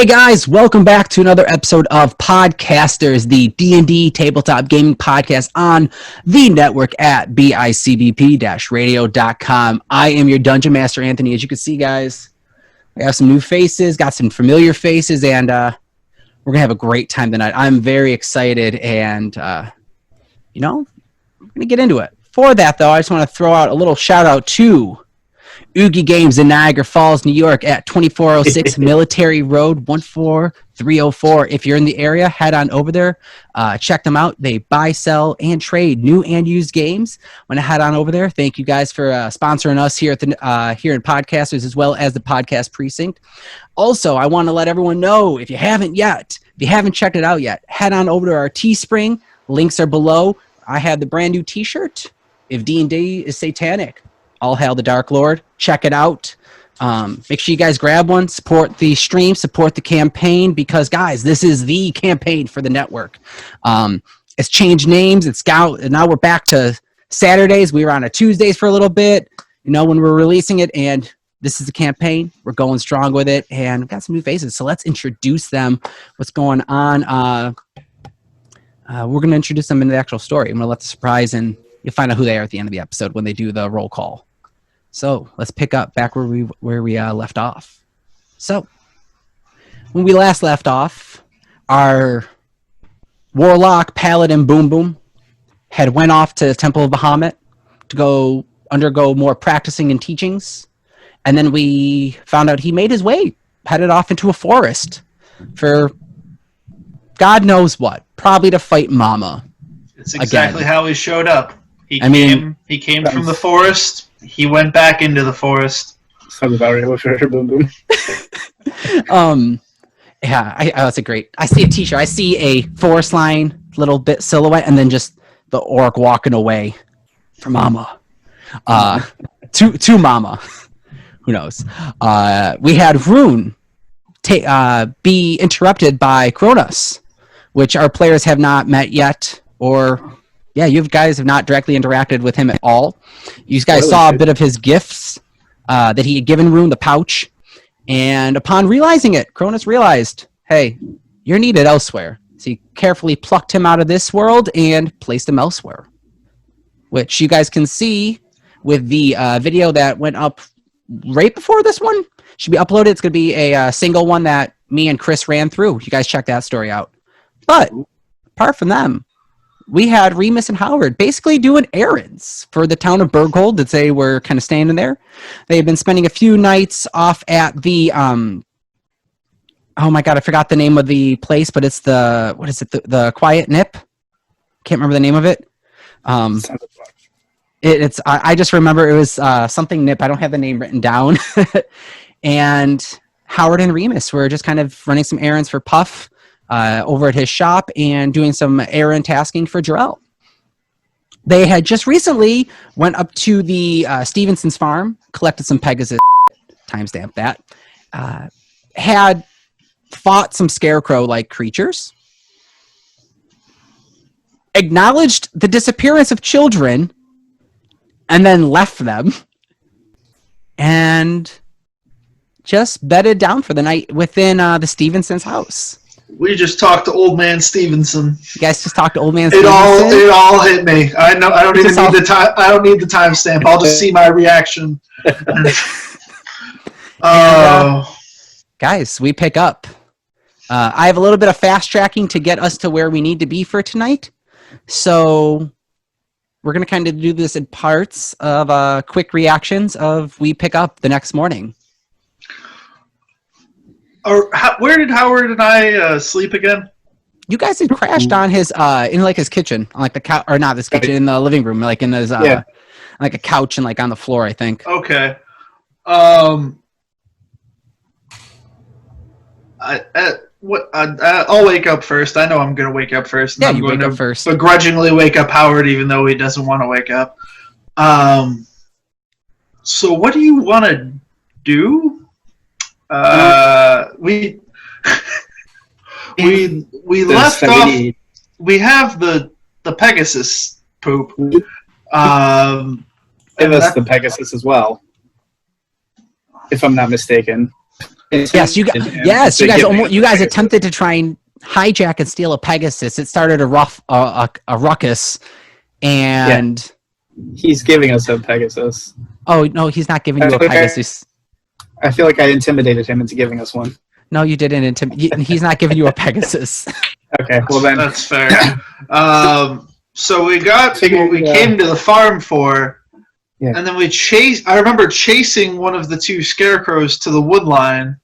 Hey guys, welcome back to another episode of Podcasters, the D&D tabletop gaming podcast on the network at bicbp-radio.com. I am your Dungeon Master, Anthony. As you can see, guys, we have some new faces, got some familiar faces, and we're going to have a great time tonight. I'm very excited, and, we're going to get into it. For that, though, I just want to throw out a little shout-out to Oogie Games in Niagara Falls, New York at 2406 Military Road 14304. If you're in the area, head on over there. Check them out. They buy, sell, and trade new and used games. Want to head on over there. Thank you guys for sponsoring us here at the here in Podcasters as well as the Podcast Precinct. Also, I want to let everyone know, if you haven't checked it out yet, head on over to our Teespring. Links are below. I have the brand new t-shirt. If D&D is satanic, all hail the Dark Lord. Check it out. Make sure you guys grab one. Support the stream. Support the campaign. Because, guys, this is the campaign for the network. It's changed names. And now we're back to Saturdays. We were on a Tuesdays for a little bit, when we're releasing it. And this is the campaign. We're going strong with it. And we've got some new faces. So let's introduce them. What's going on? We're going to introduce them in the actual story. I'm going to let the surprise, and you'll find out who they are at the end of the episode when they do the roll call. So let's pick up back where we left off. So when we last left off, our warlock paladin Boom Boom had went off to the Temple of Bahamut to go undergo more practicing and teachings, and then we found out he made his way, headed off into a forest for God knows what, probably to fight Mama. It's exactly again. How he showed up. He came from the forest. He went back into the forest. Sounds about right. Boom Boom. That's a great. I see a t-shirt. I see a forest line, little bit silhouette, and then just the orc walking away from Mama. To Mama. Who knows? We had Rune be interrupted by Kronos, which our players have not met yet, or. Yeah, you guys have not directly interacted with him at all. You guys saw a bit of his gifts that he had given Rune, the pouch. And upon realizing it, Kronos realized, hey, you're needed elsewhere. So he carefully plucked him out of this world and placed him elsewhere, which you guys can see with the video that went up right before this one. Should be uploaded. It's going to be a single one that me and Chris ran through. You guys check that story out. But apart from them, we had Remus and Howard basically doing errands for the town of Berghold that they were kind of standing there. They've been spending a few nights off at the, oh my God, I forgot the name of the place, but it's the Quiet Nip? Can't remember the name of it. I just remember it was something Nip. I don't have the name written down. And Howard and Remus were just kind of running some errands for Puff. Over at his shop and doing some errand tasking for Jarrell. They had just recently went up to the Stevenson's farm, collected some Pegasus, timestamp that, had fought some scarecrow-like creatures, acknowledged the disappearance of children, and then left them, and just bedded down for the night within the Stevenson's house. We just talked to Old Man Stevenson. You guys just talked to Old Man Stevenson? It all hit me. I know. I don't even need the time. I don't need the timestamp. I'll just see my reaction. Guys, we pick up. I have a little bit of fast tracking to get us to where we need to be for tonight. So we're going to kind of do this in parts of quick reactions of we pick up the next morning. Where did Howard and I sleep again? You guys had crashed on his in like his kitchen, on like the couch, or not this kitchen, in the living room, like in his like a couch and like on the floor, I think. Okay. I'll wake up first. I know I'm gonna wake up first. Yeah, you wake up first. Begrudgingly wake up Howard, even though he doesn't want to wake up. So what do you want to do? We left off. We have the Pegasus poop. Give us the Pegasus as well, if I'm not mistaken. Yes, you guys attempted to try and hijack and steal a Pegasus. It started a ruckus, and he's giving us a Pegasus. oh no, he's not giving you a Pegasus. I feel like I intimidated him into giving us one. No, you didn't. He's not giving you a Pegasus. Okay, well then That's fair. So we got what we came to the farm for, and then we chased. I remember chasing one of the two scarecrows to the wood line.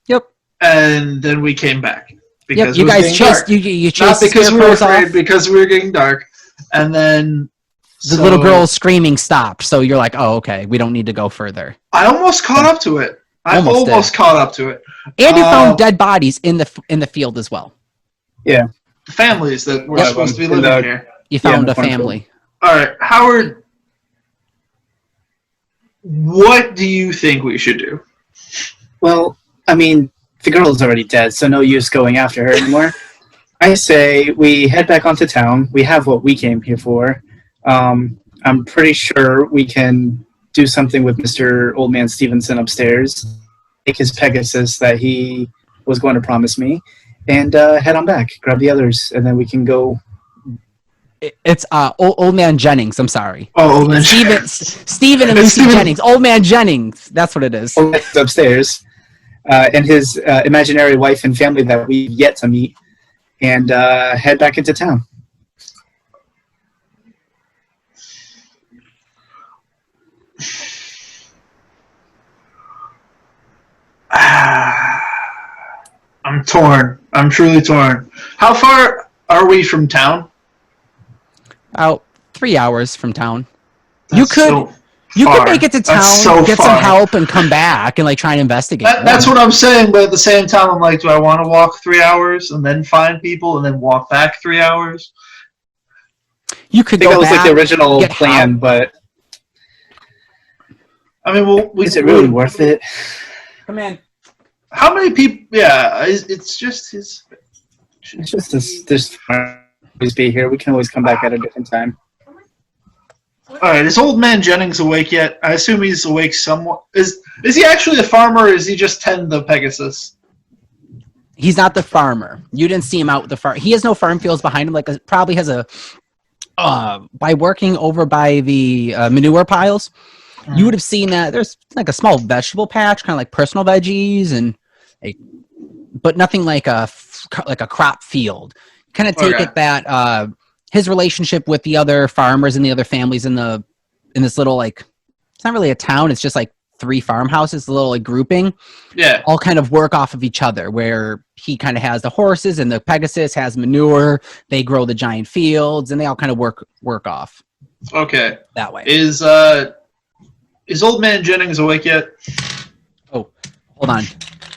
Yep. And then we came back because you guys chased. You chased not because we were afraid, off. because we were getting dark, and then the little girl screaming stopped. So you're like, oh, okay, we don't need to go further. I almost caught up to it. Almost caught up to it. And you found dead bodies in the field as well. Yeah. Families that were supposed to be living here. You found a family. All right, Howard. What do you think we should do? Well, I mean, the girl is already dead, so no use going after her anymore. I say we head back onto town. We have what we came here for. I'm pretty sure we can do something with Mr. Old Man Stevenson upstairs, take his Pegasus that he was going to promise me, and head on back, grab the others, and then we can go. It's Old Man Jennings. I'm sorry. Oh, Old Man Stephen and Lucy Jennings. Old Man Jennings. That's what it is. Old Man's upstairs, and his imaginary wife and family that we've yet to meet, and head back into town. I'm torn. I'm truly torn. How far are we from town? About 3 hours from town. That's you could make it to town, get some help, and come back and like try and investigate. That's what I'm saying, but at the same time, I'm like, do I want to walk 3 hours and then find people and then walk back 3 hours? You could. I think that was like the original plan, but I mean, is it really worth it? Come in. How many people? Yeah, it's just his. It's just this. Always be here. We can always come back at a different time. All right, is Old Man Jennings awake yet? I assume he's awake somewhat. Is he actually a farmer, or is he just tend the Pegasus? He's not the farmer. You didn't see him out with the farm. He has no farm fields behind him. Probably has a. By working over by the manure piles, you would have seen that there's like a small vegetable patch, kind of like personal veggies, and but nothing like a crop field. Kind of take it that his relationship with the other farmers and the other families in this little, like, it's not really a town, it's just like 3 farmhouses, a little like grouping. Yeah. All kind of work off of each other, where he kind of has the horses and the Pegasus has manure, they grow the giant fields, and they all kind of work off. Okay. That way. Is Old Man Jennings awake yet? Oh, hold on.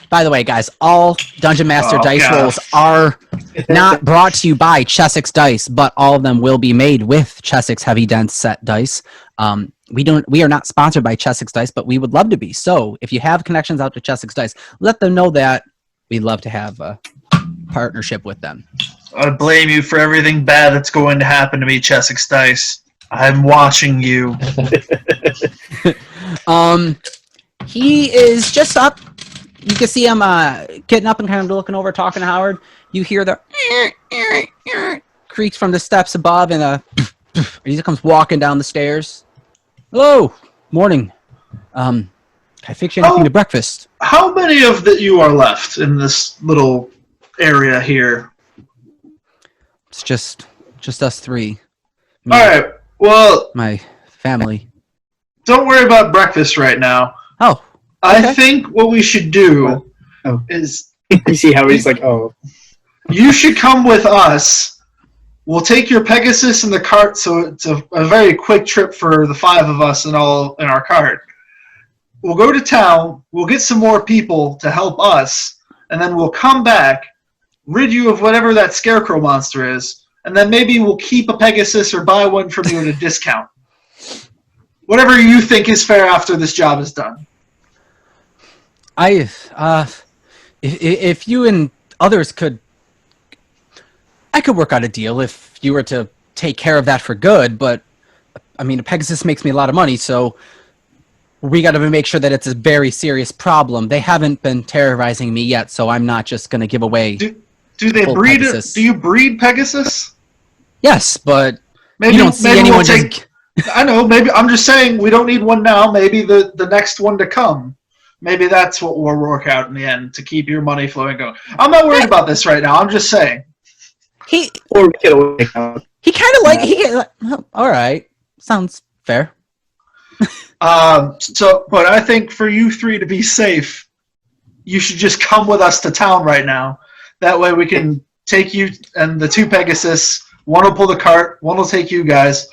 By the way, guys, all Dungeon Master dice rolls are not brought to you by Chessex Dice, but all of them will be made with Chessex Heavy Dense Set Dice. We are not sponsored by Chessex Dice, but we would love to be. So if you have connections out to Chessex Dice, let them know that we'd love to have a partnership with them. I blame you for everything bad that's going to happen to me, Chessex Dice. I'm watching you. He is just up. You can see him getting up and kind of looking over, talking to Howard. You hear the creaks from the steps above, and he comes walking down the stairs. Hello, morning. Can I fix you anything to breakfast? How many of you are left in this little area here? It's just us 3. All right. Well, my family. Don't worry about breakfast right now. Oh. Okay. I think what we should do is... You see how he's like, oh. You should come with us. We'll take your Pegasus in the cart, so it's a very quick trip for the 5 of us and all in our cart. We'll go to town, we'll get some more people to help us, and then we'll come back, rid you of whatever that scarecrow monster is, and then maybe we'll keep a Pegasus or buy one from you at a discount. Whatever you think is fair after this job is done. If you and others could, I could work out a deal if you were to take care of that for good, but I mean, a Pegasus makes me a lot of money, so we got to make sure that it's a very serious problem. They haven't been terrorizing me yet, so I'm not just going to give away. Do they full breed? Pegasus. Do you breed Pegasus? Yes, but Maybe you don't see maybe anyone we'll take. just. I know. Maybe I'm just saying we don't need one now. Maybe the next one to come. Maybe that's what we'll work out in the end to keep your money flowing going. I'm not worried about this right now. I'm just saying. Or we get away out. He kind of like all right, sounds fair. But I think for you three to be safe, you should just come with us to town right now. That way we can take you and the 2 Pegasus. One will pull the cart. One will take you guys.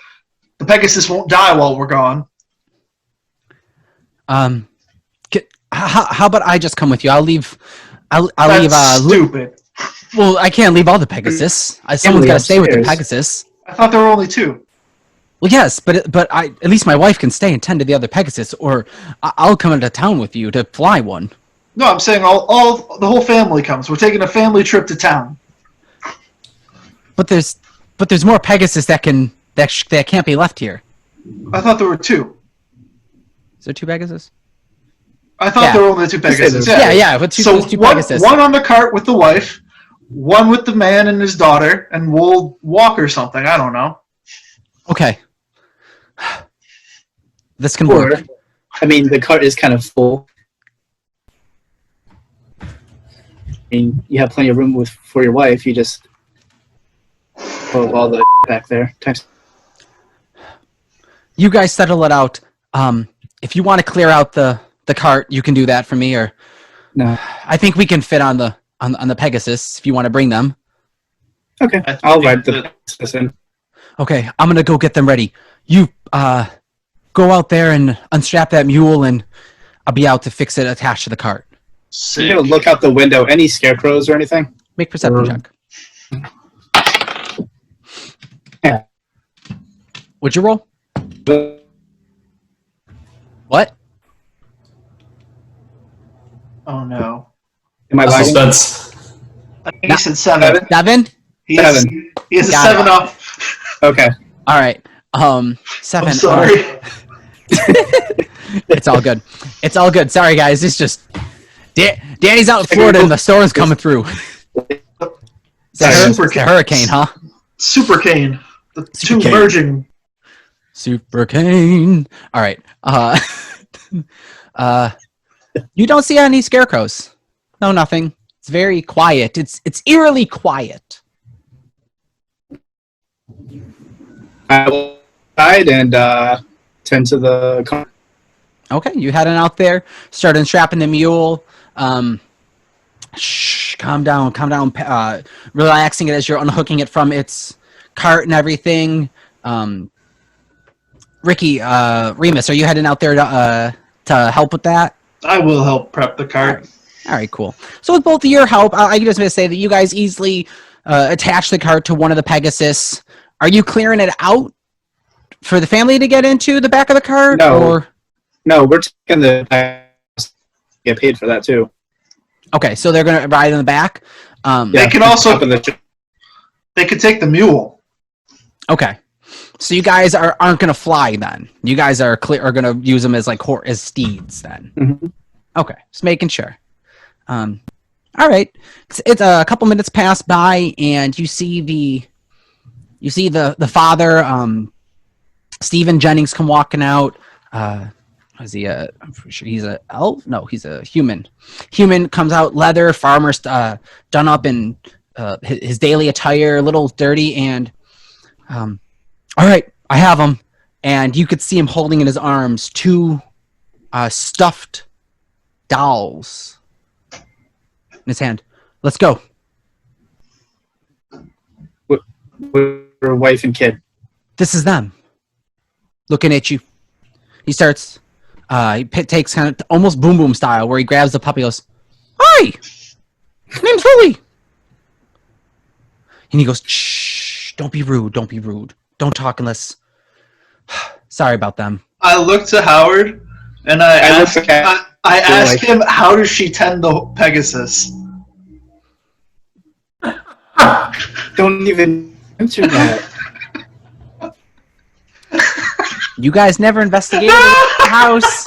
The Pegasus won't die while we're gone. How about I just come with you? I'll leave. I'll That's leave. stupid. Well, I can't leave all the Pegasus. Someone's got to stay with the Pegasus. I thought there were only 2. Well, yes, but at least my wife can stay and tend to the other Pegasus, or I'll come into town with you to fly one. No, I'm saying all the whole family comes. We're taking a family trip to town. But there's more Pegasus that can't be left here. I thought there were 2. Is there 2 Pegasus? I thought there were only 2 Pegasus. Yeah. But so two one Pegasus. on the cart with the wife, one with the man and his daughter, and we'll walk or something. I don't know. Okay. This can work. I mean, the cart is kind of full. I mean, you have plenty of room for your wife. You just put all the back there. You guys settle it out. If you want to clear out the cart, you can do that for me. Or no, I think we can fit on the Pegasus if you want to bring them. Okay, I'll ride the Pegasus in. Okay, I'm gonna go get them ready. You go out there and unstrap that mule, and I'll be out to fix it attached to the cart. Sick. You know, look out the window. Any scarecrows or anything? Make perception check. Yeah. What'd you roll? What? Oh no. Am I lagging? Suspense. I think he said 7. 7? He has a Got 7 it. up. Okay. All right. 7. I'm sorry. It's all good. It's all good. Sorry, guys. It's just Danny's out in Florida and the storm's coming through. It's a hurricane, huh? Super Cane. The Super 2 Cane. merging. Super cane. All right. You don't see any scarecrows. No, nothing. It's very quiet. It's eerily quiet. I will ride and tend to the car. Okay, you heading out there, start unstrapping the mule. Calm down. Relaxing it as you're unhooking it from its cart and everything. Ricky, Remus, are you heading out there to help with that? I will help prep the cart. All right, cool. So with both of your help, I just want to say that you guys easily attach the cart to one of the Pegasus. Are you clearing it out for the family to get into the back of the cart? No, we're taking the get paid for that too. Okay, so they're gonna ride in the back. They can also they could take the mule. Okay, so you guys aren't gonna fly then. You guys are gonna use them as as steeds then. Mm-hmm. Okay, just making sure. All right, it's a couple minutes pass by, and you see the father, Stephen Jennings, come walking out. Is he I'm pretty sure he's an elf? No, he's a human. Human comes out, leather, farmer's done up in his daily attire, a little dirty, and all right, I have him. And you could see him holding in his arms 2 stuffed dolls in his hand. Let's go. With your wife and kid. This is them. Looking at you. He starts, he takes kind of almost Boom Boom style, where he grabs the puppy and goes, "Hi! My name's Louie!" And he goes, "Shh, don't be rude, Don't talk unless..." Sorry about them. I look to Howard, and I ask him, how does she tend the Pegasus? Don't even answer that. You guys never investigated the house.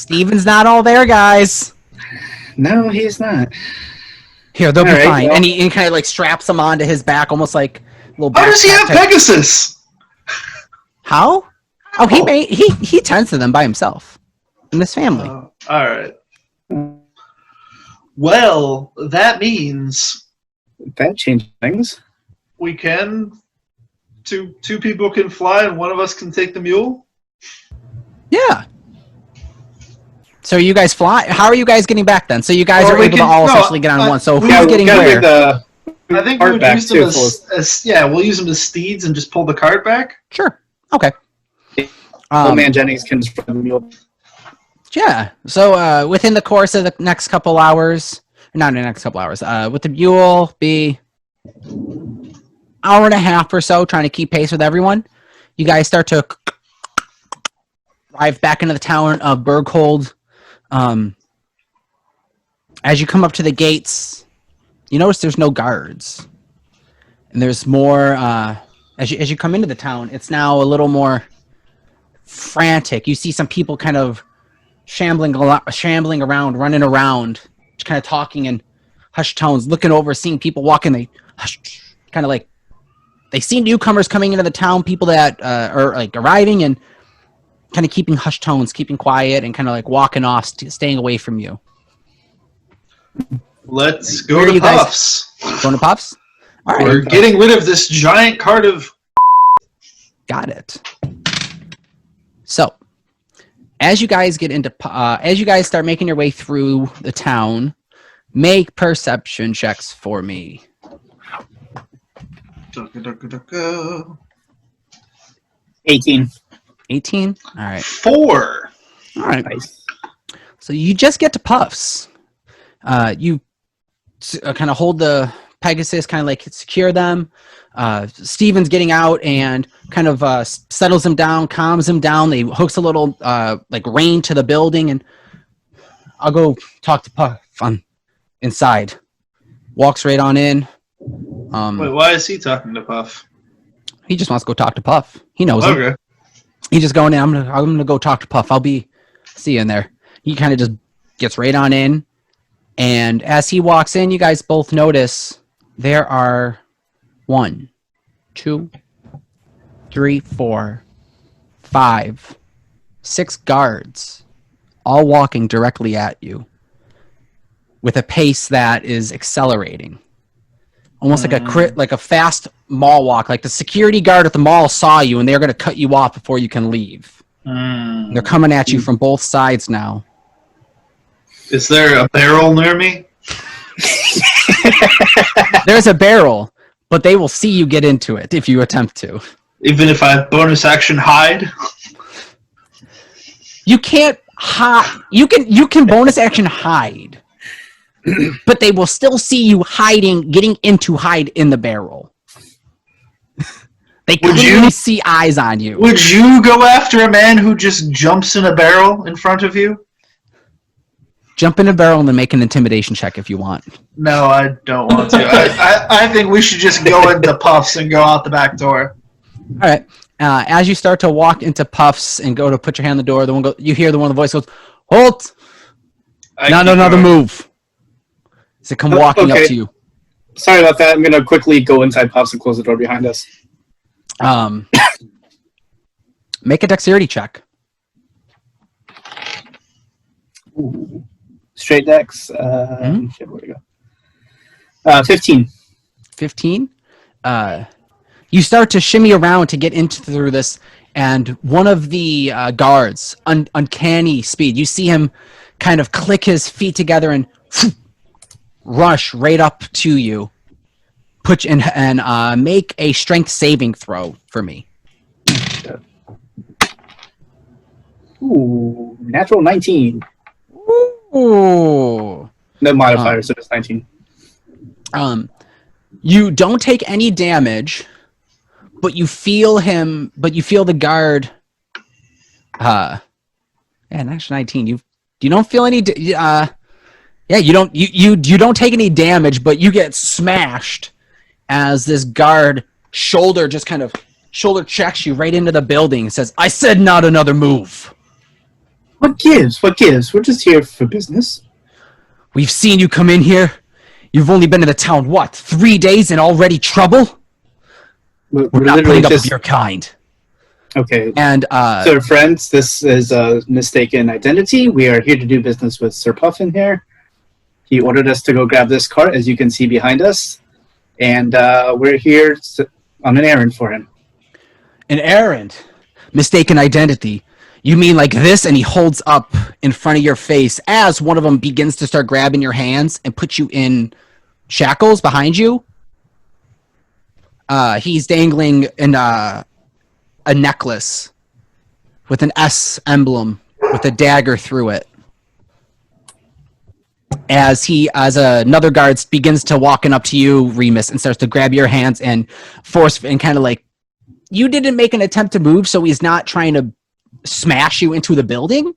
Steven's not all there, guys. No, he's not. Here, they'll be All right, fine. well- And he kind of like straps them onto his back, almost like a little backpack. How does he have type- Pegasus? How? Oh, he tends to them by himself and his family. All right. Well, that means That changed things. we can two people can fly and one of us can take the mule. Yeah. So you guys fly? How are you guys getting back then? So you guys Or are we able can- to all no, essentially get on one. So we who's gotta- getting gotta where? get the I think we cart would back, use them too, as we'll use them as steeds and just pull the cart back. Sure. Okay. Old man Jennings can spread the mule. Yeah. So within the course of the next couple hours, not in the next couple hours, with the mule, be hour and a half or so, trying to keep pace with everyone. You guys start to drive back into the town of Berghold. As you come up to the gates, you notice there's no guards, and there's more. As you come into the town, it's now a little more frantic. You see some people kind of shambling around, running around, just kind of talking in hushed tones, looking over, seeing people walking. They kind of like they see newcomers coming into the town, people that are like arriving, and kind of keeping hushed tones, keeping quiet, and kind of like walking off, staying away from you. Let's go Where are to you guys? Puffs. Going to Puffs? All right, We're getting rid of this giant cart of. got it. So, as you guys get into, as you guys start making your way through the town, make perception checks for me. 18. 18. All right. 4. All right. Nice. So you just get to Puffs. You kind of hold the Pegasus, kind of like secure them. Steven's getting out and kind of settles him down, calms him down. They hooks a little like rein to the building, and I'll go talk to Puff on inside. Walks right on in. Wait, why is he talking to Puff? He just wants to go talk to Puff. He knows him. Okay. He's just going in. I'm gonna go talk to Puff. See you in there. He kind of just gets right on in, and as he walks in, you guys both notice there are 1, 2, 3, 4, 5, 6 guards, all walking directly at you with a pace that is accelerating, almost like a fast mall walk. Like the security guard at the mall saw you, and they're going to cut you off before you can leave. They're coming at you from both sides now. Is there a barrel near me? There's a barrel, but they will see you get into it if you attempt to. Even if I bonus action hide? You can't hide. You can bonus action hide, but they will still see you hiding, getting into hide in the barrel. They clearly see eyes on you. Would you go after a man who just jumps in a barrel in front of you? Jump in a barrel and then make an intimidation check if you want. No, I don't want to. I think we should just go into Puffs and go out the back door. All right. As you start to walk into Puffs and go to put your hand on the door, you hear the voice goes, "Halt! Not another move." As they come walking up to you. Sorry about that. I'm going to quickly go inside Puffs and close the door behind us. Make a dexterity check. Ooh. Straight dex. Shit, where'd it go? 15. 15. You start to shimmy around to get through this, and one of the guards, uncanny speed, you see him kind of click his feet together and rush right up to you. And make a strength saving throw for me. Ooh, natural 19. Ooh. No modifier, so it's 19. You don't take any damage, but you feel the guard. Yeah, natural 19. You don't feel any. Yeah, you don't take any damage, but you get smashed as this guard shoulder checks you right into the building and says, "I said not another move." What gives? What gives? We're just here for business. We've seen you come in here. You've only been in the town, what, 3 days and already trouble? We're not literally putting up just with your kind. okay. And So, friends, this is a mistaken identity. We are here to do business with Sir Puffin here. He ordered us to go grab this cart, as you can see behind us, and we're here on an errand for him. an errand, mistaken identity. You mean like this? And he holds up in front of your face as one of them begins to start grabbing your hands and put you in shackles behind you. He's dangling in a necklace with an S emblem with a dagger through it. As another guard begins to walking up to you, Remus, and starts to grab your hands and force and kind of like, you didn't make an attempt to move, so he's not trying to smash you into the building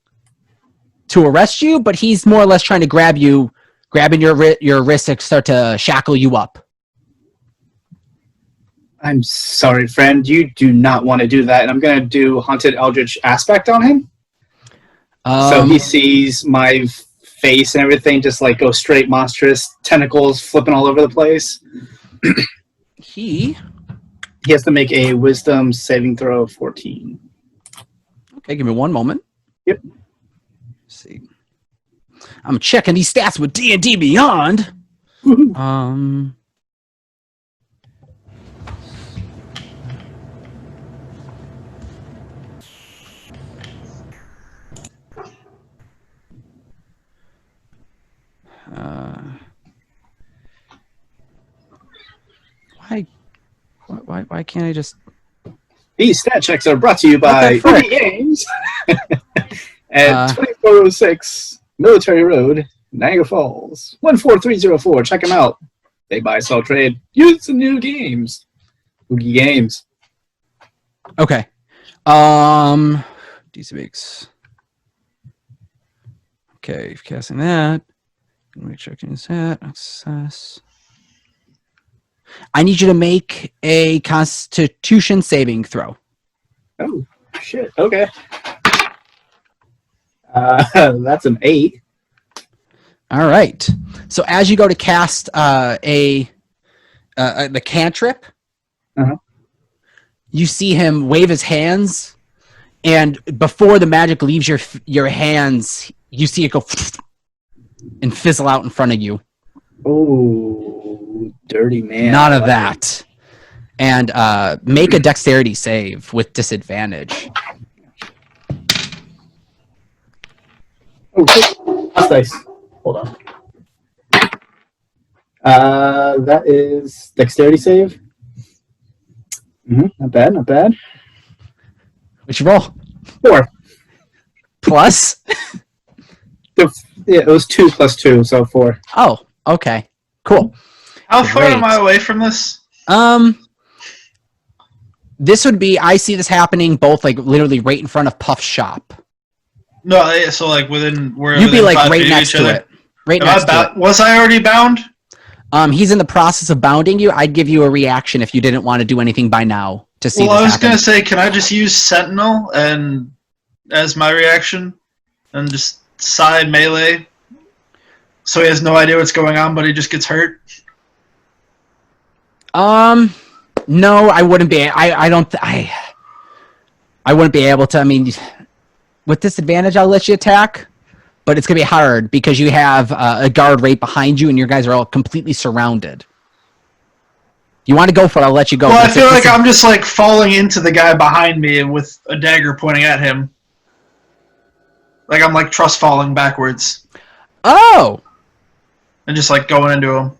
to arrest you, but he's more or less trying to grab you, grabbing your wrist and start to shackle you up. I'm sorry, friend. You do not want to do that, and I'm going to do Haunted Eldritch Aspect on him. So he sees my face and everything just like go straight monstrous, tentacles flipping all over the place. He has to make a wisdom saving throw of 14. Okay, give me one moment. Yep. Let's see. I'm checking these stats with D&D Beyond. Why can't I just... These stat checks are brought to you by Indie Games at 2406 Military Road, Niagara Falls, 14304. Check them out. They buy, sell, trade. Use some new games. Oogie Games. Okay. DC6. Okay, casting that. Checking that. Access. I need you to make a Constitution saving throw. Oh, shit. Okay. That's an 8. All right. So as you go to cast the cantrip, you see him wave his hands, and before the magic leaves your hands, you see it go and fizzle out in front of you. Oh, dirty man. None of that. And make a dexterity save with disadvantage. Oh, that's nice. Hold on. That is dexterity save. Not bad, not bad. What's your roll? 4. Plus? Yeah, it was 2 plus 2, so 4. Oh, okay. Cool. How far am I away from this? This would be, I see this happening both like literally right in front of Puff's shop. No, so like within where you'd be like right next to it. Right next to it. Was I already bound? He's in the process of bounding you. I'd give you a reaction if you didn't want to do anything by now to see. Well, I was gonna say, can I just use Sentinel and as my reaction, and just side melee, so he has no idea what's going on, but he just gets hurt? No, I wouldn't be. I wouldn't be able to. I mean, with disadvantage, I'll let you attack, but it's gonna be hard because you have a guard right behind you, and your guys are all completely surrounded. You want to go for it? I'll let you go. Well, I feel like I'm just like falling into the guy behind me and with a dagger pointing at him. Like I'm like trust falling backwards. Oh. And just like going into him.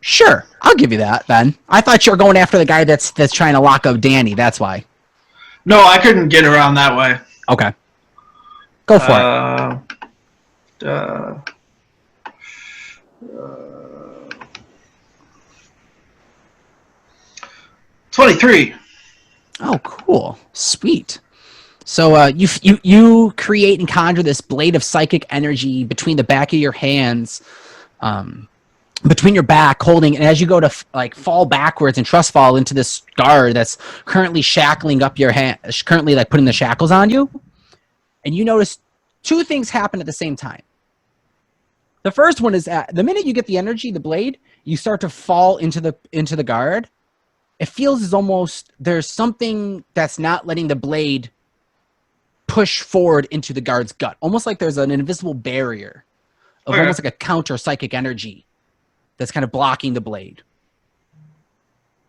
Sure, I'll give you that, Ben. I thought you were going after the guy that's trying to lock up Danny. That's why. No, I couldn't get around that way. Okay. Go for it. 23. Oh, cool. Sweet. So you create and conjure this blade of psychic energy between the back of your hands, between your back, holding, and as you go to fall backwards and trust fall into this guard that's currently shackling up your hand, currently like putting the shackles on you, and you notice two things happen at the same time. The first one is the minute you get the energy, the blade, you start to fall into the guard. It feels as almost there's something that's not letting the blade push forward into the guard's gut. Almost like there's an invisible barrier of almost like a counter psychic energy that's kind of blocking the blade.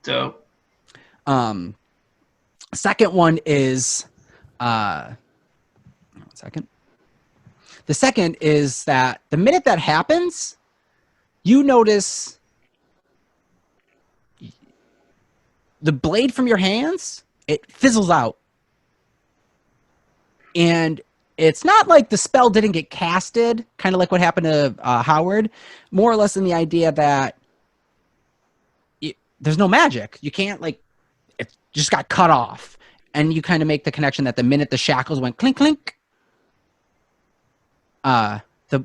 Dope. Second one is, one second. The second is that the minute that happens, you notice the blade from your hands, it fizzles out. And it's not like the spell didn't get casted, kind of like what happened to Howard, more or less in the idea that there's no magic. You can't, like, it just got cut off. And you kind of make the connection that the minute the shackles went clink, clink,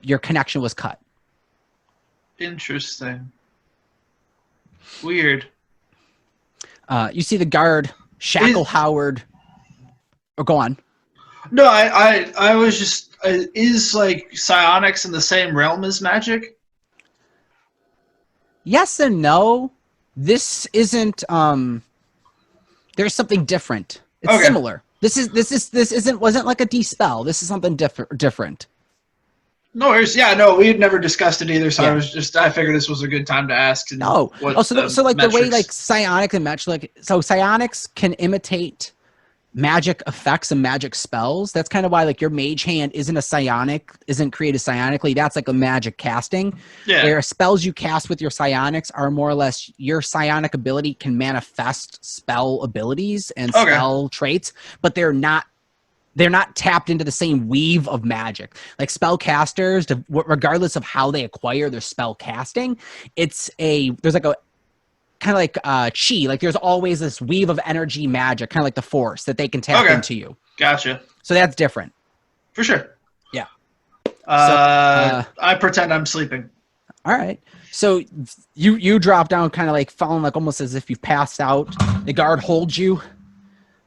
your connection was cut. Interesting. Weird. You see the guard shackle Howard. Or go on. No, I was just is like psionics in the same realm as magic? Yes and no. This isn't. There's something different. It's similar. This wasn't like a dispel. This is something different. No worries. Yeah, no, we had never discussed it either, so I figured this was a good time to ask. So like the way like psionic and magic, so psionics can imitate magic effects and magic spells. That's kind of why like your mage hand isn't created psionically. That's like a magic casting. Yeah. Where spells you cast with your psionics are more or less your psionic ability can manifest spell abilities and spell traits, but they're not tapped into the same weave of magic. Like spellcasters, regardless of how they acquire their spell casting, there's like a kind of like chi. Like there's always this weave of energy magic, kind of like the force that they can tap into you. Gotcha. So that's different. For sure. Yeah. I pretend I'm sleeping. All right. So you drop down, kind of like falling, like almost as if you passed out. The guard holds you.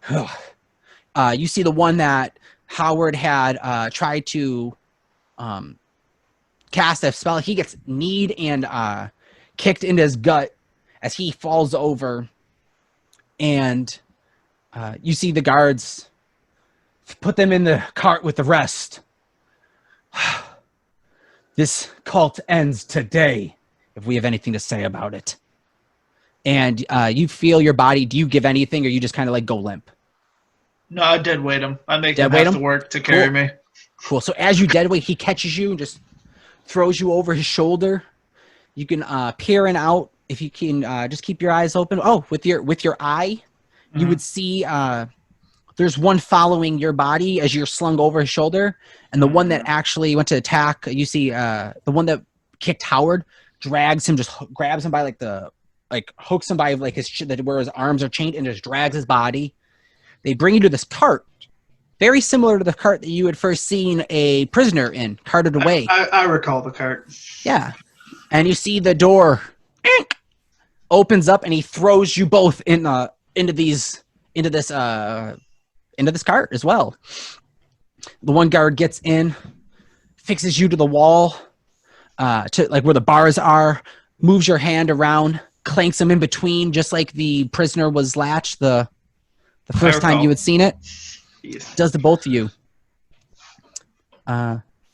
You see the one that Howard had tried to cast a spell. He gets kneed and kicked into his gut as he falls over. And you see the guards put them in the cart with the rest. This cult ends today, if we have anything to say about it. And you feel your body. Do you give anything, or you just kind of like go limp? No, I dead weight him. I make him have to work to carry me. Cool. So as you dead weight, he catches you and just throws you over his shoulder. You can peer in out if you can. Just keep your eyes open. Oh, with your eye, you would see there's one following your body as you're slung over his shoulder, and the one that actually went to attack. You see the one that kicked Howard drags him, just grabs him by hooks him by like where his arms are chained, and just drags his body. They bring you to this cart, very similar to the cart that you had first seen a prisoner in, carted away. I recall the cart. Yeah. And you see the door opens up, and he throws you both into this cart as well. The one guard gets in, fixes you to the wall, to like where the bars are, moves your hand around, clanks him in between, just like the prisoner was latched the first time you had seen it. Yes. Does to both of you.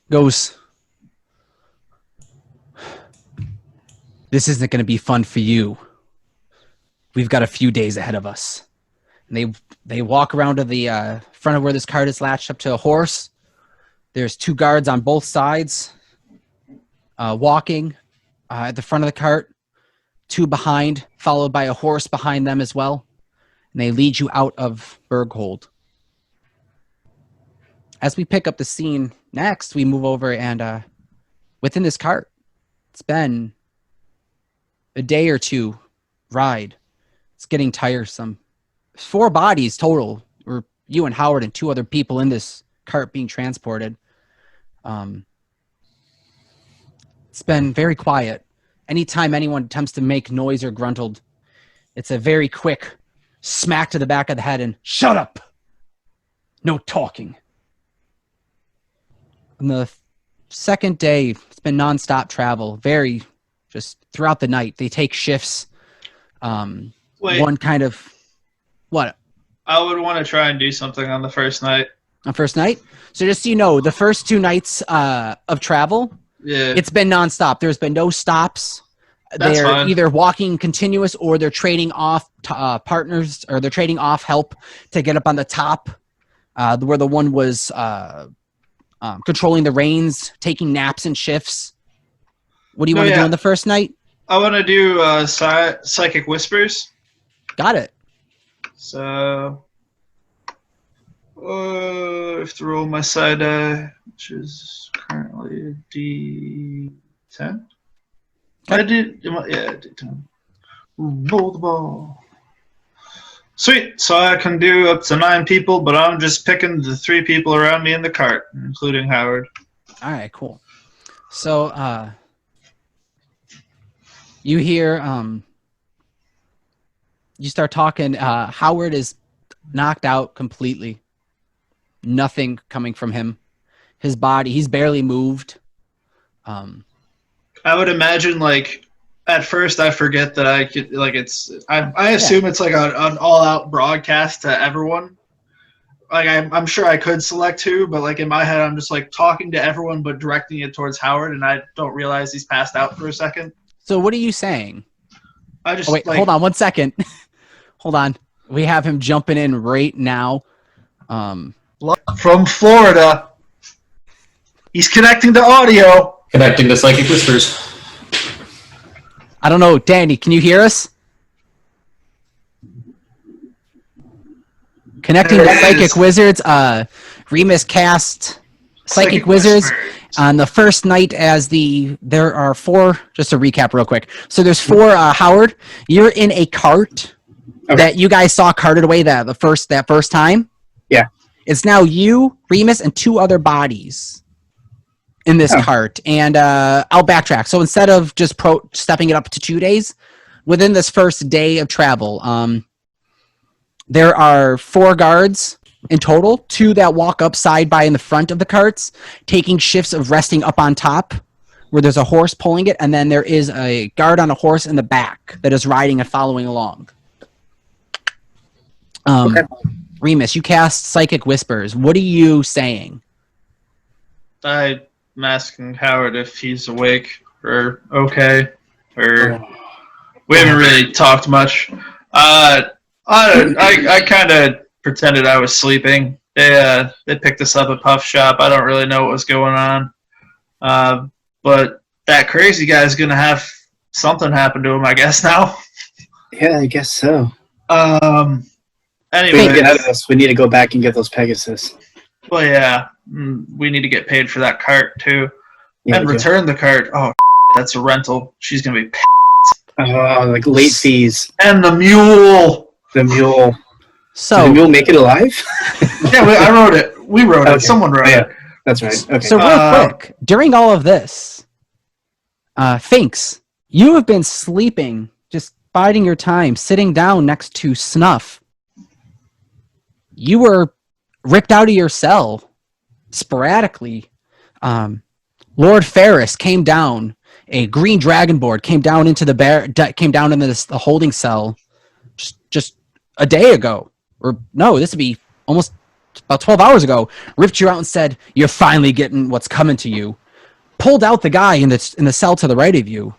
Goes, this isn't going to be fun for you. We've got a few days ahead of us. And they walk around to the front of where this cart is latched up to a horse. There's two guards on both sides walking at the front of the cart. Two behind, followed by a horse behind them as well. And they lead you out of Berghold. As we pick up the scene next, we move over and within this cart, it's been a day or two ride. It's getting tiresome. 4 bodies total, or you and Howard and 2 other people in this cart being transported. It's been very quiet. Anytime anyone attempts to make noise or gruntled, it's a very quick smack to the back of the head and shut up. No talking. On the second day, it's been nonstop travel. Very, just throughout the night. They take shifts. Wait, One kind of what I would want to try and do something on the first night. on first night. So just so you know, the first 2 nights of travel, Yeah, it's been nonstop. There's been no stops. That's They're fine. either walking continuous or they're trading off partners, or they're trading off help to get up on the top, where the one was controlling the reins, taking naps and shifts. What do you No, want to do yeah. on the first night? I want to do psychic whispers. Got it. So I have to roll my side die, which is currently a D10. I did, yeah, D10. Roll the ball. Sweet. So I can do up to 9 people, but I'm just picking the 3 people around me in the cart, including Howard. All right, cool. So you hear you start talking. Howard is knocked out completely. Nothing coming from him. His body, he's barely moved. I would imagine, like, at first I forget that I could, like, I assume it's like an all-out broadcast to everyone. Like, I'm sure I could select who, but, like, in my head I'm just, like, talking to everyone but directing it towards Howard, and I don't realize he's passed out for a second. So what are you saying? I just, Oh, wait, like, hold on 1 second. Hold on. We have him jumping in right now. From Florida. He's connecting to audio. Connecting to psychic whispers. I don't know, Danny, can you hear us? Connecting to There it Psychic is. Wizards. Remus cast Psychic Wizards on the first night as there are 4, just to recap real quick. So there's 4, Howard, you're in a cart that you guys saw carted away that first time. Yeah. It's now you, Remus, and 2 other bodies in this cart. And I'll backtrack. So instead of just stepping it up to 2 days, within this first day of travel, there are 4 guards in total, 2 that walk up side by in the front of the carts, taking shifts of resting up on top, where there's a horse pulling it, and then there is a guard on a horse in the back that is riding and following along. Remus, you cast Psychic Whispers. What are you saying? I'm asking Howard if he's awake or okay, or we haven't really talked much. I kind of pretended I was sleeping. They picked us up at Puff Shop. I don't really know what was going on, but that crazy guy's gonna have something happen to him, I guess now. Yeah, I guess so. Anyway, We get out of this. We need to go back and get those Pegasus. well, yeah, we need to get paid for that cart too, Yeah, and we do. return the cart. Oh, that's a rental. She's gonna be. Like late fees. And the mule. The mule. So, Did the mule make it alive? Yeah, I wrote it. We wrote it. Okay. Someone wrote Yeah. it. That's right. Okay. So real quick, during all of this, Finks, you have been sleeping, just biding your time, sitting down next to Snuff. You were ripped out of your cell sporadically. Lord Ferris came down. A green dragonboard came down into the holding cell just a day ago. Or no, this would be almost about 12 hours ago. Ripped you out and said, "You're finally getting what's coming to you." Pulled out the guy in the cell to the right of you.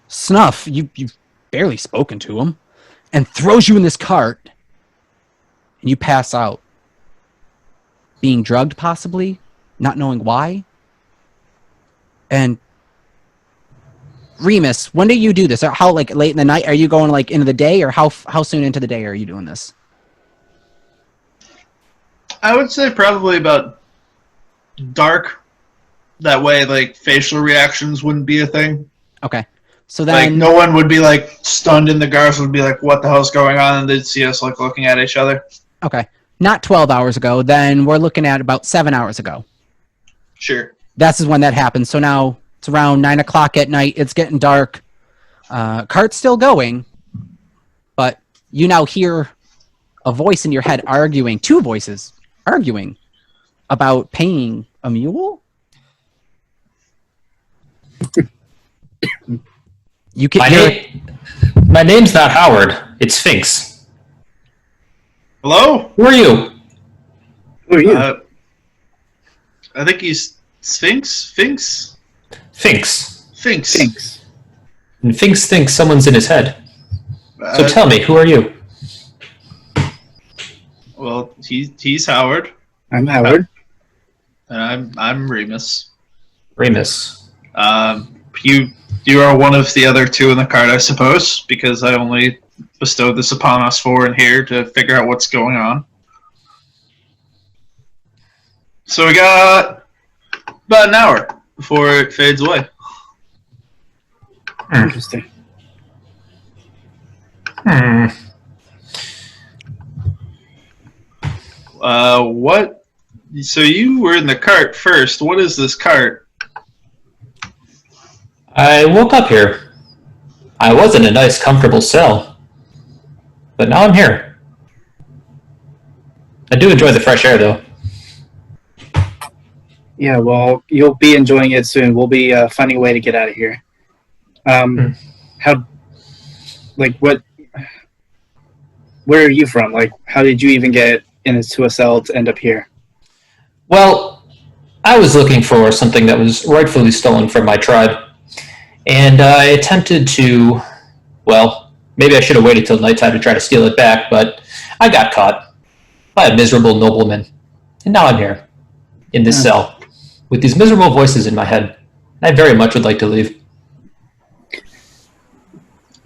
Snuff, you've barely spoken to him, and throws you in this cart, and you pass out. Being drugged, possibly, not knowing why. And Remus, when do you do this? Or how, like, late in the night? Are you going, like, into the day, or how soon into the day are you doing this? I would say probably about dark. That way, like, facial reactions wouldn't be a thing. Okay. So Like, then, no one would be, like, stunned, and the guards would be like, what the hell's going on? And they'd see us, like, looking at each other. okay, not 12 hours ago. Then we're looking at about 7 hours ago. Sure. That's when that happened. So now it's around 9 o'clock at night. It's getting dark. Cart's still going, but you now hear a voice in your head arguing, 2 voices arguing about paying a mule. You can. My name's not Howard. It's Sphinx. Hello? Who are you? Who are you? I think he's Sphinx? Finks. Thanks. And Finks thinks someone's in his head. So tell me, who are you? Well, he's Howard, I'm Howard. and I'm Remus. Remus. You are one of the other two in the cart, I suppose, because I only bestowed this upon us four in here to figure out what's going on. So we got about an hour before it fades away. Interesting. What? So you were in the cart first. What is this cart? I woke up here. I was in a nice, comfortable cell. But now I'm here. I do enjoy the fresh air, though. Yeah, well, you'll be enjoying it soon. We'll be finding a way to get out of here. How? Like, what? Where are you from? Like, how did you even get into a cell to end up here? Well, I was looking for something that was rightfully stolen from my tribe. And I attempted to, well, maybe I should have waited till nighttime to try to steal it back, but I got caught by a miserable nobleman. And now I'm here, in this cell, with these miserable voices in my head. I very much would like to leave.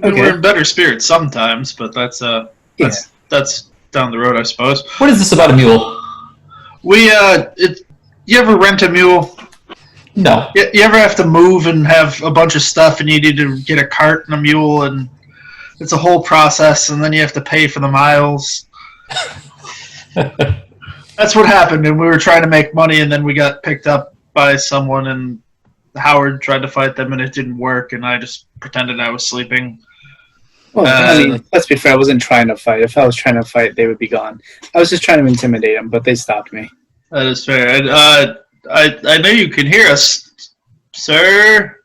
Okay. We're in better spirits sometimes, but that's down the road, I suppose. What is this about a mule? You ever rent a mule? No. You ever have to move and have a bunch of stuff, and you need to get a cart and a mule, and it's a whole process, and then you have to pay for the miles. That's what happened, and we were trying to make money, and then we got picked up by someone, and Howard tried to fight them, and it didn't work, and I just pretended I was sleeping. Well, I mean, let's be fair. I wasn't trying to fight. If I was trying to fight, they would be gone. I was just trying to intimidate them, but they stopped me. That is fair. I know you can hear us, sir.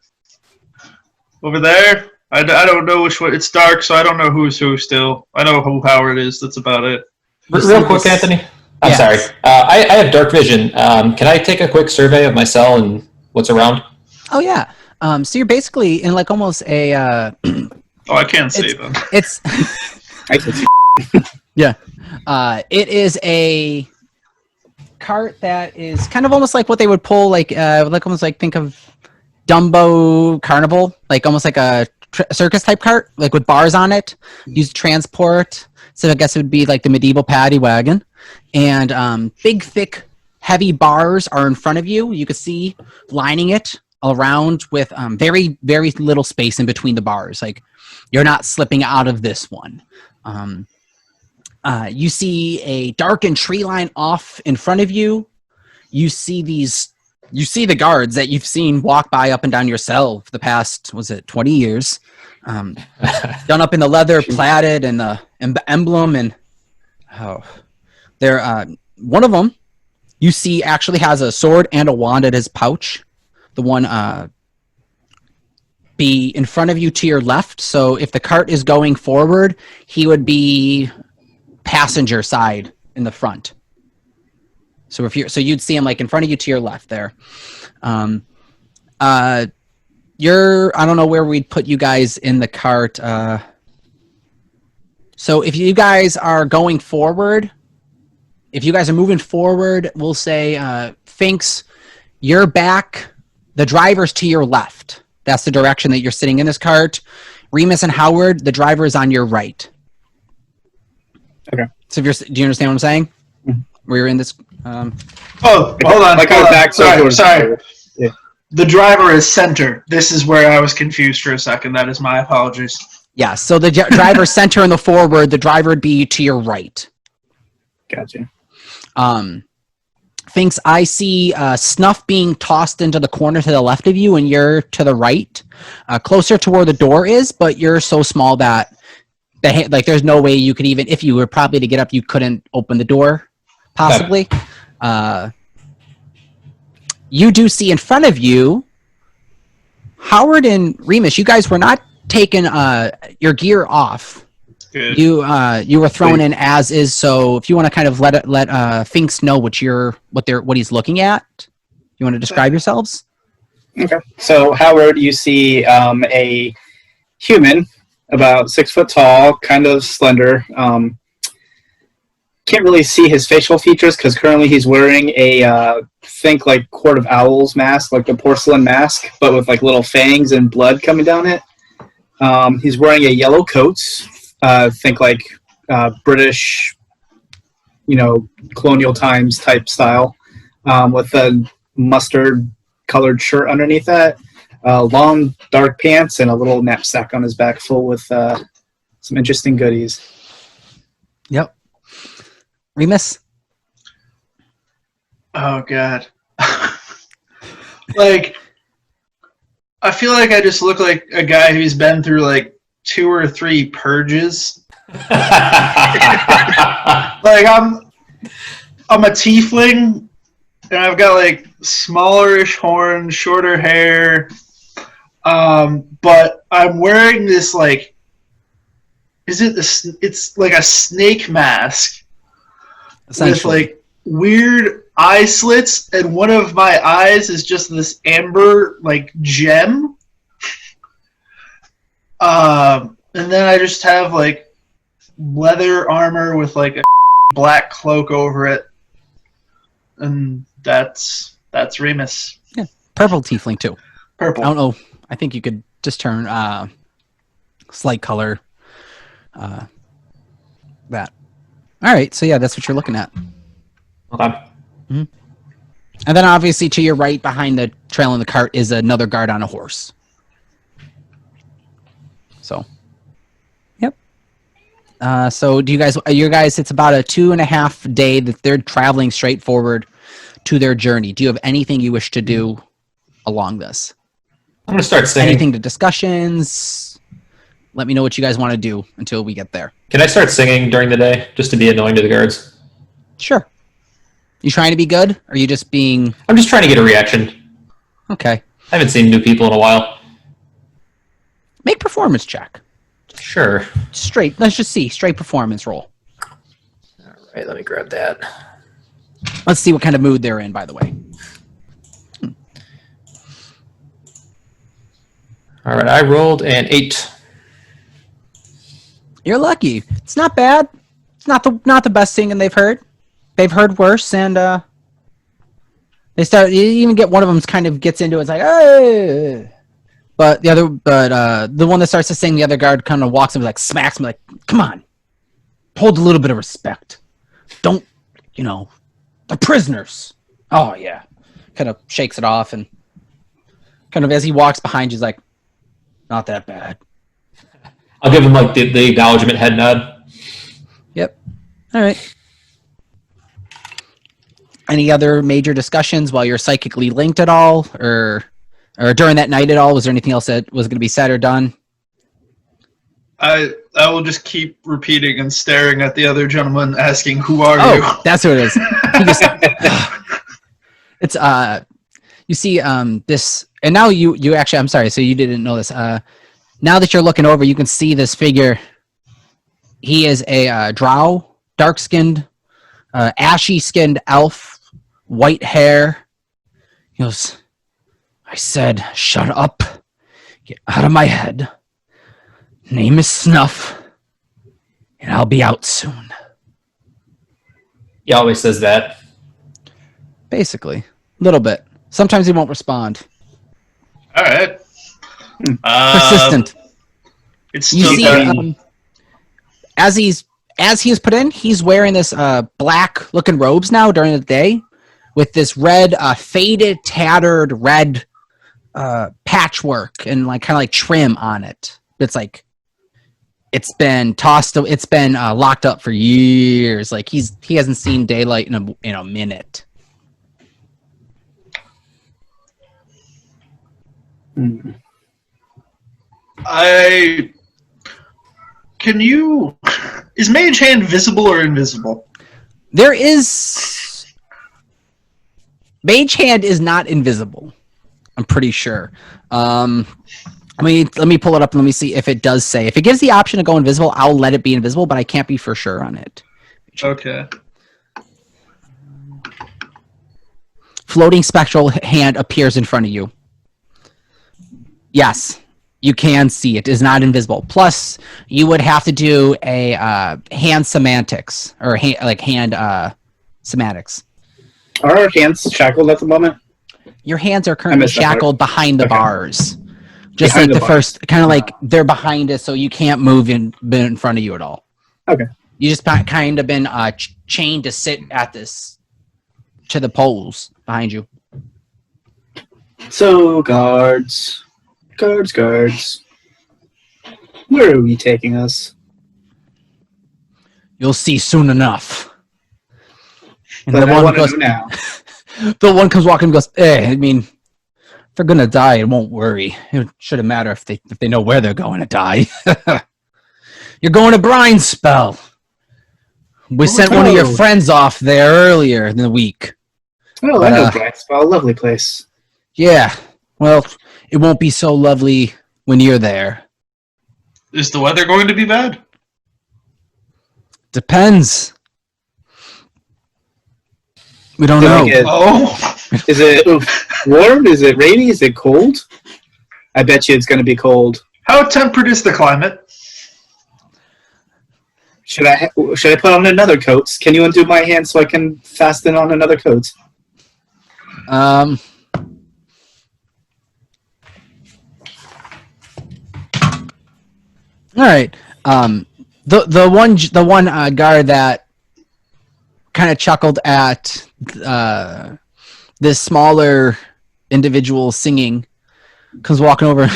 Over there. I don't know which one. It's dark, so I don't know who's who still. I know who Howard is. That's about it. Real quick, Anthony. I'm sorry. I have dark vision. Can I take a quick survey of my cell and what's around? Oh, yeah. So you're basically in like almost a... Oh, I can't see them. It's... I can see. Yeah. It is a cart that is kind of almost like what they would pull, like almost like think of Dumbo Carnival, like almost like a circus type cart, like with bars on it, used to transport. So I guess it would be like the medieval paddy wagon. And big, thick, heavy bars are in front of you. You can see lining it around with very, very little space in between the bars. Like you're not slipping out of this one. You see a darkened tree line off in front of you. You see the guards that you've seen walk by up and down your cell for the past, 20 years? Done up in the leather, plaided, and the emblem, and they're one of them you see actually has a sword and a wand at his pouch. The one be in front of you to your left. So if the cart is going forward, he would be passenger side in the front. So you'd see him like in front of you to your left there. I don't know where we'd put you guys in the cart. So if you guys are going forward, if you guys are moving forward, we'll say, Finks, you're back. The driver's to your left. That's the direction that you're sitting in this cart. Remus and Howard, the driver is on your right. Okay. So do you understand what I'm saying? Mm-hmm. We're in this. Hold on. Like hold on. back Sorry. Yeah. The driver is center. This is where I was confused for a second. That is my apologies. Yeah. So the driver's center in the forward. The driver would be to your right. Gotcha. Finks, I see Snuff being tossed into the corner to the left of you, and you're to the right, closer to where the door is, but you're so small that there's no way you could even, if you were probably to get up, you couldn't open the door, possibly. You do see in front of you Howard and Remus, you guys were not taking your gear off. Good. You were thrown in as is. So if you want to kind of let Finks know what he's looking at, you want to describe yourselves? Okay. So Howard, you see a human, about 6 foot tall, kind of slender. Can't really see his facial features because currently he's wearing a think like Court of Owls mask, like the porcelain mask, but with like little fangs and blood coming down it. He's wearing a yellow coat. Think like British, colonial times type style, with a mustard colored shirt underneath that, long dark pants, and a little knapsack on his back full with some interesting goodies. Yep. Remus? Oh god. Like, I feel like I just look like a guy who's been through like 2 or 3 purges. Like I'm a tiefling, and I've got like smallerish horns, shorter hair, but I'm wearing this like, it's like a snake mask with like weird eye slits, and one of my eyes is just this amber like gem. And then I just have like leather armor with like a black cloak over it, and that's Remus. Yeah, purple tiefling too. Purple. I don't know. I think you could just turn slight color. That. All right. So yeah, that's what you're looking at. Okay. Mm-hmm. And then obviously to your right, behind the trail in the cart, is another guard on a horse. So. Yep. So do you guys? It's about a 2.5 day that they're traveling straight forward to their journey. Do you have anything you wish to do along this? I'm gonna start singing. Anything to discussions? Let me know what you guys want to do until we get there. Can I start singing during the day just to be annoying to the guards? Sure. You trying to be good? Or are you just being... I'm just trying to get a reaction. Okay. I haven't seen new people in a while. Make performance check. Sure. Straight. Let's just see. Straight performance roll. All right, let me grab that. Let's see what kind of mood they're in, by the way. All right, I rolled an 8. You're lucky. It's not bad. It's not the best singing they've heard. They've heard worse, and they start. You even get one of them kind of gets into it. It's like, hey. But the one that starts to sing, the other guard kind of walks and like smacks me, like, come on, hold a little bit of respect. Don't, they're prisoners. Oh yeah, kind of shakes it off, and kind of as he walks behind you, he's like, not that bad. I'll give him like the acknowledgement head nod. Yep. All right. Any other major discussions while you're psychically linked at all, or during that night at all? Was there anything else that was going to be said or done? I will just keep repeating and staring at the other gentleman, asking, "Who are you?" Oh, that's what it is. He just, it's you see this, and now you actually, I'm sorry, so you didn't know this. Now that you're looking over, you can see this figure. He is a drow, dark-skinned, ashy-skinned elf, white hair. He goes, I said, shut up. Get out of my head. Name is Snuff, and I'll be out soon. He always says that. Basically. A little bit. Sometimes he won't respond. All right. Persistent. It's You still see, going. as he is put in, he's wearing this black looking robes now during the day with this red, faded, tattered red patchwork and like kind of like trim on it. It's like it's been locked up for years. Like he hasn't seen daylight in a minute. Mm. Is Mage Hand visible or invisible? There is Mage Hand is not invisible. I'm pretty sure. Let me pull it up and let me see if it does say. If it gives the option to go invisible, I'll let it be invisible, but I can't be for sure on it. Okay. Floating spectral hand appears in front of you. Yes, you can see it. It is not invisible. Plus, you would have to do a hand semantics or hand semantics. Are our hands shackled at the moment? Your hands are currently missed that part. shackled behind the bars. Just Behind like the the first, kind of like they're behind us, so you can't move in front of you at all. Okay. You just kind of been chained to sit at to the poles behind you. So, guards. Where are we taking us? You'll see soon enough. And But the I one want to goes, know now. the one comes walking and goes, I mean, if they're gonna die, it won't worry. It shouldn't matter if they know where they're going to die. You're going to Brine's Spell. We sent one of your friends off there earlier in the week. Oh, I know Bright Spell. Lovely place. Yeah. Well, it won't be so lovely when you're there. Is the weather going to be bad? Depends. We don't know. Is it warm? Is it rainy? Is it cold? I bet you it's going to be cold. How temperate is the climate? Should I put on another coat? Can you undo my hand so I can fasten on another coat? All right. The one guard that kind of chuckled at this smaller individual singing comes walking over.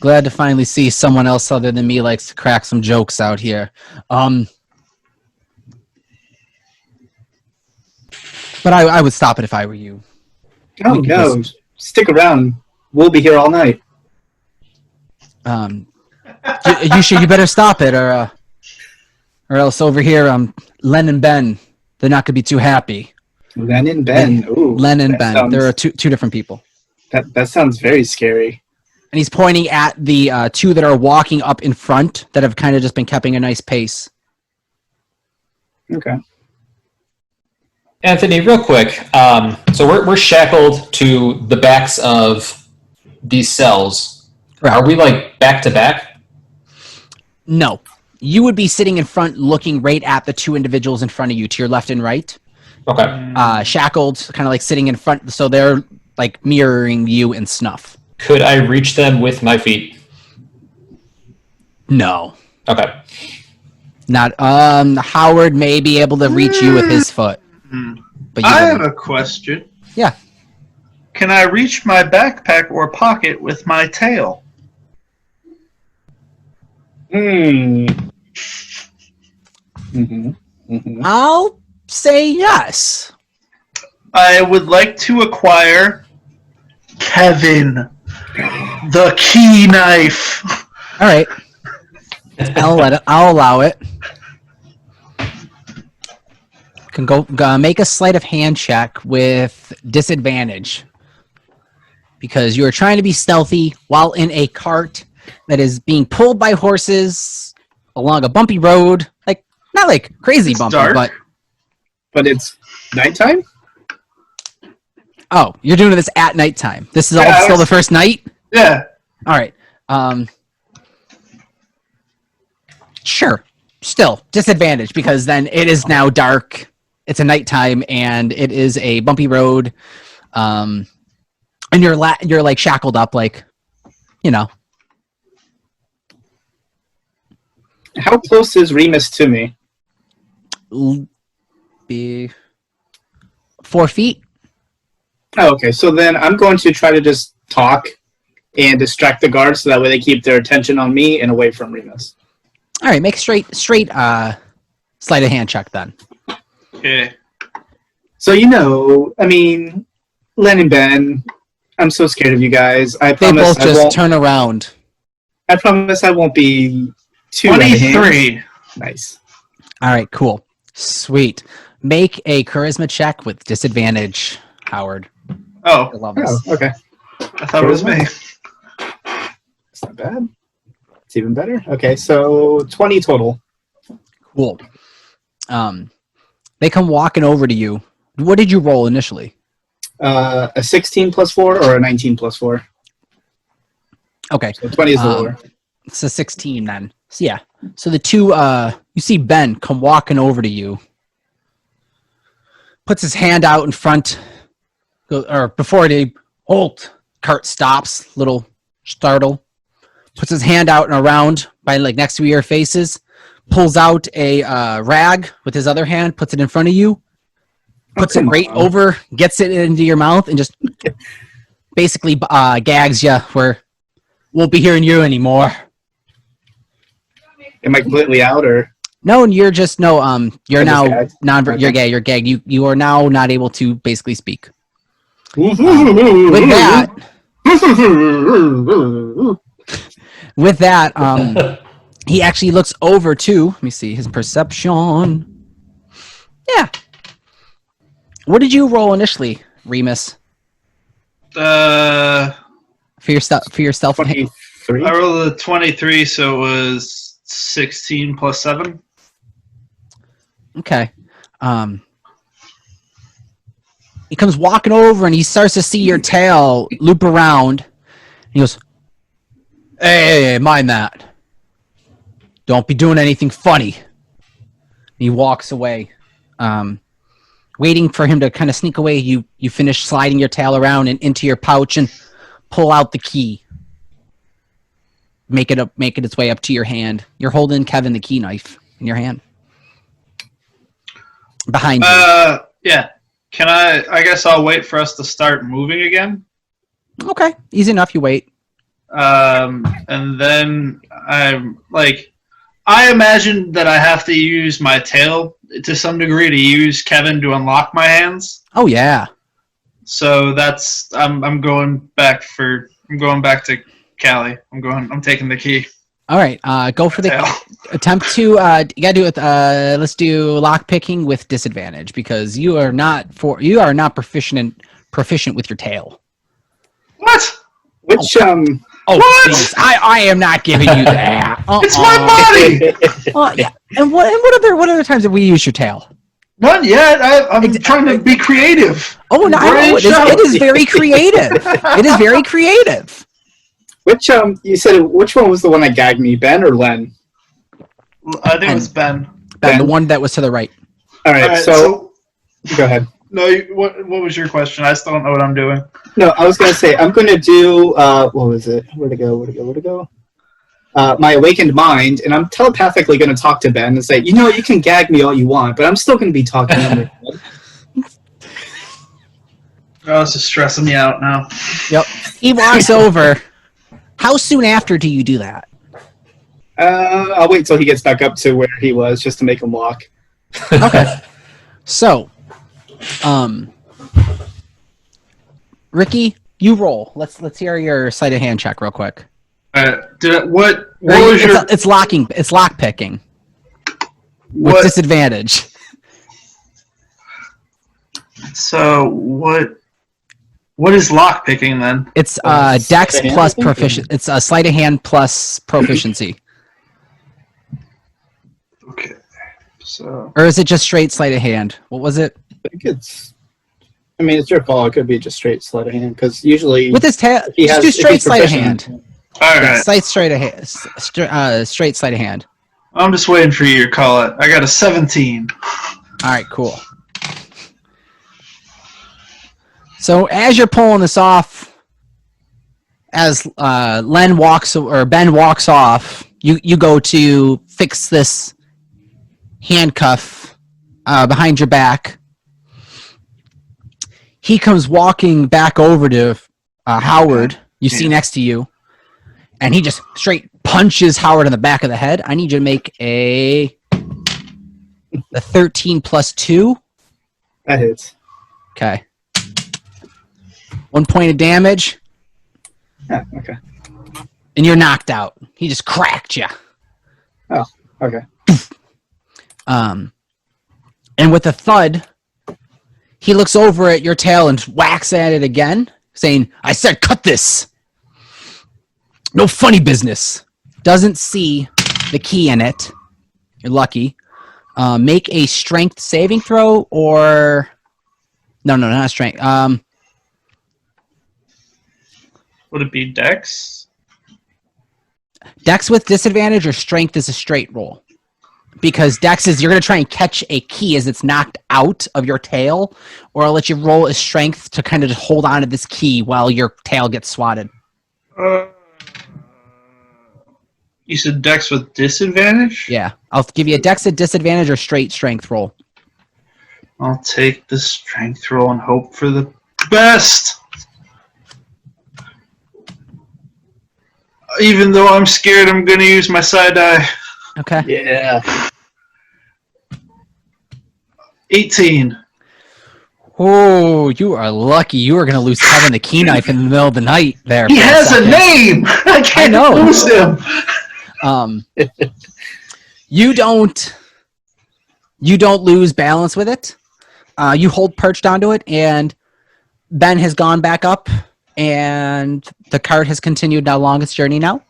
Glad to finally see someone else other than me likes to crack some jokes out here. But I would stop it if I were you. Oh, no. Stick around. We'll be here all night. You better stop it, or else over here, Len and Ben, they're not gonna be too happy. Len and Ben. Ooh, Len and Ben. There are two different people. That sounds very scary. And he's pointing at the two that are walking up in front that have kind of just been keeping a nice pace. Okay. Anthony, real quick. So we're shackled to the backs of these cells. Right. Are we like back to back? No. You would be sitting in front looking right at the two individuals in front of you to your left and right. Okay. Shackled, kind of like sitting in front. So they're like mirroring you and Snuff. Could I reach them with my feet? No. Okay. Not. Howard may be able to reach you with his foot. But I have a question. Yeah. Can I reach my backpack or pocket with my tail? I'll say yes. I would like to acquire Kevin, the key knife. All right. I'll allow it. Can go make a sleight of hand check with disadvantage because you are trying to be stealthy while in a cart that is being pulled by horses along a bumpy road. Like not like crazy bumpy, dark. but it's nighttime. Oh, you're doing this at nighttime. This is still the first night? Yeah. All right. Sure. Still, disadvantage because then it is now dark. It's a nighttime and it is a bumpy road. And you're like shackled up like, you know. How close is Remus to me? Be 4 feet. Oh, okay. So then I'm going to try to just talk and distract the guards so that way they keep their attention on me and away from Remus. All right, make straight sleight of hand check then. Okay. So I mean, Len and Ben, I'm so scared of you guys. I They promise both just turn around. I promise I won't be too out of hand. 23. Nice. All right, cool. Sweet. Make a charisma check with disadvantage. Howard. Oh, I love this. Oh, okay. I thought it was me. It's not bad. It's even better. Okay, so 20 total. Cool. They come walking over to you. What did you roll initially? A 16 plus 4 or a 19 plus 4? Okay. So 20 is the lower. It's a 16 then. So yeah. So the two, you see Ben come walking over to you. Puts his hand out in front, or before they halt. Cart stops, little startle. Puts his hand out and around by like next to your faces. Pulls out a rag with his other hand, puts it in front of you. Puts it right over, gets it into your mouth, and just basically gags you. Where won't be hearing you anymore. Am I completely out or? No, you're just you're I'm now just gagged? Okay. you're gagged. You are now not able to basically speak. With that, he actually looks over to. Let me see his perception. Yeah. What did you roll initially, Remus? For yourself. 23. I rolled a 23, so it was 16 plus 7. Okay. He comes walking over and he starts to see your tail loop around. He goes, hey, mind that. Don't be doing anything funny. He walks away. Waiting for him to kind of sneak away, you finish sliding your tail around and into your pouch and pull out the key. Make it its way up to your hand. You're holding Kevin the key knife in your hand. Behind you. Yeah. Can I guess I'll wait for us to start moving again. Okay, easy enough. You wait. And then I imagine that I have to use my tail to some degree to use Kevin to unlock my hands. Oh yeah. So that's I'm going back to Callie. I'm taking the key. All right, go for the attempt to. You gotta do it. Let's do lock picking with disadvantage because you are not proficient with your tail. What? Which Oh, what? Please. I am not giving you that. It's my body. Yeah. And what other times have we used your tail? Not yet. I'm trying to be creative. Oh no, it is very creative. It is very creative. Which you said which one was the one that gagged me, Ben or Len? I think it was Ben. Ben, the one that was to the right. All right, so go ahead. No, what was your question? I still don't know what I'm doing. No, I was going to say, I'm going to do, what was it? Where'd it go? My awakened mind, and I'm telepathically going to talk to Ben and say, you can gag me all you want, but I'm still going to be talking to him. Oh, this is stressing me out now. Yep. He walks over. How soon after do you do that? I'll wait till he gets back up to where he was just to make him walk. Okay. So, Ricky, you roll. Let's hear your sleight of hand check real quick. What was your? It's locking. It's lock picking. With disadvantage. So what is lock picking then? It's Dex plus proficiency. It's a sleight of hand plus proficiency. Okay. So. Or is it just straight sleight of hand? What was it? I think it's your call. It could be just straight sleight of hand because usually with his tail, just do straight sleight of hand. All right. Straight sleight of hand. I'm just waiting for you to call it. I got a 17. All right, cool. So as you're pulling this off, as Ben walks off, you go to fix this handcuff behind your back. He comes walking back over to Howard. You see next to you, and he just straight punches Howard in the back of the head. I need you to make a 13 plus 2. That hits. Okay. 1 point of damage. Yeah, okay. And you're knocked out. He just cracked you. Oh, okay. And with a thud, he looks over at your tail and whacks at it again, saying, I said cut this. No funny business. Doesn't see the key in it. You're lucky. Make a strength saving throw or... No, not strength. Would it be Dex? Dex with disadvantage or strength is a straight roll. Because Dex is, you're going to try and catch a key as it's knocked out of your tail, or I'll let you roll a strength to kind of just hold on to this key while your tail gets swatted. You said Dex with disadvantage? Yeah. I'll give you a Dex at disadvantage or straight strength roll. I'll take the strength roll and hope for the best. Even though I'm scared, I'm going to use my side die. Okay. Yeah. 18. Oh, you are lucky. You are going to lose Kevin the key knife in the middle of the night there. He has a name! I can't lose him! You don't lose balance with it. You hold perched onto it, and Ben has gone back up, and the cart has continued along its journey now.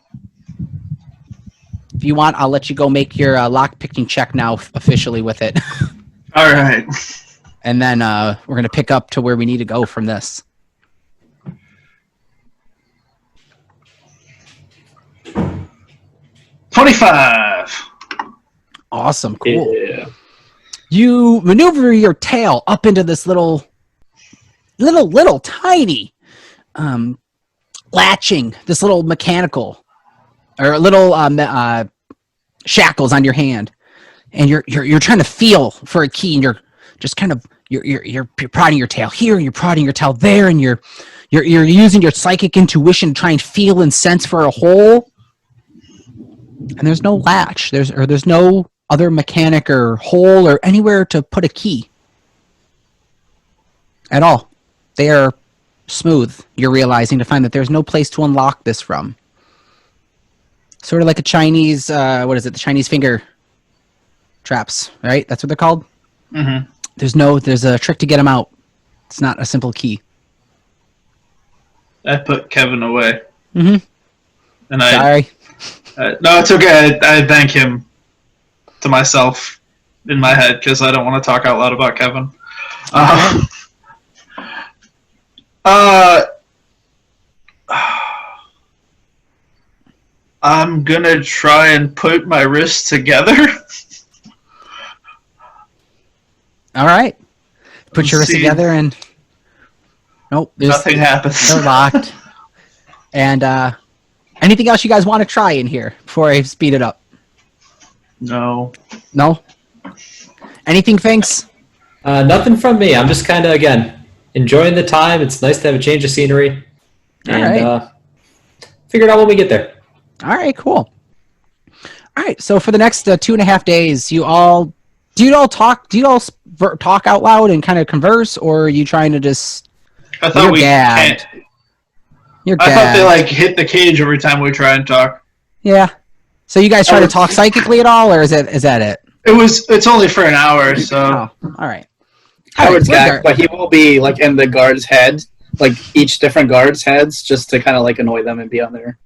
If you want, I'll let you go make your lock-picking check now officially with it. All right. And then we're going to pick up to where we need to go from this. $25. Awesome. Cool. Yeah. You maneuver your tail up into this little tiny latching, this little mechanical or little shackles on your hand, and you're trying to feel for a key, and you're just kind of you're prodding your tail here, and you're prodding your tail there, and you're using your psychic intuition to try and feel and sense for a hole. And there's no latch. There's no other mechanic or hole or anywhere to put a key at all. They are smooth. You're realizing to find that there's no place to unlock this from. Sort of like a Chinese, what is it? The Chinese finger traps, right? That's what they're called. Mm-hmm. There's a trick to get them out. It's not a simple key. I put Kevin away. Mm-hmm. And Sorry. No, it's okay. I thank him to myself in my head because I don't want to talk out loud about Kevin. I'm gonna try and put my wrists together. All right. Put your wrists together and nope. Nothing happens. They're locked. And anything else you guys want to try in here before I speed it up? No. No? Anything, Finks? Nothing from me. I'm just kind of, again, enjoying the time. It's nice to have a change of scenery. And figure it out when we get there. All right, cool. All right, so for the next 2.5 days, do you all talk out loud and kind of converse, or are you trying to just... I thought can't. I thought they hit the cage every time we try and talk. Yeah. So you guys try to talk psychically at all, or is that it? It's only for an hour, so. Oh, all right. Howard's back, but he will be in the guard's head, each different guard's heads, just to kind of annoy them and be on there.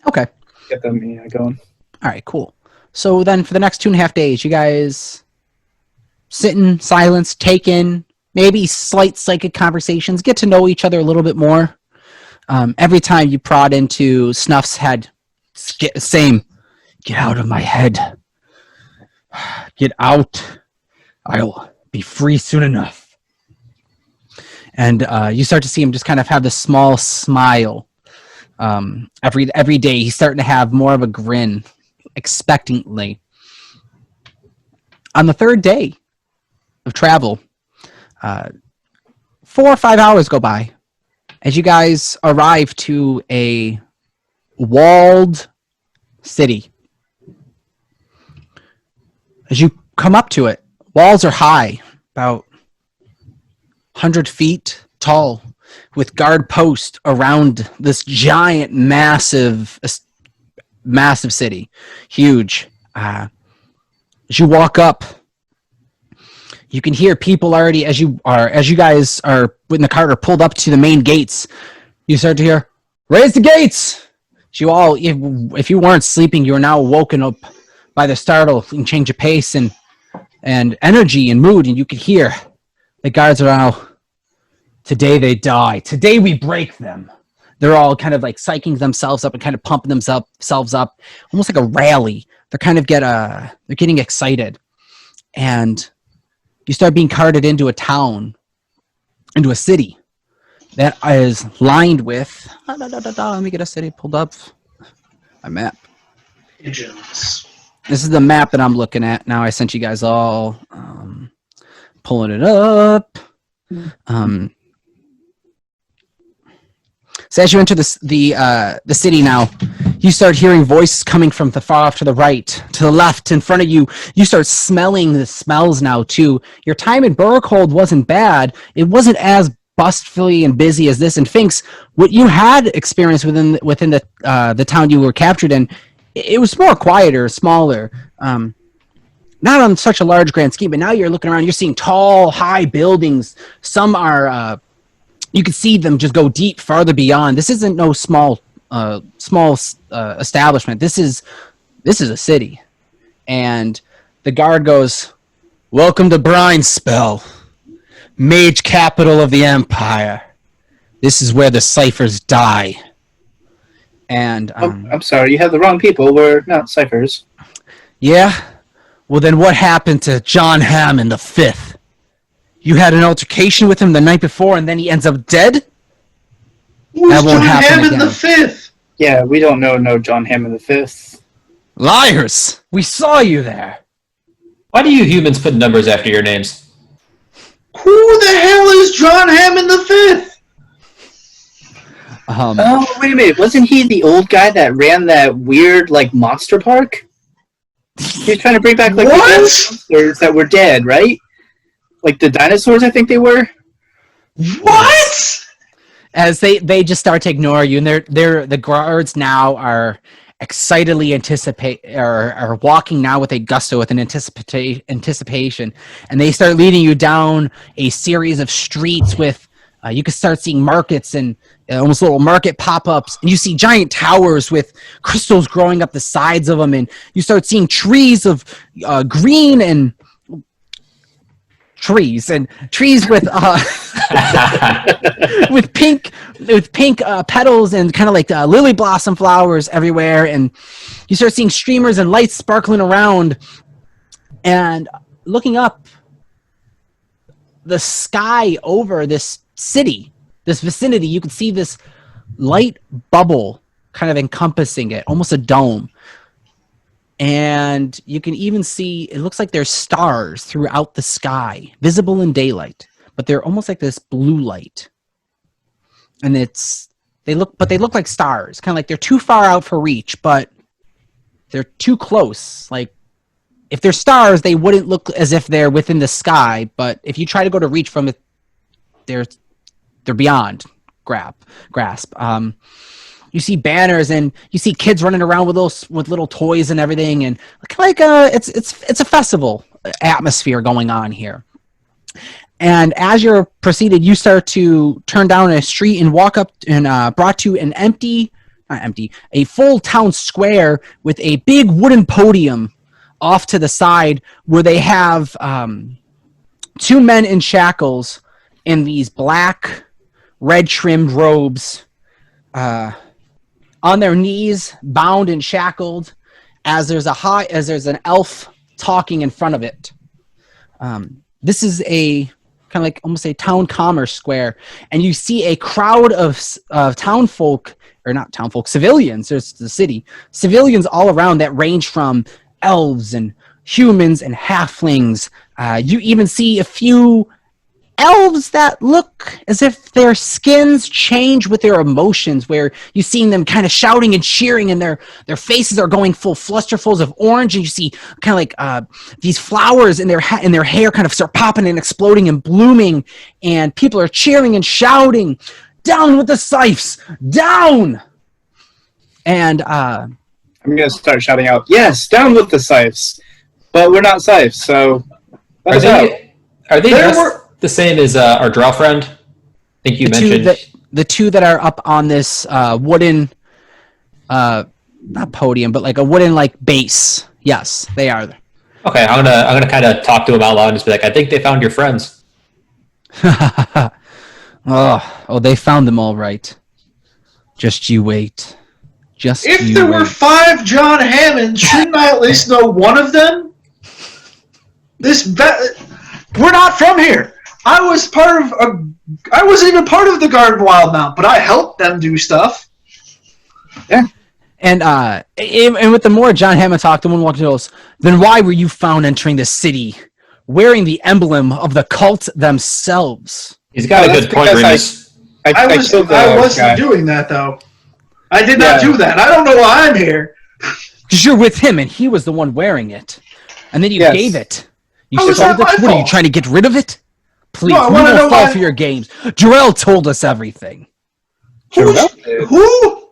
Okay. Get them going. All right, cool. So then for the next 2.5 days, you guys sit in silence, take in maybe slight psychic conversations, get to know each other a little bit more. Every time you prod into Snuff's head, same. Get out of my head. Get out. I'll be free soon enough. And you start to see him just kind of have this small smile. Every day he's starting to have more of a grin, expectantly. On the third day of travel, 4 or 5 hours go by as you guys arrive to a walled city. As you come up to it, walls are high, about 100 feet tall, with guard posts around this giant, massive city. Huge. As you walk up, You can hear people already as you guys are in the cart are pulled up to the main gates. You start to hear, "Raise the gates!" You all, if you weren't sleeping, you are now woken up by the startle and change of pace and energy and mood, and you could hear the guards are now. Today they die. Today we break them. They're all kind of like psyching themselves up and kind of pumping themselves up, almost like a rally. They're kind of they're getting excited, and you start being carted into a town, into a city that is lined with. Let me get a city pulled up. My map. Pigeons. This is the map that I'm looking at now. I sent you guys all. Pulling it up. So as you enter the city now, you start hearing voices coming from the far off to the right, to the left, in front of you. You start smelling the smells now too. Your time in Burkhold wasn't bad. It wasn't as bustfully and busy as this. And Finks, what you had experienced within the town you were captured in, it was more quieter, smaller. Not on such a large grand scheme, but now you're looking around. You're seeing tall, high buildings. Some are. You can see them just go deep, farther beyond. This isn't no small establishment. This is a city, and the guard goes, "Welcome to Brineспell, mage capital of the empire. This is where the ciphers die." And I'm sorry, you have the wrong people. We're not ciphers. Yeah. Well, then what happened to John Hammond V? You had an altercation with him the night before, and then he ends up dead? Who's That won't John happen Hammond again. the Fifth? Yeah, we don't know no John Hammond V. Liars! We saw you there. Why do you humans put numbers after your names? Who the hell is John Hammond the Fifth? Oh, wait a minute. Wasn't he the old guy that ran that weird, like, monster park? He was trying to bring back, like, the old monsters that were dead, right? Like the dinosaurs, I think they were. What? As they just start to ignore you, and the guards now are excitedly are walking now with a gusto, with an anticipation, and they start leading you down a series of streets with. You can start seeing markets and almost little market pop-ups, and you see giant towers with crystals growing up the sides of them, and you start seeing trees of green and trees with with pink petals and kind of like lily blossom flowers everywhere, and you start seeing streamers and lights sparkling around, and looking up the sky over this city, this vicinity, you can see this light bubble kind of encompassing it, almost a dome. And you can even see, it looks like there's stars throughout the sky, visible in daylight, but they're almost like this blue light. And they look like stars, kind of like they're too far out for reach, but they're too close. Like if they're stars, they wouldn't look as if they're within the sky, but if you try to go to reach from it, they're beyond grasp. You see banners and you see kids running around with little toys and everything, and it's a festival atmosphere going on here. And as you're proceeded, you start to turn down a street and walk up and brought to an a full town square with a big wooden podium off to the side where they have two men in shackles in these black, red trimmed robes. On their knees, bound and shackled, as there's an elf talking in front of it. This is a kind of like almost a town commerce square, and you see a crowd of civilians. There's the city civilians all around that range from elves and humans and halflings. You even see a few elves that look as if their skins change with their emotions, where you see them kind of shouting and cheering, and their faces are going full flusterfuls of orange, and you see kind of like these flowers in their hair kind of start popping and exploding and blooming, and people are cheering and shouting, "Down with the scythes! Down!" And I'm gonna start shouting out, "Yes, down with the scythes!" But we're not scythes, so let us out. Are they There dressed were- the same as our drow friend? I think you mentioned. The two that are up on this wooden, not podium, but like a wooden like base. Yes, they are. Okay, I'm gonna kind of talk to him out loud and just be like, I think they found your friends. Oh, they found them all right. Just you wait. If there were 5 John Hammonds, shouldn't I at least know one of them? We're not from here. I wasn't even part of the Garden Wildmount, but I helped them do stuff. Yeah. And with the more John Hammond talked, the one walked to us. Then why were you found entering the city, wearing the emblem of the cult themselves? He's got a good point, Remus. I wasn't doing that though. I did not do that. I don't know why I'm here. Because you're with him, and he was the one wearing it, and then you gave it. You How is stole that my it. What are you fault? trying to get rid of it? Please, No, I we wanna know won't fall why- for your games. Jarrell told us everything. Who?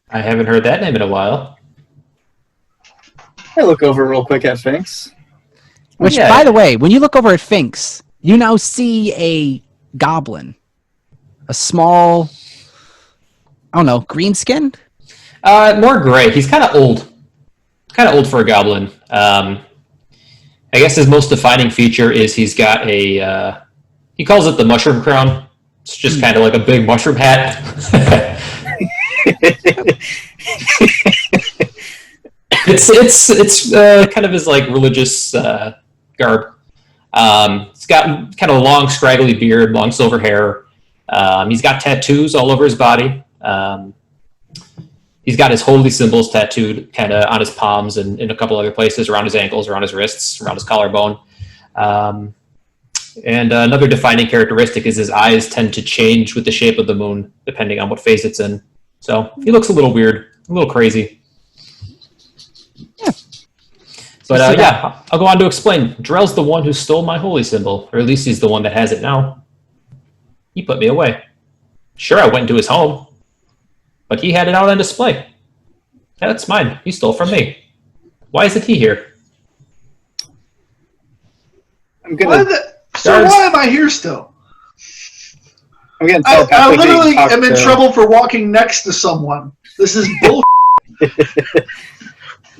I haven't heard that name in a while. I look over real quick at Finks. Which, by the way, when you look over at Finks, you now see a goblin, a small, I don't know, green skinned. More gray. He's kind of old. Kind of old for a goblin. I guess his most defining feature is he's got a. He calls it the mushroom crown. It's just kind of like a big mushroom hat. it's kind of his like religious garb. He's got kind of a long scraggly beard, long silver hair. He's got tattoos all over his body. He's got his holy symbols tattooed kind of on his palms and in a couple other places, around his ankles, around his wrists, around his collarbone. And another defining characteristic is his eyes tend to change with the shape of the moon, depending on what phase it's in. So he looks a little weird, a little crazy. Yeah. But yeah, I'll go on to explain. Drell's the one who stole my holy symbol, or at least he's the one that has it now. He put me away. Sure, I went into his home, but he had it out on display. That's mine. He stole from me. Why isn't he here? I'm gonna. Why am I here still? I'm gonna I literally am in trouble for walking next to someone. This is bull.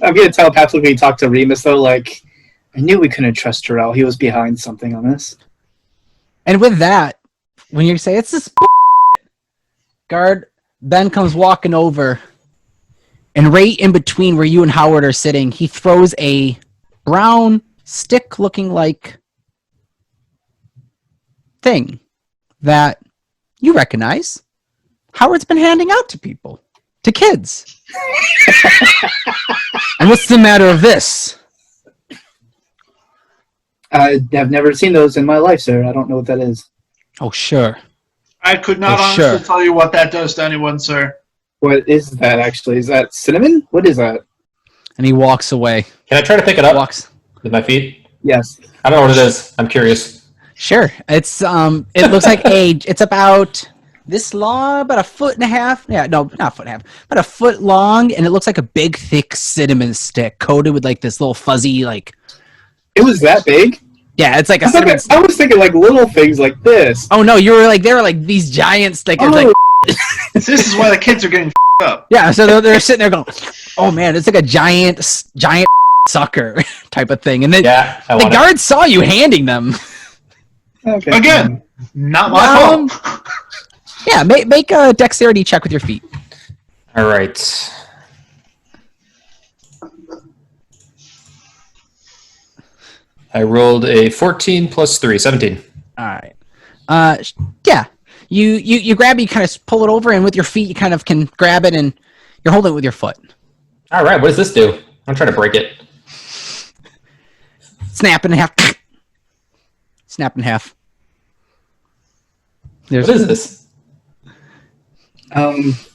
I'm gonna telepathically talk to Remus though. Like, I knew we couldn't trust Jarrell. He was behind something on this. And with that, when you say it's this guard, Ben comes walking over, and right in between where you and Howard are sitting, he throws a brown stick looking like thing that you recognize. Howard's been handing out to people, to kids. And what's the matter of this? I have never seen those in my life, sir. I don't know what that is. Oh, sure. I could not honestly tell you what that does to anyone, sir. What is that actually? Is that cinnamon? What is that? And he walks away. Can I try to pick it up Walks. with my feet? Yes. I don't know what it is. I'm curious. Sure. It's it looks like it's about this long, about 1.5 feet. Yeah, no, not 1.5 feet, about 1 foot long, and it looks like a big, thick cinnamon stick coated with like this little fuzzy like. It was that big? Yeah, it's like a I cinnamon. was thinking like little things like this. Oh no, you were like they were like these giant stickers. Like, This is why the kids are getting up. yeah, so they're sitting there going, "Oh man, it's like a giant sucker type of thing." And then the guards saw you handing them. Okay. Again, not my fault. Yeah, make a dexterity check with your feet. All right. I rolled a 14 plus 3, 17. All right. Yeah. You grab it, you kind of pull it over, and with your feet, you kind of can grab it, and you're holding it with your foot. All right. What does this do? I'm trying to break it. Snap in half. Snap in half. What is this?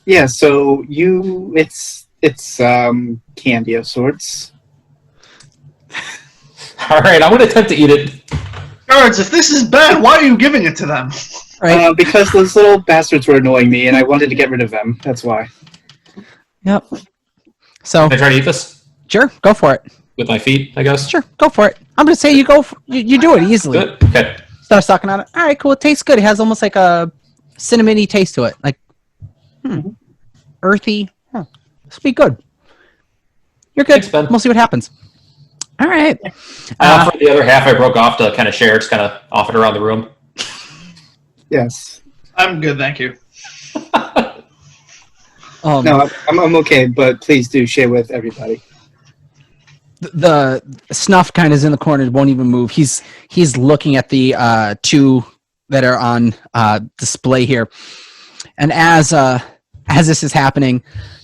Yeah. So it's candy of sorts. All right. I'm going to attempt to eat it. Guards, if this is bad, why are you giving it to them? Right. Because those little bastards were annoying me, and I wanted to get rid of them. That's why. Yep. So Can I try to eat this? sure, go for it. with my feet, I guess. Sure, go for it. I'm gonna say you go. You do it easily. Good. Okay. Start sucking on it. All right, cool. It tastes good. It has almost like a cinnamony taste to it, like earthy. Huh. This will be good. You're good. Thanks, Ben. We'll see what happens. All right. I offered the other half I broke off to kind of share. Just kind of off it around the room. Yes. I'm good, thank you. No, I'm okay, but please do share with everybody. The Snuff kind of is in the corner, won't even move. He's looking at the two that are on display here, and as this is happening,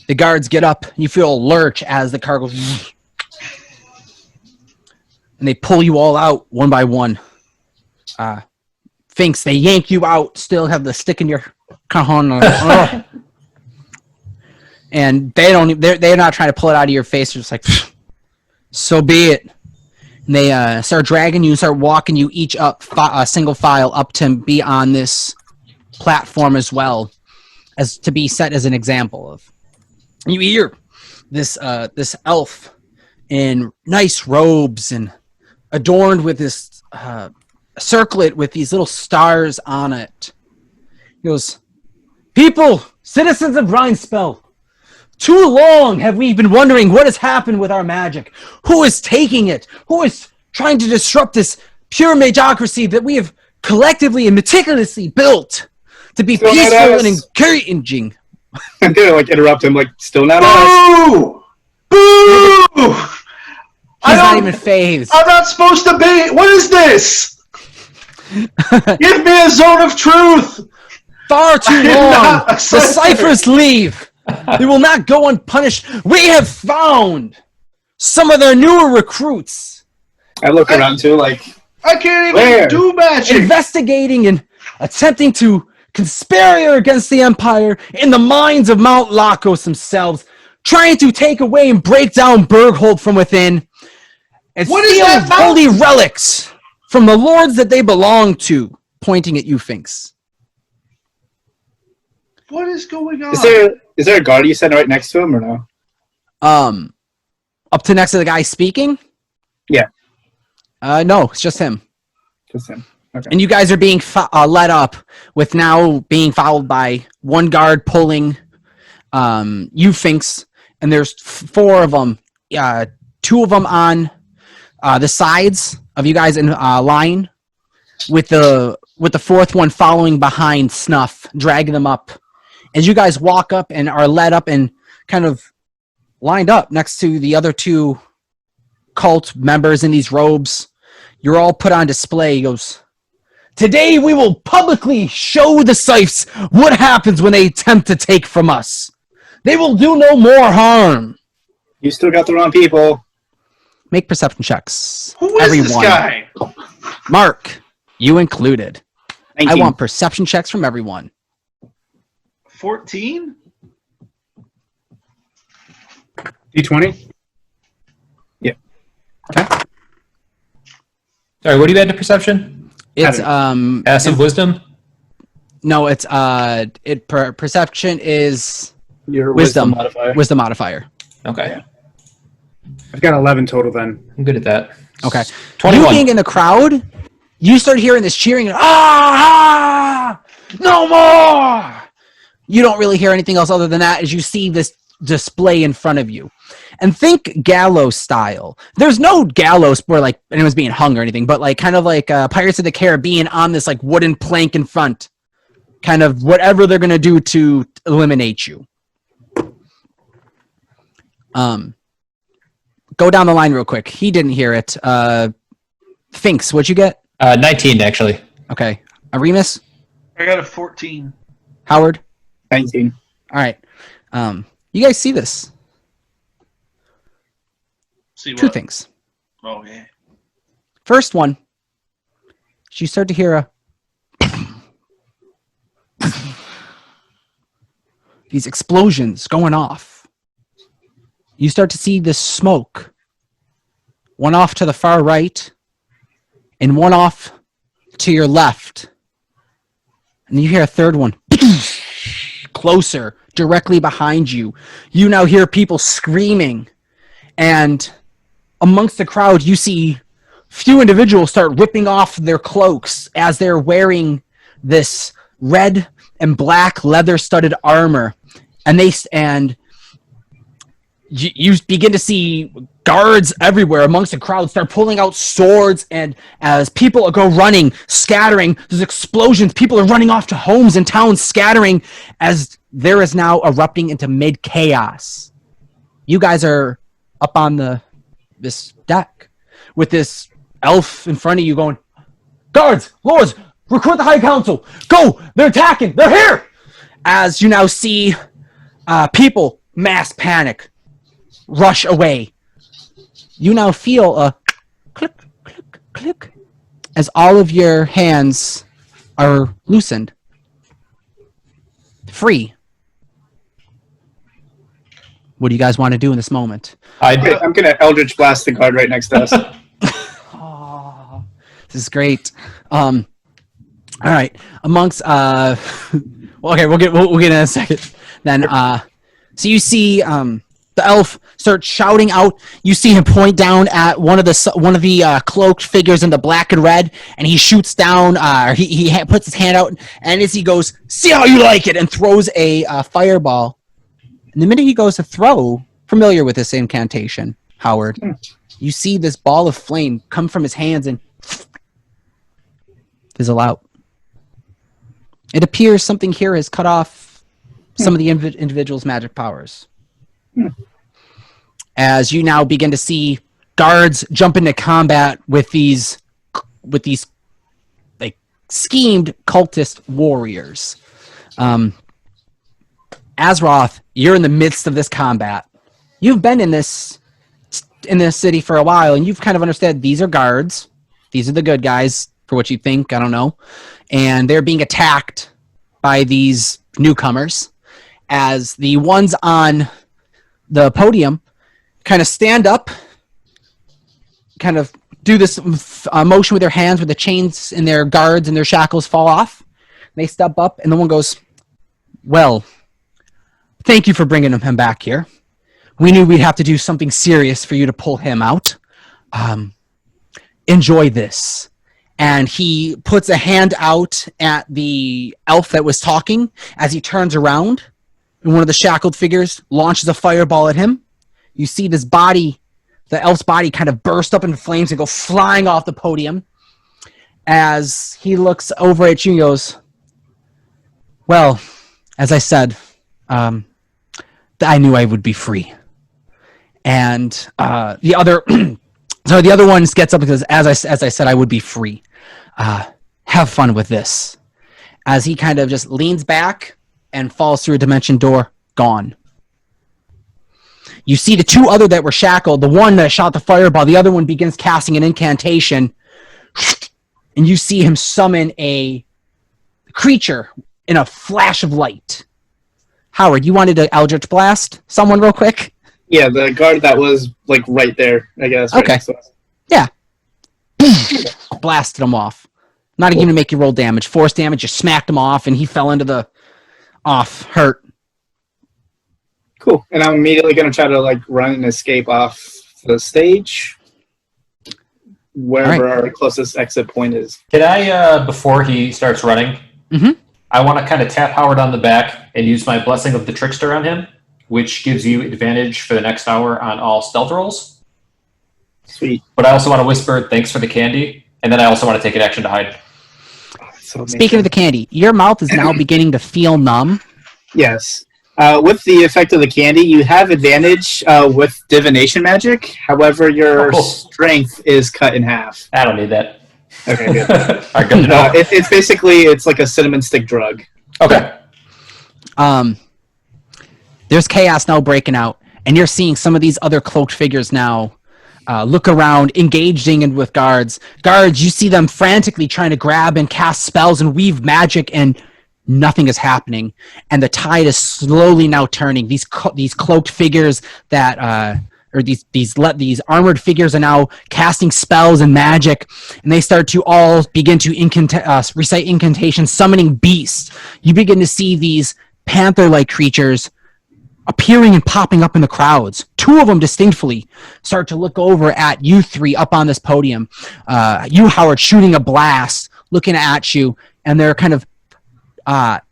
the guards get up. You feel a lurch as the car goes, and they pull you all out one by one. Finks, they yank you out. Still have the stick in your cajon. And they don't. They're not trying to pull it out of your face. They're just like, so be it. And they start dragging you and start walking you each up a single file up to be on this platform as well, as to be set as an example of. You hear this elf in nice robes and adorned with this circlet with these little stars on it. He goes, "People, citizens of Rhinespell, too long have we been wondering what has happened with our magic. Who is taking it? Who is trying to disrupt this pure magocracy that we have collectively and meticulously built to be Still peaceful not and us. encouraging?" I'm gonna interrupt him. Still not us. Boo! Boo! He's not even phased. I'm not supposed to be. What is this? Give me a zone of truth. Far too I'm long. not The a ciphers. ciphers leave. They will not go unpunished. We have found some of their newer recruits I look around too, I can't even Where? do magic. investigating and attempting to conspire against the Empire in the mines of Mount Lacos themselves, trying to take away and break down Berghold from within, and What is steal that holy relics from the lords that they belong to, pointing at you, Finks. What is going on? is there a guard you said right next to him or no? Up to next to the guy speaking? Yeah. No, it's just him. Just him. Okay. And you guys are being led up, with now being followed by one guard pulling you, Finks, and there's four of them. Two of them on the sides of you guys in line, with the fourth one following behind Snuff, dragging them up. As you guys walk up and are led up and kind of lined up next to the other two cult members in these robes, you're all put on display. He goes, "Today we will publicly show the Scythes what happens when they attempt to take from us. They will do no more harm." You still got the wrong people. Make perception checks. Who is this guy? Mark, you included. 19. I want perception checks from everyone. 14? D20? Sorry, what do you add to perception? It's Passive wisdom? no, it's perception is Your wisdom modifier. Wisdom modifier. Okay. I've got 11 total then. I'm good at that. Okay. 21. You being in the crowd, you start hearing this cheering. Ah! No more! You don't really hear anything else other than that as you see this display in front of you. And think gallows style. There's no gallows where like anyone's being hung or anything, but like kind of like Pirates of the Caribbean on this like wooden plank in front. Kind of whatever they're gonna do to eliminate you. Go down the line real quick. He didn't hear it. Finks, what'd you get? 19, actually. Okay. Remus? I got a 14. Howard? 19. All right. You guys see this? See what? Two things. Oh, yeah. First one, you start to hear a these explosions going off. You start to see this smoke. One off to the far right and one off to your left. And you hear a third one. Closer, directly behind you. You now hear people screaming. And amongst the crowd, you see few individuals start ripping off their cloaks as they're wearing this red and black leather-studded armor, and you begin to see guards everywhere amongst the crowd start pulling out swords, and as people go running, scattering, there's explosions. People are running off to homes and towns, scattering as there is now erupting into mid-chaos. You guys are up on this deck with this elf in front of you going, "Guards, lords, recruit the High Council. Go! They're attacking! They're here!" As you now see people, mass panic, rush away. You now feel a click, click, click as all of your hands are loosened. Free. What do you guys want to do in this moment? I'm going to Eldritch Blast the guard right next to us. Oh, this is great. All right. Amongst okay, we'll get in a second. Then so you see the elf start shouting out. You see him point down at one of the cloaked figures in the black and red, and he shoots down. He puts his hand out, and as he goes, "See how you like it," and throws a fireball. And the minute he goes to throw, familiar with this incantation, Howard, you see this ball of flame come from his hands and fizzle out. It appears something here has cut off some of the individual's magic powers. As you now begin to see guards jump into combat with these like schemed cultist warriors. Azoth, you're in the midst of this combat. You've been in this city for a while, and you've kind of understood these are guards. These are the good guys, for what you think, I don't know. And they're being attacked by these newcomers as the ones on the podium kind of stand up, kind of do this motion with their hands where the chains in their guards and their shackles fall off. They step up, and the one goes, "Well, thank you for bringing him back here. We knew we'd have to do something serious for you to pull him out. Enjoy this." And he puts a hand out at the elf that was talking. As he turns around, and one of the shackled figures launches a fireball at him. You see this body, the elf's body, kind of burst up into flames and go flying off the podium. As he looks over at you and goes, "Well, as I said, I knew I would be free." And the other one gets up and says, as I said, I would be free. Have fun with this." As he kind of just leans back and falls through a dimension door, gone. You see the two other that were shackled, the one that shot the fireball, the other one begins casting an incantation, and you see him summon a creature in a flash of light. Howard, you wanted to Eldritch Blast someone real quick? Yeah, the guard that was like right there, I guess. Okay. Right, so. Yeah. Blasted him off. Not even to make you roll damage. Force damage, you smacked him off, and he fell into the hurt. Cool. And I'm immediately going to try to like run and escape off the stage, wherever our closest exit point is. Can I, before he starts running, I want to kind of tap Howard on the back and use my Blessing of the Trickster on him, which gives you advantage for the next hour on all stealth rolls. Sweet. But I also want to whisper, "Thanks for the candy," and then I also want to take an action to hide. So Speaking of the candy, your mouth is now beginning to feel numb. Yes. With the effect of the candy, you have advantage with divination magic. However, your strength is cut in half. I don't need that. Okay, good. All right, good to know. It's basically, it's like a cinnamon stick drug. Okay. There's chaos now breaking out, and you're seeing some of these other cloaked figures now look around, engaging with guards. Guards, you see them frantically trying to grab and cast spells and weave magic, and nothing is happening. And the tide is slowly now turning. These cloaked figures that or these armored figures are now casting spells and magic, and they start to all begin to recite incantations, summoning beasts. You begin to see these panther-like creatures appearing and popping up in the crowds, two of them distinctly start to look over at you three up on this podium. You, Howard, shooting a blast, looking at you, and they're kind of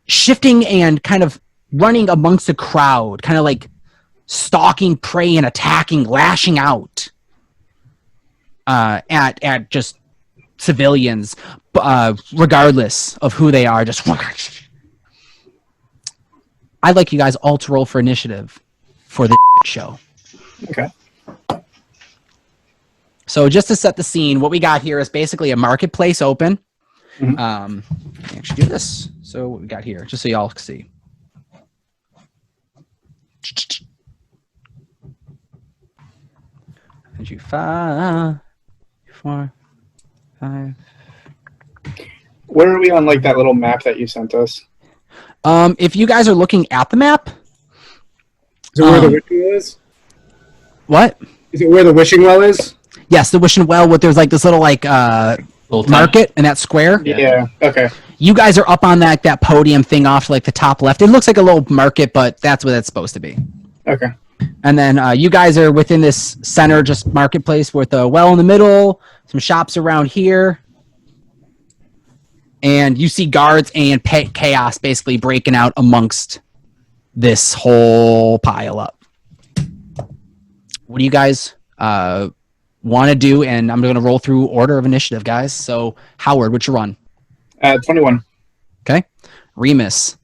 shifting and kind of running amongst the crowd, kind of like stalking prey and attacking, lashing out at just civilians, regardless of who they are. Just I'd like you guys all to roll for initiative for the show. Okay. So just to set the scene, what we got here is basically a marketplace open. Mhm. Let me actually do this. So what we got here, just so y'all can see. And you 5, 4, 5. Where are we on like that little map that you sent us? If you guys are looking at the map, Is it where the wishing well is? what? Is it where the wishing well is? Yes, the wishing well. With there's like this little like Little market in that square. Yeah. Okay. You guys are up on that podium thing off to like the top left. It looks like a little market, but that's what it's supposed to be. Okay. And then you guys are within this center, just marketplace with a well in the middle, some shops around here. And you see guards and chaos basically breaking out amongst this whole pile up. What do you guys want to do? And I'm going to roll through order of initiative, guys. So, Howard, what's your run? 21. Okay. Remus.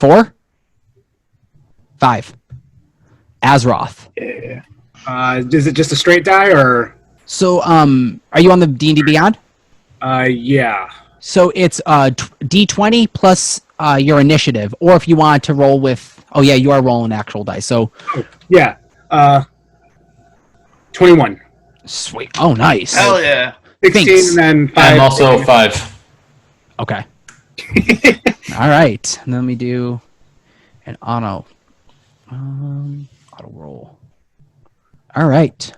4? 5. Azoth. Yeah. Is it just a straight die or? So, are you on the D&D Beyond? Yeah. So it's D20 plus your initiative, or if you want to roll with, oh yeah, you are rolling actual dice. So Yeah. 21. sweet. Oh, nice. Hell yeah. 16 Thanks. and then 5. I'm also 5. Okay. All right. And let me do an auto roll. All right.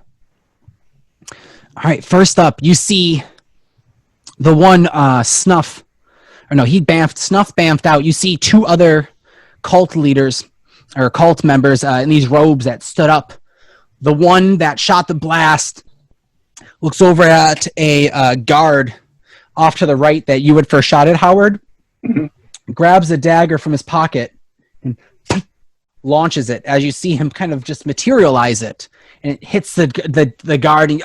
All right. First up, you see the one Snuff, or no, Snuff bamfed out. You see two other cult leaders or cult members in these robes that stood up. The one that shot the blast looks over at a guard off to the right that you had first shot at, Howard, grabs a dagger from his pocket and launches it as you see him kind of just materialize it. And it hits the guard, and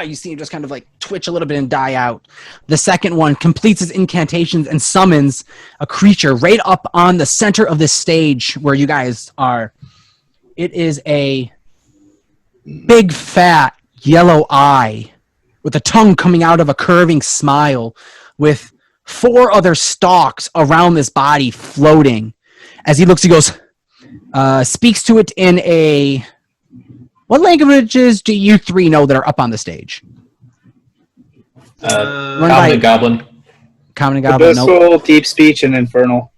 you see him just kind of like twitch a little bit and die out. The second one completes his incantations and summons a creature right up on the center of this stage where you guys are. It is a big, fat, yellow eye with a tongue coming out of a curving smile with 4 other stalks around this body floating. As he looks, he goes, speaks to it in a... What languages do you three know that are up on the stage? Common and Goblin. Common and Goblin. Nope. Abyssal, Deep Speech, and Infernal.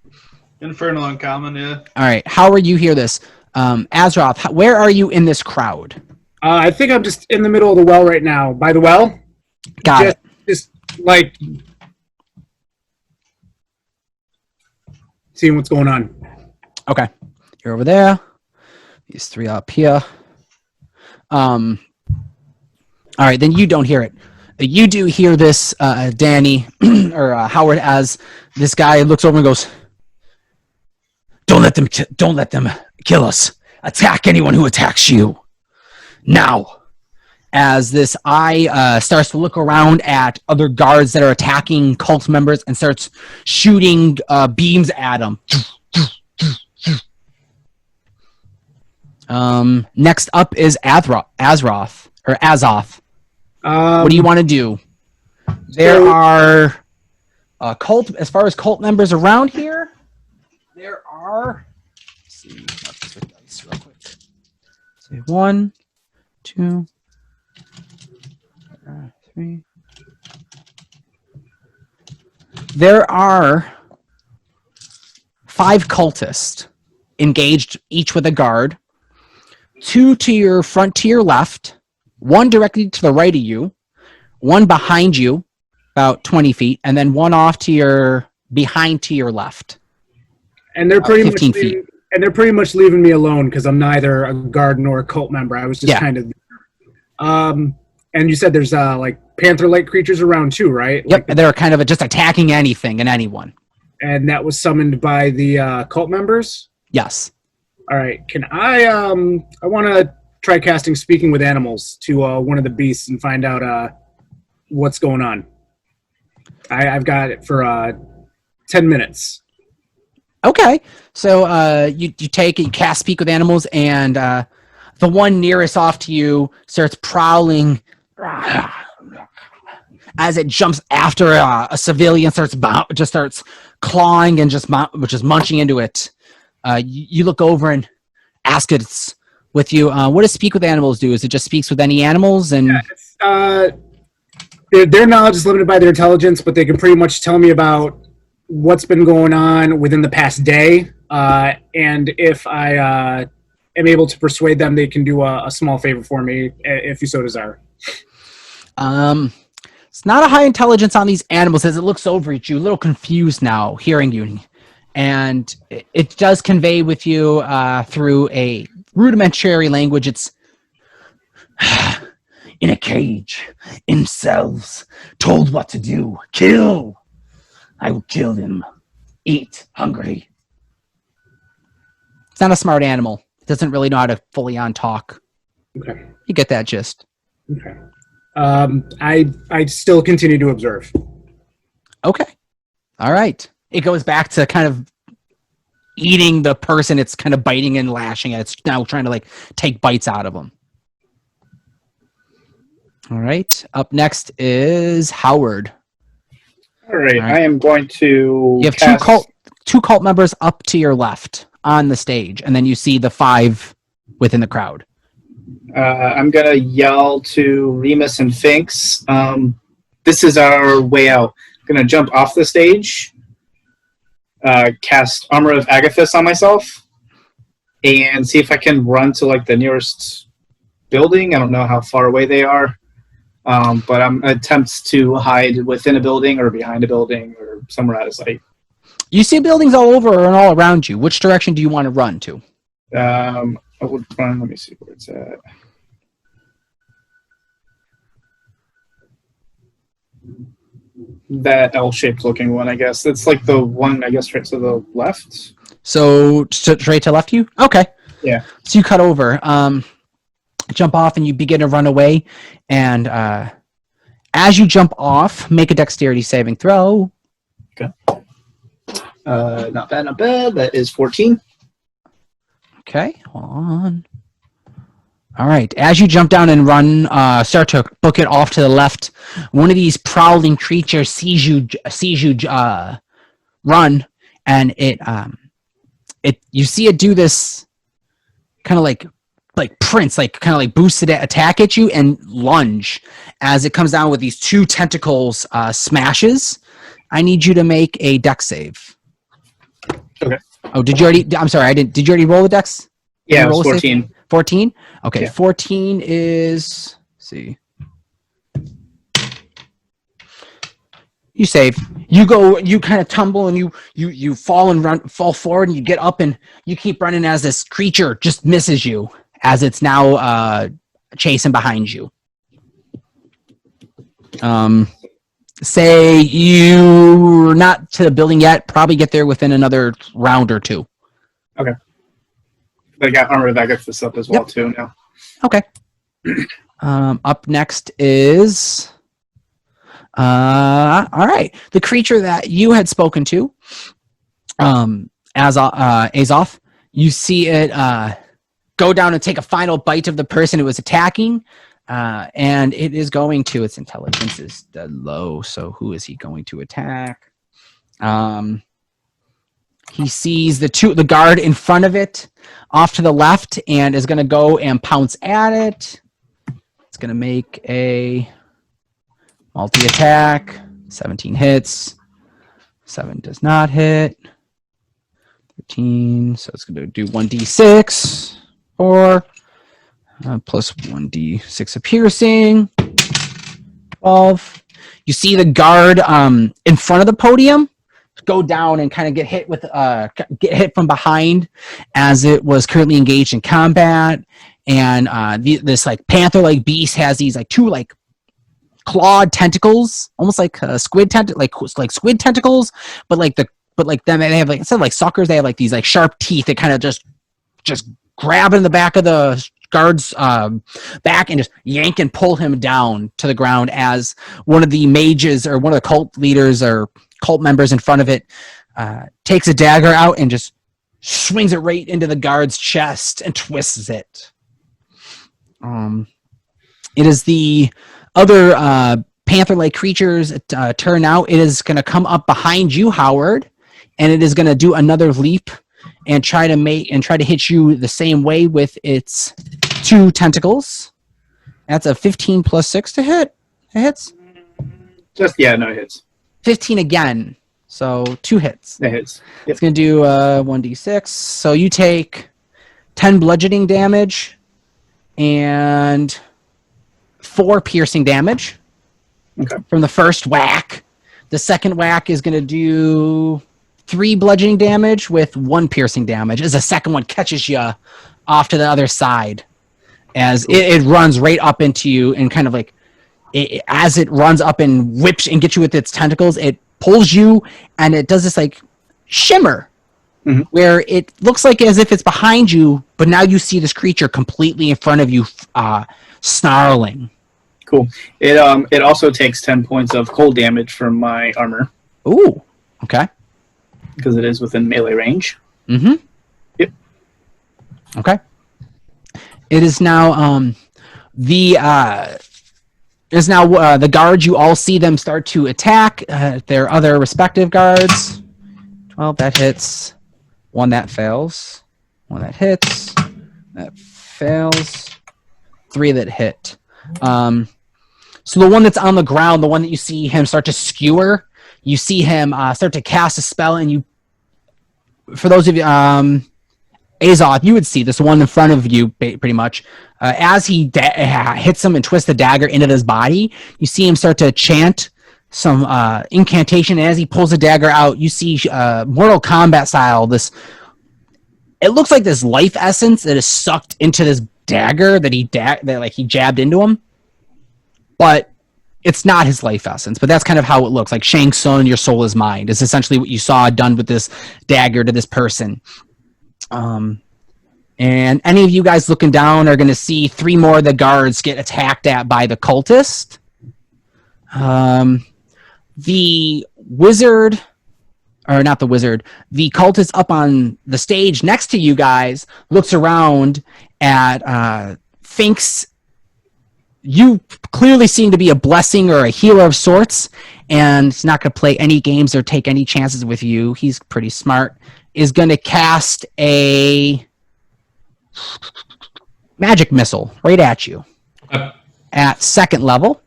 Infernal Uncommon, yeah. All right. How are you hear this? Azoth, where are you in this crowd? I think I'm just in the middle of the well right now. By the well? Got it. Just like seeing what's going on. Okay. You're over there. These 3 up here. All right, then you don't hear it. You do hear this, Danny, or Howard, as this guy looks over and goes, Don't let them kill us. Attack anyone who attacks you. Now. As this eye starts to look around at other guards that are attacking cult members and starts shooting beams at them. Next up is Azoth. What do you want to do? There are cult, as far as cult members around here, there are, let's see, let's switch dice real quick. Say 1, 2, 3. There are 5 cultists engaged, each with a guard. 2 to your front, to your left, 1 directly to the right of you, 1 behind you, about 20 feet, and then 1 off to your behind to your left. And they're pretty 15 much feet. And they're pretty much leaving me alone because I'm neither a guard nor a cult member. I was just kind of. And you said there's like panther-like creatures around too, right? Yep, they're kind of just attacking anything and anyone. And that was summoned by the cult members? Yes. All right. Can I want to try casting Speaking with Animals to one of the beasts and find out what's going on. I've got it for 10 minutes. Okay. So you take it, you cast Speak with Animals, and the one nearest off to you starts prowling as it jumps after a civilian, starts clawing and just munching into it. You look over and ask it with you. What does Speak with Animals do? Is it just speaks with any animals? And their knowledge is limited by their intelligence, but they can pretty much tell me about what's been going on within the past day. And if I am able to persuade them, they can do a small favor for me if you so desire. It's not a high intelligence on these animals as it looks over at you, a little confused now, hearing you. And it does convey with you through a rudimentary language. It's in a cage, in cells, told what to do. Kill! I will kill them. Eat, hungry. It's not a smart animal. It doesn't really know how to fully on talk. Okay. You get that gist. Okay. I still continue to observe. Okay. All right. It goes back to kind of eating the person it's kind of biting and lashing at. It's now trying to take bites out of them. All right. Up next is Howard. All right. I am going to. You have two cult members up to your left on the stage, and then you see the 5 within the crowd. I'm going to yell to Remus and Finks. This is our way out. I'm going to jump off the stage, cast Armor of Agathis on myself, and see if I can run to the nearest building. I don't know how far away they are, but I'm attempts to hide within a building or behind a building or somewhere out of sight. You see buildings all over and all around you. Which direction do you want to run to? I would run. Let me see where it's at. That L-shaped looking one, I guess. That's the one, I guess, right to the left. So straight to left you? Okay. Yeah. So you cut over, jump off, and you begin to run away. And as you jump off, make a dexterity saving throw. Okay. Not bad, not bad. That is 14. Okay, hold on. All right, as you jump down and run, start to book it off to the left. One of these prowling creatures sees you run, and you see it do this kind of like Prince, kind of boosted attack at you and lunge as it comes down with these 2 tentacles, smashes. I need you to make a dex save. Okay. Oh, did you already? I'm sorry, I didn't. Did you already roll the dex? Yeah, it was 14. 14? Okay, yeah. 14 is... Let's see. You save. You kind of tumble and you fall forward and you get up and you keep running as this creature just misses you as it's now chasing behind you. Say you're not to the building yet, probably get there within another round or 2. Okay. But I got Armor of Agathis up as well, too, now. Okay. Up next is... all right. The creature that you had spoken to, Azoth, you see it go down and take a final bite of the person it was attacking. And it is going to, its intelligence is low, so who is he going to attack? He sees the guard in front of it off to the left and is going to go and pounce at it. It's going to make a multi-attack. 17 hits. 7 does not hit. 13, so it's going to do 1d6. 4. Plus 1d6 of piercing. 12. You see the guard in front of the podium go down and kind of get hit from behind as it was currently engaged in combat. And this like panther-like beast has these like two like clawed tentacles, almost like squid squid tentacles, but like them, they have like, instead of like suckers, they have like these like sharp teeth that kind of just grab in the back of the guard's back and just yank and pull him down to the ground as one of the mages or one of the cult leaders or cult members in front of it takes a dagger out and just swings it right into the guard's chest and twists it. It is the other panther-like creature's turn out. It is going to come up behind you, Howard, and it is going to do another leap and try to hit you the same way with its 2 tentacles. That's a 15 plus 6 to hit. It hits? No, it hits. 15 again. So 2 hits. It hits. Yep. It's going to do 1d6. So you take 10 bludgeoning damage and 4 piercing damage from the first whack. The second whack is going to do 3 bludgeoning damage with 1 piercing damage as the second one catches you off to the other side as it runs right up into you and kind of like as it runs up and whips and gets you with its tentacles, it pulls you and it does this like shimmer where it looks like as if it's behind you, but now you see this creature completely in front of you snarling. Cool. It also takes 10 points of cold damage from my armor. Ooh, okay. Because it is within melee range. Mm-hmm. Yep. Okay. It is now the guards. You all see them start to attack their other respective guards. 12 that hits. 1 that fails. 1 that hits. That fails. 3 that hit. So the one that's on the ground, the one that you see him start to skewer, you see him start to cast a spell, and you, for those of you, Azoth, you would see this one in front of you pretty much. As he hits him and twists the dagger into his body, you see him start to chant some incantation. And as he pulls the dagger out, you see Mortal Kombat style, it looks like this life essence that is sucked into this dagger that he jabbed into him. But it's not his life essence, but that's kind of how it looks. Like Shang Tsung, your soul is mine. It's essentially what you saw done with this dagger to this person. And any of you guys looking down are going to see 3 more of the guards get attacked at by the cultist. The wizard, or not the wizard, the cultist up on the stage next to you guys looks around at thinks you clearly seem to be a blessing or a healer of sorts, and he's not going to play any games or take any chances with you. He's pretty smart. Is going to cast a magic missile right at you at 2nd level.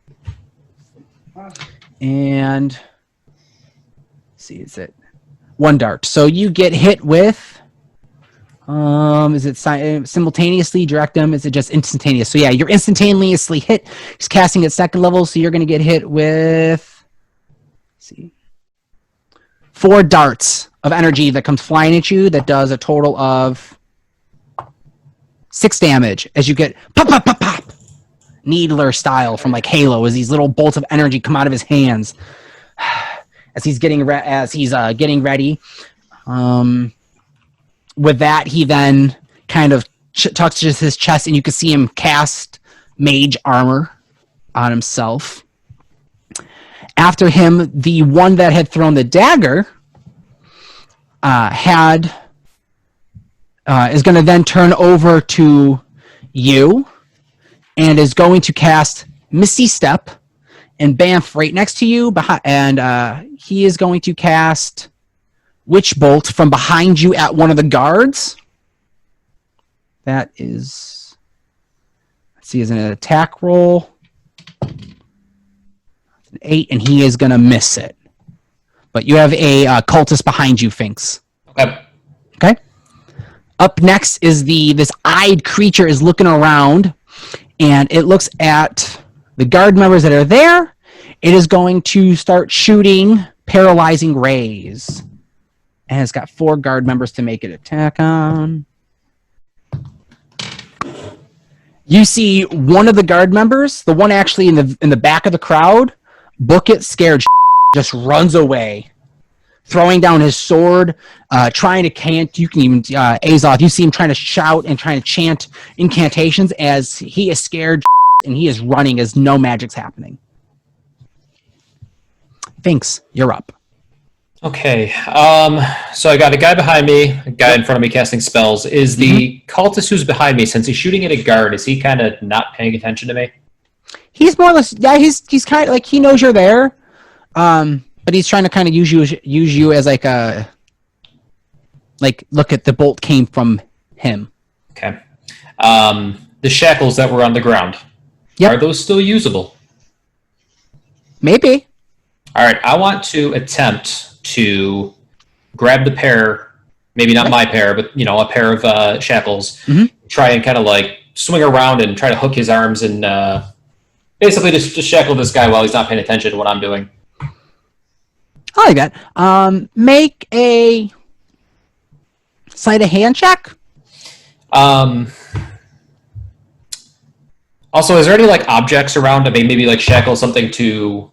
And let's see, is it 1 dart? So you get hit with. Is it simultaneously direct him? Is it just instantaneous? So yeah, you're instantaneously hit. He's casting at 2nd level, so you're going to get hit with, let's see, 4 darts of energy that comes flying at you that does a total of 6 damage as you get pop, pop, pop, pop. Needler style from like Halo as these little bolts of energy come out of his hands as he's getting ready. With that, he then kind of touches his chest, and you can see him cast mage armor on himself. After him, the one that had thrown the dagger is going to then turn over to you and is going to cast Misty Step and Bamf right next to you, and he is going to cast Witch Bolt from behind you at one of the guards. That is, let's see, is an attack roll. It's an 8, and he is going to miss it. But you have a cultist behind you, Finks. Okay. Up next is this eyed creature is looking around, and it looks at the guard members that are there. It is going to start shooting paralyzing rays And it's got 4 guard members to make it attack on. You see one of the guard members, the one actually in the back of the crowd, book it, scared, just runs away, throwing down his sword, trying to chant. You can even Azoth. You see him trying to shout and trying to chant incantations as he is scared and he is running as no magic's happening. Finks, you're up. Okay, so I got a guy behind me, a guy in front of me casting spells. Is the cultist who's behind me, since he's shooting at a guard, is he kind of not paying attention to me? He's more or less, yeah, he's kind of like, he knows you're there, but he's trying to kind of use you as like a, like, look at the bolt came from him. Okay. The shackles that were on the ground, are those still usable? Maybe. All right, I want to attempt to grab the pair, maybe not my pair, but a pair of shackles. Try and kind of like swing around and try to hook his arms and basically just shackle this guy while he's not paying attention to what I'm doing. I like that. Make a sleight of hand check. Also, is there any like objects around? I mean, maybe like shackle something to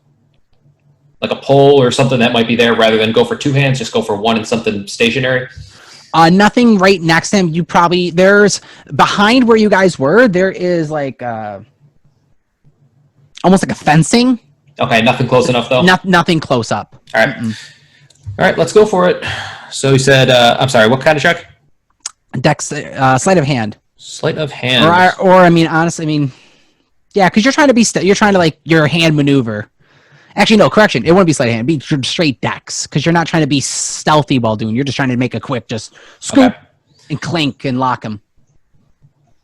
like a pole or something that might be there, rather than go for 2 hands, just go for 1 and something stationary. Nothing right next to him. You probably, there's behind where you guys were, there is like almost like a fencing. Okay, nothing close enough though. Nothing close up. All right, all right, let's go for it. So he said, I'm sorry, what kind of check? Dex, sleight of hand. Sleight of hand. Or I mean, honestly, I mean, yeah, because you're trying to be, you're trying to like your hand maneuver. Actually, no, correction. It wouldn't be sleight of hand. It'd be straight dex, because you're not trying to be stealthy while doing. You're just trying to make a quick, just scoop and clink and lock him.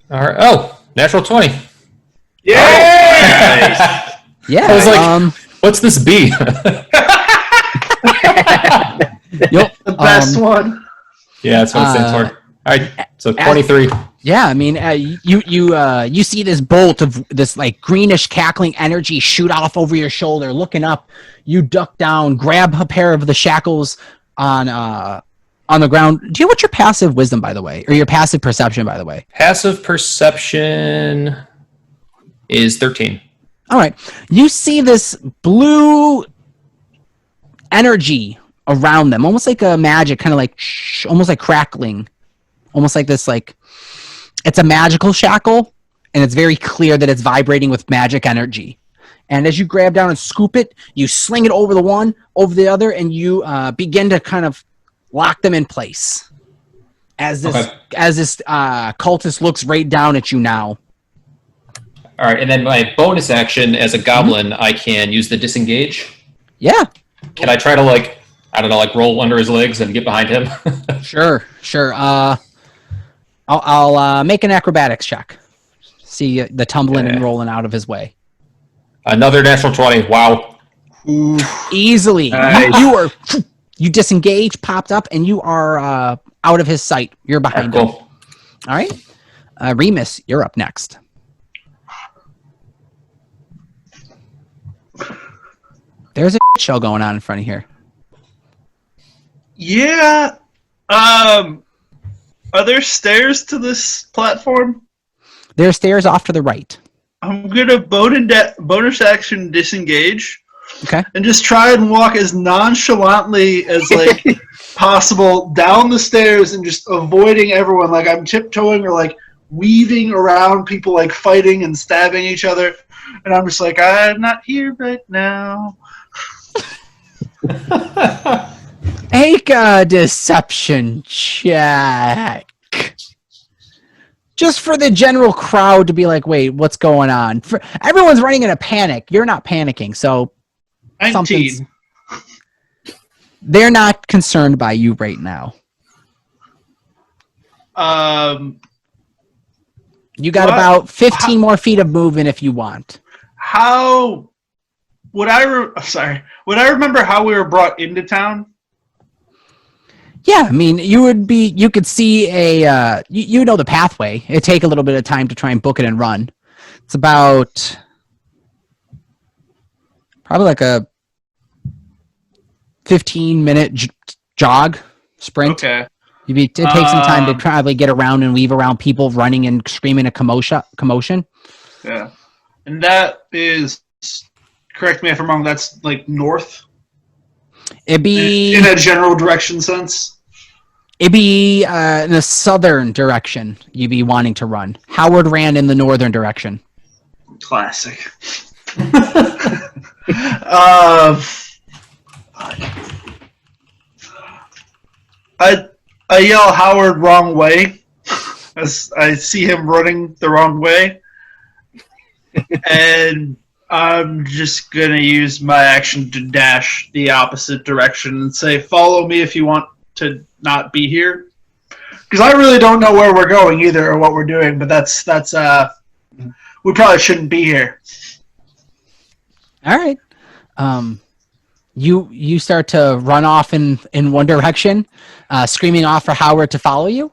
All right. Oh, natural 20. Yeah. Yeah. I was like, what's this B? Yep. The best one. Yeah, that's what it stands for. All right, so 23. Yeah, I mean, you see this bolt of this like greenish cackling energy shoot off over your shoulder. Looking up, you duck down, grab a pair of the shackles on the ground. Do you know what's your passive wisdom, by the way, or your passive perception, by the way? Passive perception is 13. All right, you see this blue energy around them, almost like a magic, kind of like almost like crackling, almost like this like. It's a magical shackle, and it's very clear that it's vibrating with magic energy. And as you grab down and scoop it, you sling it over the one, over the other, and you begin to kind of lock them in place. As this cultist looks right down at you now. All right, and then my bonus action as a goblin, I can use the disengage. Yeah. Can I try to like, I don't know, like roll under his legs and get behind him? Sure. I'll make an acrobatics check. See the tumbling and rolling out of his way. Another natural 20. Wow. Easily. Nice. You disengage, popped up, and you are out of his sight. You're behind him. Cool. All right. Remus, you're up next. There's a show going on in front of here. Yeah. Are there stairs to this platform? There are stairs off to the right. I'm gonna bonus action disengage. Okay. And just try and walk as nonchalantly as like possible down the stairs and just avoiding everyone. Like I'm tiptoeing or like weaving around people like fighting and stabbing each other. And I'm just like, I'm not here right now. Make a deception check. Just for the general crowd to be like, wait, what's going on? Everyone's running in a panic. You're not panicking, so 19. They're not concerned by you right now. You got about 15 more feet of movement if you want. How would I remember how we were brought into town? Yeah, I mean, you could see you know the pathway. It'd take a little bit of time to try and book it and run. It's about probably like a 15-minute jog, sprint. Okay. It takes some time to probably get around and weave around people running and screaming a commotion. Yeah. And that is, correct me if I'm wrong, that's like north? It'd be In a general direction sense? in the southern direction you'd be wanting to run. Howard ran in the northern direction. Classic. I yell Howard wrong way as I see him running the wrong way. And I'm just going to use my action to dash the opposite direction and say, follow me if you want to not be here. Because I really don't know where we're going either or what we're doing, but that's we probably shouldn't be here. All right. You start to run off in one direction, screaming off for Howard to follow you,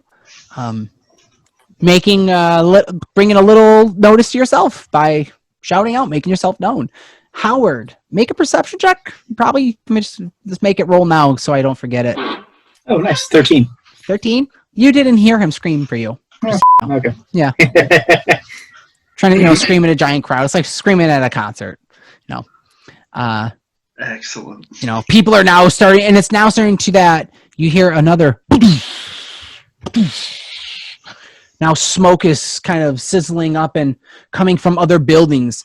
bringing a little notice to yourself by shouting out, making yourself known. Howard, make a perception check. Probably just make it roll now so I don't forget it. Oh, nice. 13. 13? You didn't hear him scream for you. Okay. Yeah. Trying to, scream in a giant crowd. It's like screaming at a concert. Excellent. People are now starting, and it's now starting to that you hear another. Now smoke is kind of sizzling up and coming from other buildings.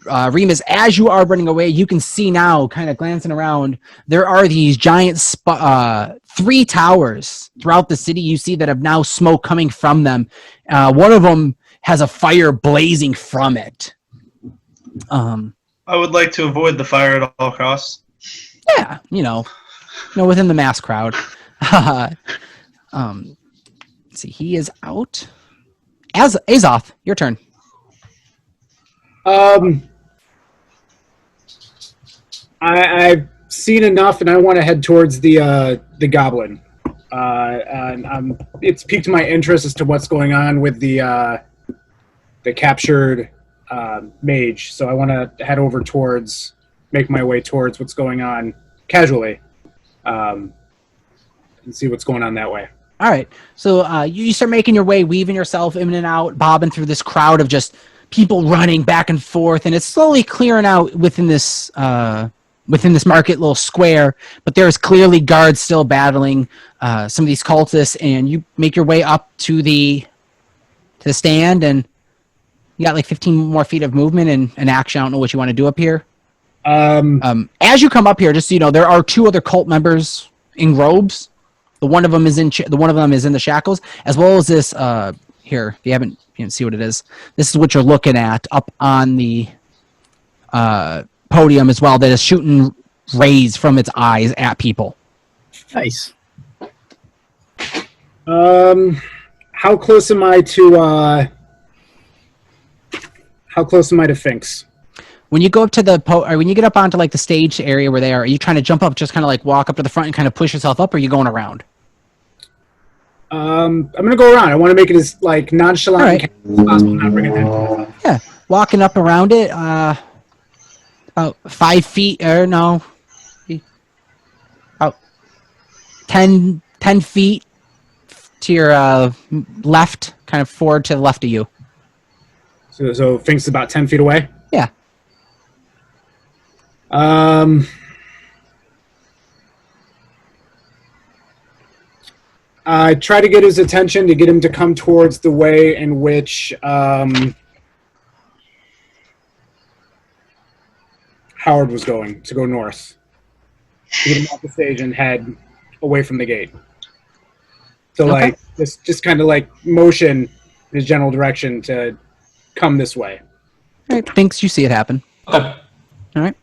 Remus, as you are running away, you can see now, kind of glancing around, there are these giant 3 towers throughout the city you see that have now smoke coming from them. One of them has a fire blazing from it. I would like to avoid the fire at all costs. Yeah, within the mass crowd. Let's see, he is out. Azoth, your turn. I've seen enough, and I want to head towards the goblin. And it's piqued my interest as to what's going on with the captured mage. So I want to head over make my way towards what's going on casually, and see what's going on that way. All right. So you start making your way, weaving yourself in and out, bobbing through this crowd of just people running back and forth, and it's slowly clearing out within this market little square. But there is clearly guards still battling some of these cultists, and you make your way up to the stand, and you got like 15 more feet of movement and an action. I don't know what you want to do up here. As you come up here, just so you know, there are 2 other cult members in robes. One of them is in the shackles, as well as this here. If you can't see what it is, this is what you're looking at up on the podium as well. That is shooting rays from its eyes at people. Nice. How close am I to Finks? When you go up to when you get up onto like the stage area where they are you trying to jump up, just kind of like walk up to the front and kind of push yourself up, or are you going around? I'm gonna go around. I want to make it as like nonchalant as possible, not bring it down. Yeah, walking up around it, about 5 feet, or no, about 10 feet to your left, kind of forward to the left of you. So Finks is about 10 feet away. Yeah. I try to get his attention to get him to come towards the way in which Howard was going, to go north. To get him off the stage and head away from the gate. So Okay. like just kind of like motion in his general direction to come this way. All right, thinks you see it happen. Okay. All right.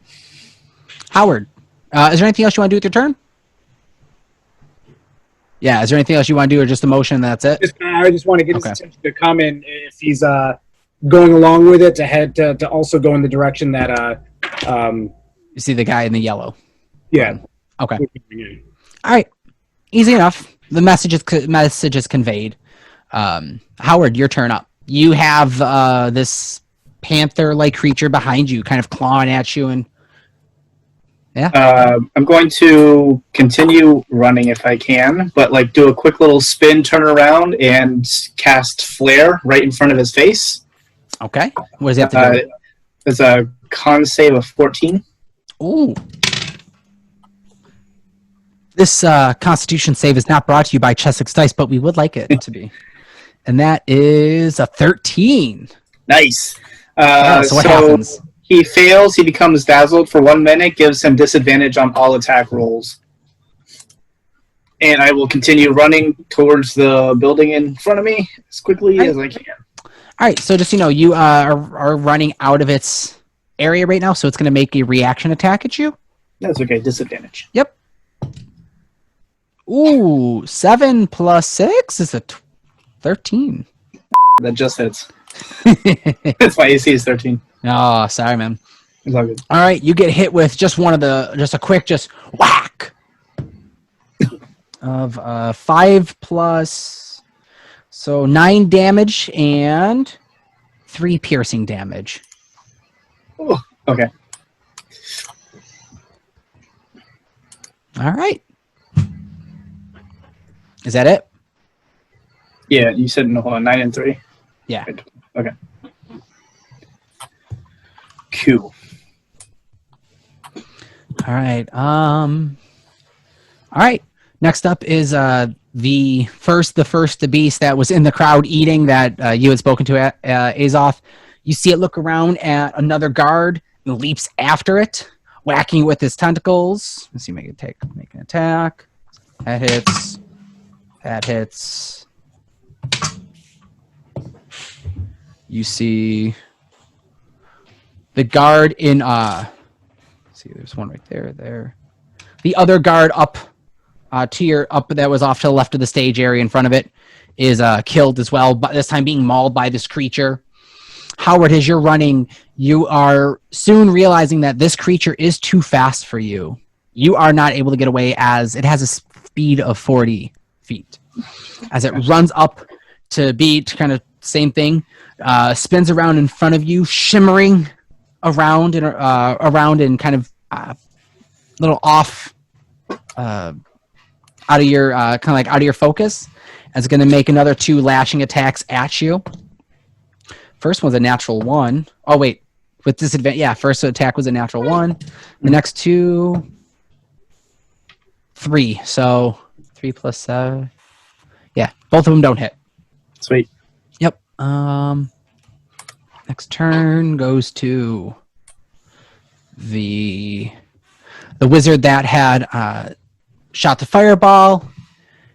Howard, is there anything else you want to do with your turn? Yeah, is there anything else you want to do, or just a motion and that's it? I just want to get his Okay. attention to come in if he's going along with it, to head to also go in the direction that You see the guy in the yellow. yeah. Okay. All right. Easy enough. The message is conveyed. Howard, your turn up. You have this panther-like creature behind you, kind of clawing at you, and I'm going to continue running if I can, but like do a quick little spin, turn around, and cast Flare right in front of his face. Okay. What does he have to do? It's a con save of 14. Ooh. This Constitution save is not brought to you by Chessex Dice, but we would like it to be. And that is a 13. Nice. So what happens? He fails, he becomes dazzled for 1 minute, gives him disadvantage on all attack rolls. And I will continue running towards the building in front of me as quickly as I can. All right, so just you are running out of its area right now, so it's going to make a reaction attack at you. That's okay, disadvantage. Yep. Ooh, 7 plus 6 is a 13. That just hits. That's why AC is 13. Oh, sorry, man. It's all good. All right, you get hit with just a quick whack of 5 plus, so 9 damage and 3 piercing damage. Oh, okay. All right. Is that it? Yeah, you said no, hold on, 9 and 3? Yeah. Okay. Cool. All right. All right. Next up is the beast that was in the crowd eating that you had spoken to Azoth. You see it look around at another guard and leaps after it, whacking it with his tentacles. Let's see, make an attack. That hits. That hits. You see the guard in see, there's one right there. The other guard up that was off to the left of the stage area in front of it is killed as well, but this time being mauled by this creature. Howard, as you're running, you are soon realizing that this creature is too fast for you. You are not able to get away as it has a speed of 40 feet. As it runs up to kind of same thing, spins around in front of you, shimmering around and kind of little off out of your kind of like out of your focus. As it's going to make another 2 lashing attacks at you. First one's a natural 1. Oh wait, with disadvantage. Yeah, first attack was a natural 1. The next 2, 3. So 3 plus 7. Yeah, both of them don't hit. Sweet. Yep. Next turn goes to the wizard that had shot the fireball.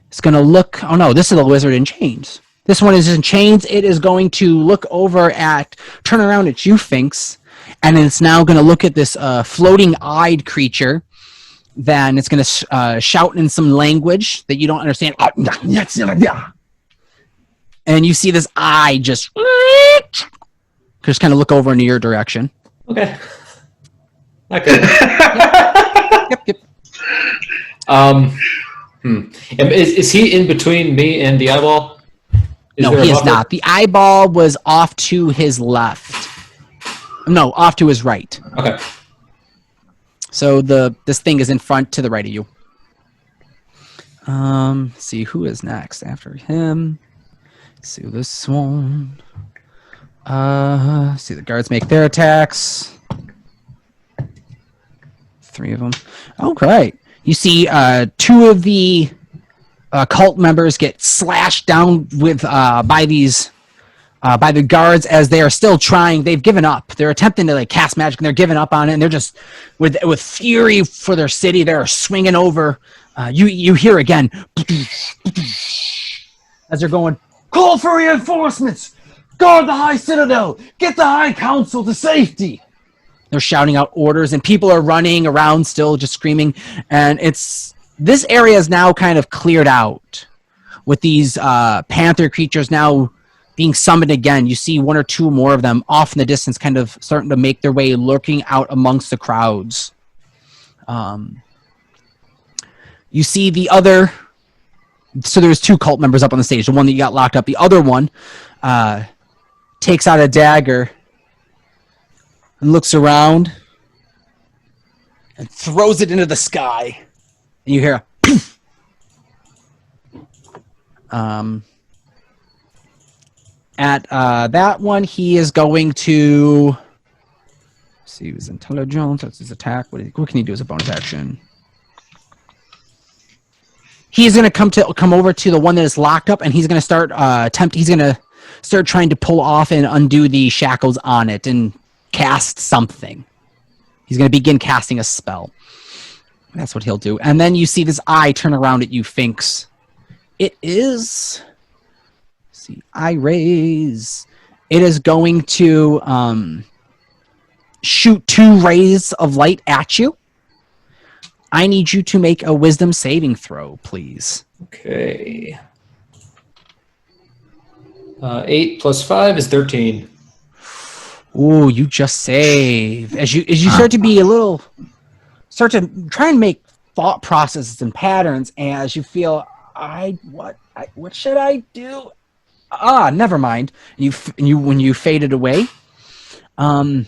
It's going to look... Oh, no, this is the wizard in chains. This one is in chains. It is going to look over turn around at you, Finks, and it's now going to look at this floating-eyed creature. Then it's going to shout in some language that you don't understand. And you see this eye just kind of look over into your direction. Okay. Not good. Yep. Is he in between me and the eyeball? No, he is not. The eyeball was off to his left. No, off to his right. Okay. So this thing is in front to the right of you. See who is next after him. See this one. See the guards make their attacks. 3 of them. Okay. You see 2 of the cult members get slashed down with by the guards as they are still trying. They've given up. They're attempting to cast magic and they're giving up on it. And they're just with fury for their city. They're swinging over. You hear again as they're going, "Call for reinforcements! Guard the High Citadel! Get the High Council to safety!" They're shouting out orders, and people are running around still just screaming. And this area is now kind of cleared out with these panther creatures now being summoned again. You see 1 or 2 more of them off in the distance kind of starting to make their way, lurking out amongst the crowds. You see the other... So there's 2 cult members up on the stage. The one that you got locked up. The other one takes out a dagger and looks around and throws it into the sky. And you hear a at that one, he is going to see his intelligence. That's his attack. What can he do as a bonus action? He's going to come over to the one that is locked up, and he's going to start He's going to start trying to pull off and undo the shackles on it and cast something. He's going to begin casting a spell. That's what he'll do. And then you see this eye turn around at you, Finks. It is. Let's see, eye rays. It is going to shoot 2 rays of light at you. I need you to make a wisdom saving throw, please. Okay. 8 plus 5 is 13. Ooh, you just save. As you start to be start to try and make thought processes and patterns as you feel, what should I do? Never mind. When you faded away, the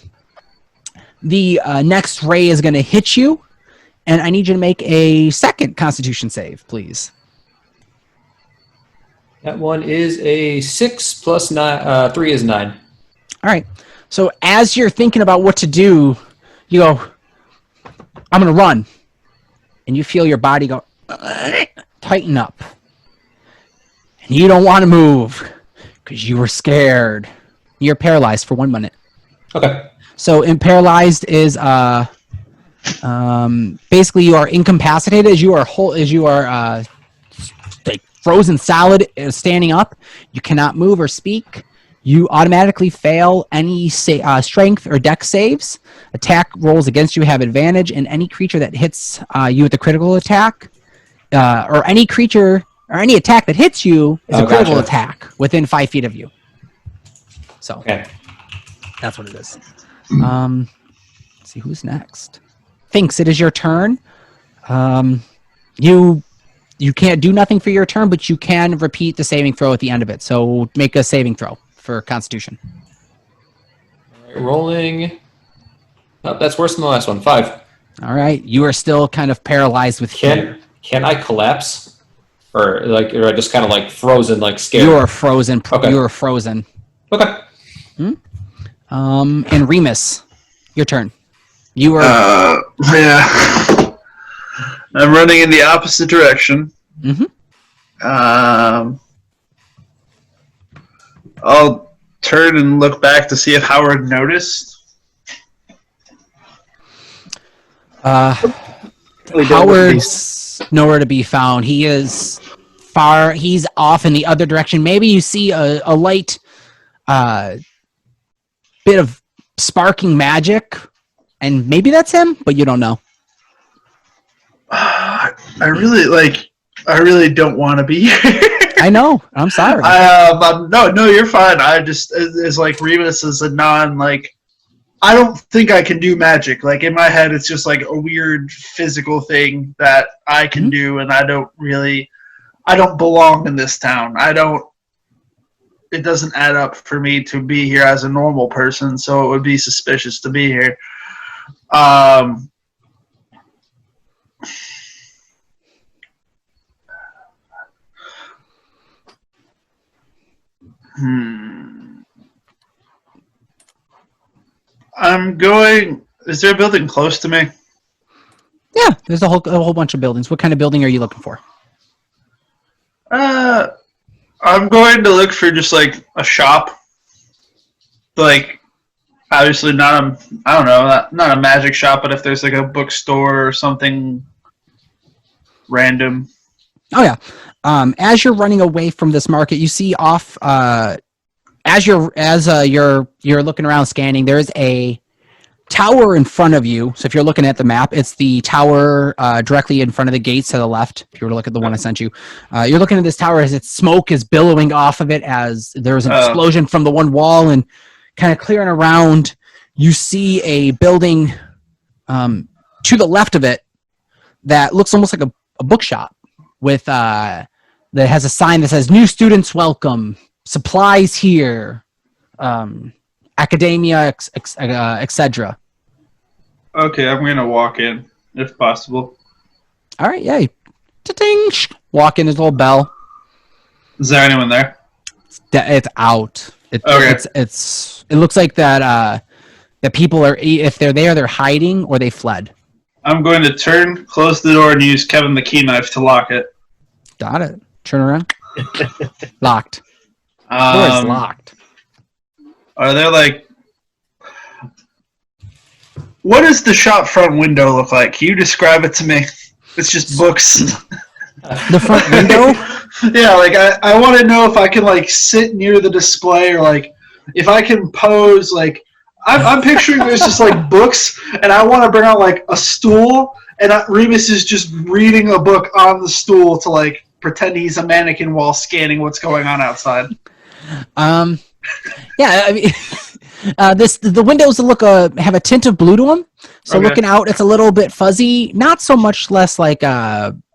next ray is going to hit you, and I need you to make a second Constitution save, please. That one is a 6 plus 3 is 9. All right. So as you're thinking about what to do, you go, I'm going to run. And you feel your body go, tighten up. And you don't want to move because you were scared. You're paralyzed for 1 minute. Okay. So paralyzed is basically you are incapacitated as you are like frozen solid standing up. You cannot move or speak. You automatically fail any strength or dex saves. Attack rolls against you have advantage, and any creature that hits you with a critical attack, or any creature or any attack that hits you is a critical attack within 5 feet of you. So okay. That's what it is. Let's see who's next. Finks, it is your turn. You can't do nothing for your turn, but you can repeat the saving throw at the end of it. So make a saving throw for Constitution. All right, rolling. Oh, that's worse than the last one. 5. All right. You are still kind of paralyzed with fear. Can I collapse? Or I just kind of like frozen, like scared? You are frozen. Okay. You are frozen. Okay. And Remus, your turn. You are... Yeah. I'm running in the opposite direction. Mm-hmm. I'll turn and look back to see if Howard noticed. Howard's nowhere to be found. He is far. He's off in the other direction. Maybe you see a light bit of sparking magic, and maybe that's him, but you don't know. I really don't want to be here. I know. I'm sorry. No, you're fine. It's like Remus is a I don't think I can do magic. Like in my head, it's just like a weird physical thing that I can do, and I don't belong in this town. It doesn't add up for me to be here as a normal person, so it would be suspicious to be here. Is there a building close to me? Yeah, there's a whole bunch of buildings. What kind of building are you looking for? I'm going to look for just like a shop. Like, obviously not a magic shop, but if there's like a bookstore or something random. Oh yeah. As you're running away from this market, you see off as you're looking around scanning, there's a tower in front of you. So if you're looking at the map, it's the tower directly in front of the gates to the left. If you were to look at the one I sent you, you're looking at this tower as its smoke is billowing off of it as there's an explosion from the one wall, and kind of clearing around. You see a building to the left of it that looks almost like a bookshop with that has a sign that says "New students welcome, supplies here, academia, etc." Okay, I'm gonna walk in. if possible. All right, yeah. Ta-ding! Walk in, his little bell. Is there anyone there? It's out. Okay. It looks like that that people are, if they're there, they're hiding or they fled. I'm going to turn, close the door, and use Kevin the key knife to lock it. Got it. Turn around. Locked. Door is locked. Are there like... What does the shop front window look like? Can you describe it to me? It's just books. The front window? Yeah, like I want to know if I can like sit near the display or like if I can pose. Like I'm picturing there's just like books, and I want to bring out like a stool, and Remus is just reading a book on the stool to like pretend he's a mannequin while scanning what's going on outside. Yeah, I mean, the windows look have a tint of blue to them. So Okay. looking out, it's a little bit fuzzy. Not so much less like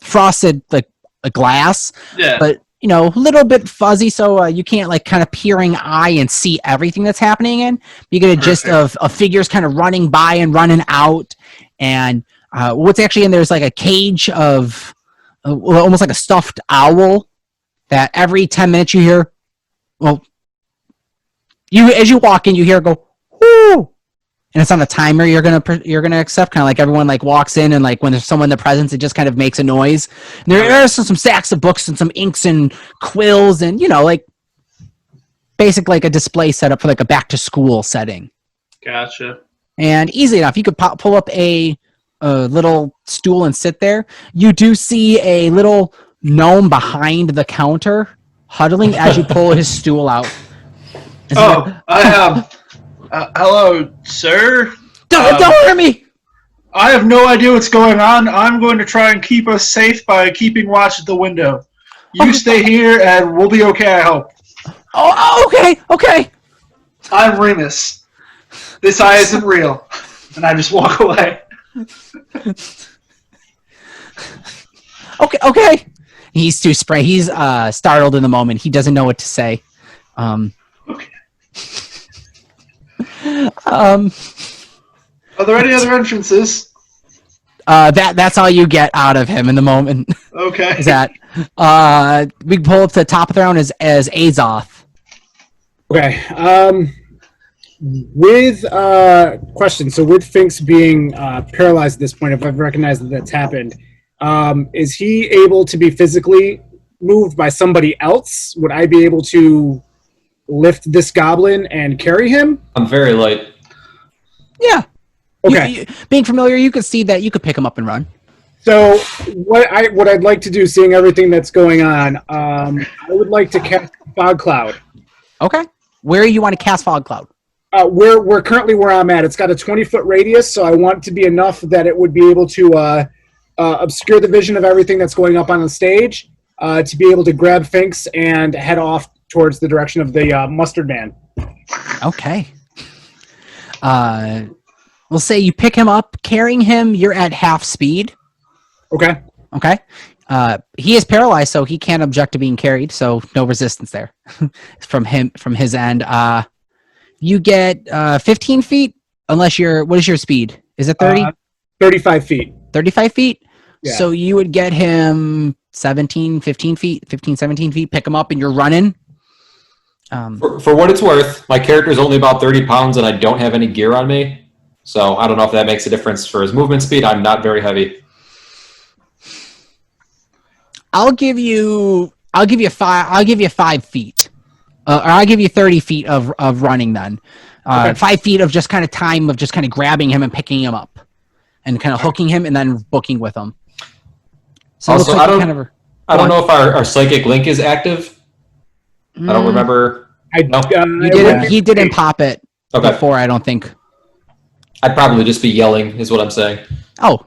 frosted like a glass, Yeah. but you know, a little bit fuzzy. So you can't like kind of peering eye and see everything that's happening in. You get a gist of figures kind of running by and running out, and what's actually in there is like a cage of almost like a stuffed owl that every 10 minutes you hear. Well, as you walk in, you hear it go, whoo, and it's on a timer you're gonna accept, kind of like everyone like walks in and like when there's someone in the presence, it just kind of makes a noise. And there are some stacks of books and some inks and quills and you know like basic like a display setup for like a back to school setting. Gotcha. And easy enough, you could pull up a little stool and sit there. You do see a little gnome behind the counter huddling as you pull his stool out. Oh, I have. Hello, sir. Don't hurt me. I have no idea what's going on. I'm going to try and keep us safe by keeping watch at the window. You stay here, and we'll be okay, I hope. Oh, okay. I'm Remus. This eye isn't real. And I just walk away. Okay. He's too spray. He's startled in the moment. He doesn't know what to say. Okay. Are there any other entrances? That's all you get out of him in the moment. Okay. Is that we can pull up to the top of the round as Azoth. Okay. With question, so with Finks being paralyzed at this point, if I've recognized that that's happened, is he able to be physically moved by somebody else? Would I be able to lift this goblin and carry him? I'm very light. Yeah. Okay. Being familiar, you could see that you could pick him up and run. So what I'd like to do, seeing everything that's going on, I would like to cast Fog Cloud. Okay. Where you want to cast Fog Cloud? We're currently where I'm at. It's got a 20-foot radius, so I want it to be enough that it would be able to obscure the vision of everything that's going up on the stage, to be able to grab Finks and head off towards the direction of the mustard man. Okay. We'll say you pick him up, carrying him, you're at half speed. Okay. Okay. He is paralyzed, so he can't object to being carried, so no resistance there from his end. You get 15 feet, unless what is your speed? Is it 30? 35 feet. 35 feet? Yeah. So you would get him 15, 17 feet, pick him up, and you're running. For what it's worth, my character is only about 30 pounds and I don't have any gear on me. So I don't know if that makes a difference for his movement speed. I'm not very heavy. I'll give you 5 feet. Or I'll give you 30 feet of running then. Okay. 5 feet of just kind of time of just kind of grabbing him and picking him up. And kind of hooking him and then booking with him. So Also, it looks like I don't know if our psychic link is active. I don't remember. He didn't pop it before, I don't think. I'd probably just be yelling, is what I'm saying. Oh.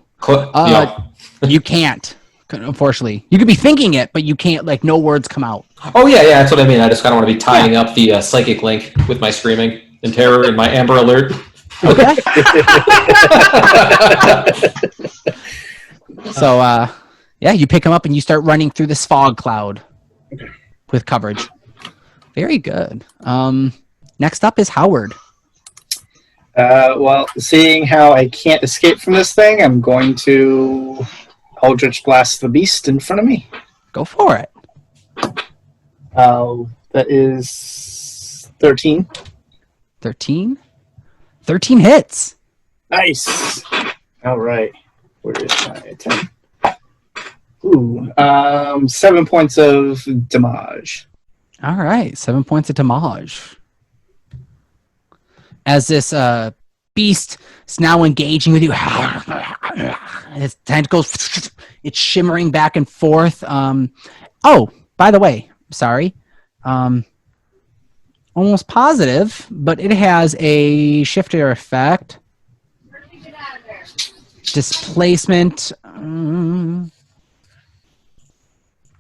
You can't, unfortunately. You could be thinking it, but you can't, like, no words come out. Oh, yeah, that's what I mean. I just kind of want to be tying up the psychic link with my screaming and terror and my Amber Alert. Okay. So, you pick him up and you start running through this fog cloud with coverage. Very good. Next up is Howard. Well, seeing how I can't escape from this thing, I'm going to Eldritch Blast the beast in front of me. Go for it. That is 13. 13. 13 hits. Nice. All right. Where is my 10? Ooh, 7 points of damage. All right, 7 points of damage. As this beast is now engaging with you, its tentacles, it's shimmering back and forth. Oh, by the way, sorry. Almost positive, but it has a shifter effect. Displacement. Let's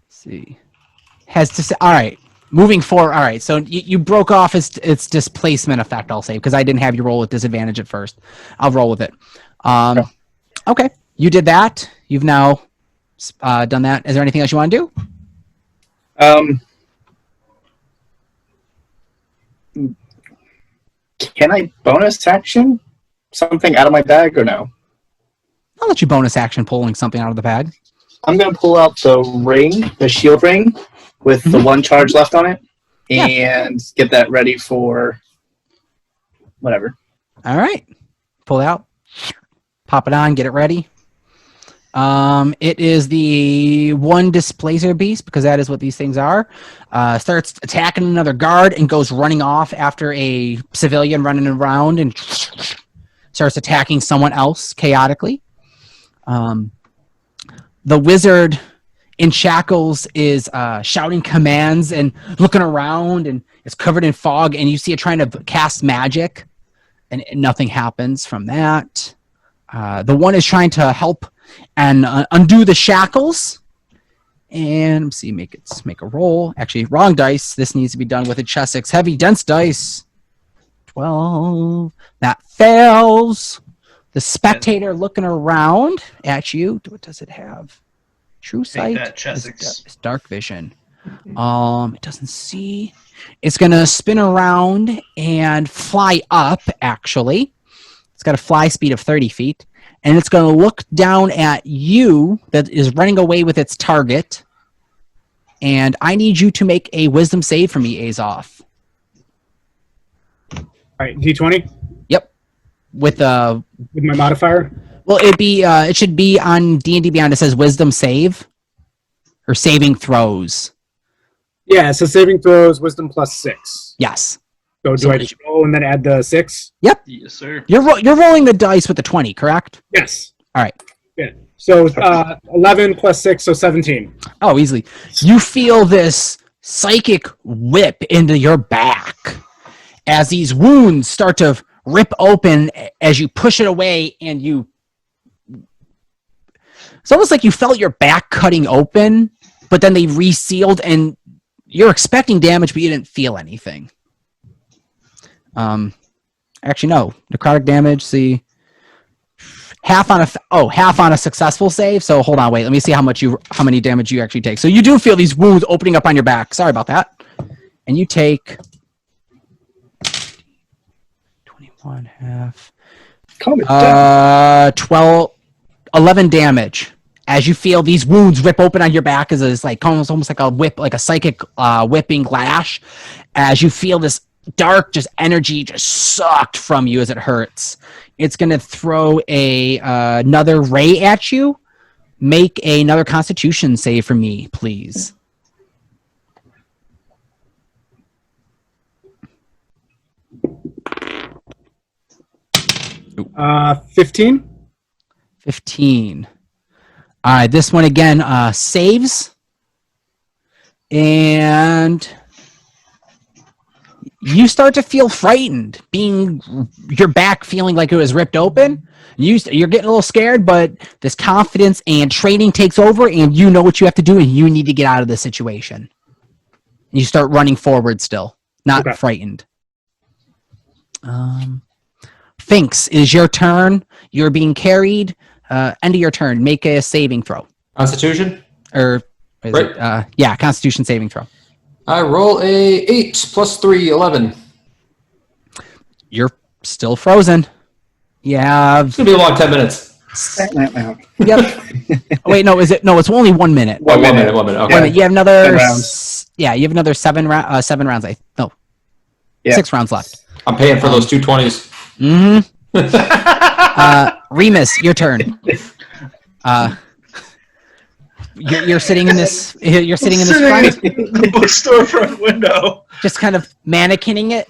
see. All right. Moving forward. All right. So you broke off its displacement effect, I'll say, because I didn't have you roll with disadvantage at first. I'll roll with it. Okay. You did that. You've now done that. Is there anything else you want to do? Can I bonus action something out of my bag or no? I'll let you bonus action pulling something out of the bag. I'm going to pull out the ring, the shield ring, with the one charge left on it, and get that ready for whatever. All right. Pull it out. Pop it on. Get it ready. It is the one displacer beast, because that is what these things are. Starts attacking another guard and goes running off after a civilian running around and starts attacking someone else chaotically. The wizard in shackles is shouting commands and looking around, and it's covered in fog, and you see it trying to cast magic, and nothing happens from that. The one is trying to help and undo the shackles. And let's see, make a roll. Actually, wrong dice. This needs to be done with a chest 6 heavy dense dice. 12. That fails. The spectator looking around at you. What does it have? True sight. That chest 6. It's dark vision. It doesn't see. It's gonna spin around and fly up. Actually, it's got a fly speed of 30 feet. And it's going to look down at you that is running away with its target. And I need you to make a wisdom save for me, Azoth. All right, D20 Yep. With my modifier. well, it should be on D&D Beyond. It says wisdom save or saving throws. Yeah, so saving throws, wisdom plus 6. Yes. So do I just roll and then add the 6? Yep. Yes, sir. You're rolling the dice with the 20, correct? Yes. All right. Yeah. So 11 plus 6, so 17. Oh, easily. You feel this psychic whip into your back as these wounds start to rip open as you push it away, and it's almost like you felt your back cutting open, but then they resealed, and you're expecting damage, but you didn't feel anything. Actually, no. Necrotic damage, see. Half on a successful save. So hold on, wait. Let me see how many damage you actually take. So you do feel these wounds opening up on your back. Sorry about that. And you take 21 half. 11 damage. As you feel these wounds rip open on your back, as it's like almost like a whip, like a psychic whipping lash. As you feel this dark energy just sucked from you as it hurts. It's going to throw another ray at you. Make another Constitution save for me, please. 15. 15. All right, this one again saves. And you start to feel frightened, your back feeling like it was ripped open. You're getting a little scared, but this confidence and training takes over, and you know what you have to do, and you need to get out of this situation. And you start running forward still, not frightened. Finks, it is your turn. You're being carried. End of your turn. Make a saving throw. Constitution? Or, is right. it? Constitution saving throw. I roll a 8 plus 3, 11. You're Still frozen. You have. It's gonna be a long 10 minutes. Yep. Wait, no, is it? No, it's only 1 minute. 1 minute. 1 minute. Okay. 1 minute. You have another 10 rounds. Yeah, you have another 7 rounds. 6 rounds left. I'm paying for those 220s. Remus, your turn. You're sitting in this. You're sitting in this front. The bookstore front window. Just kind of mannequinning it.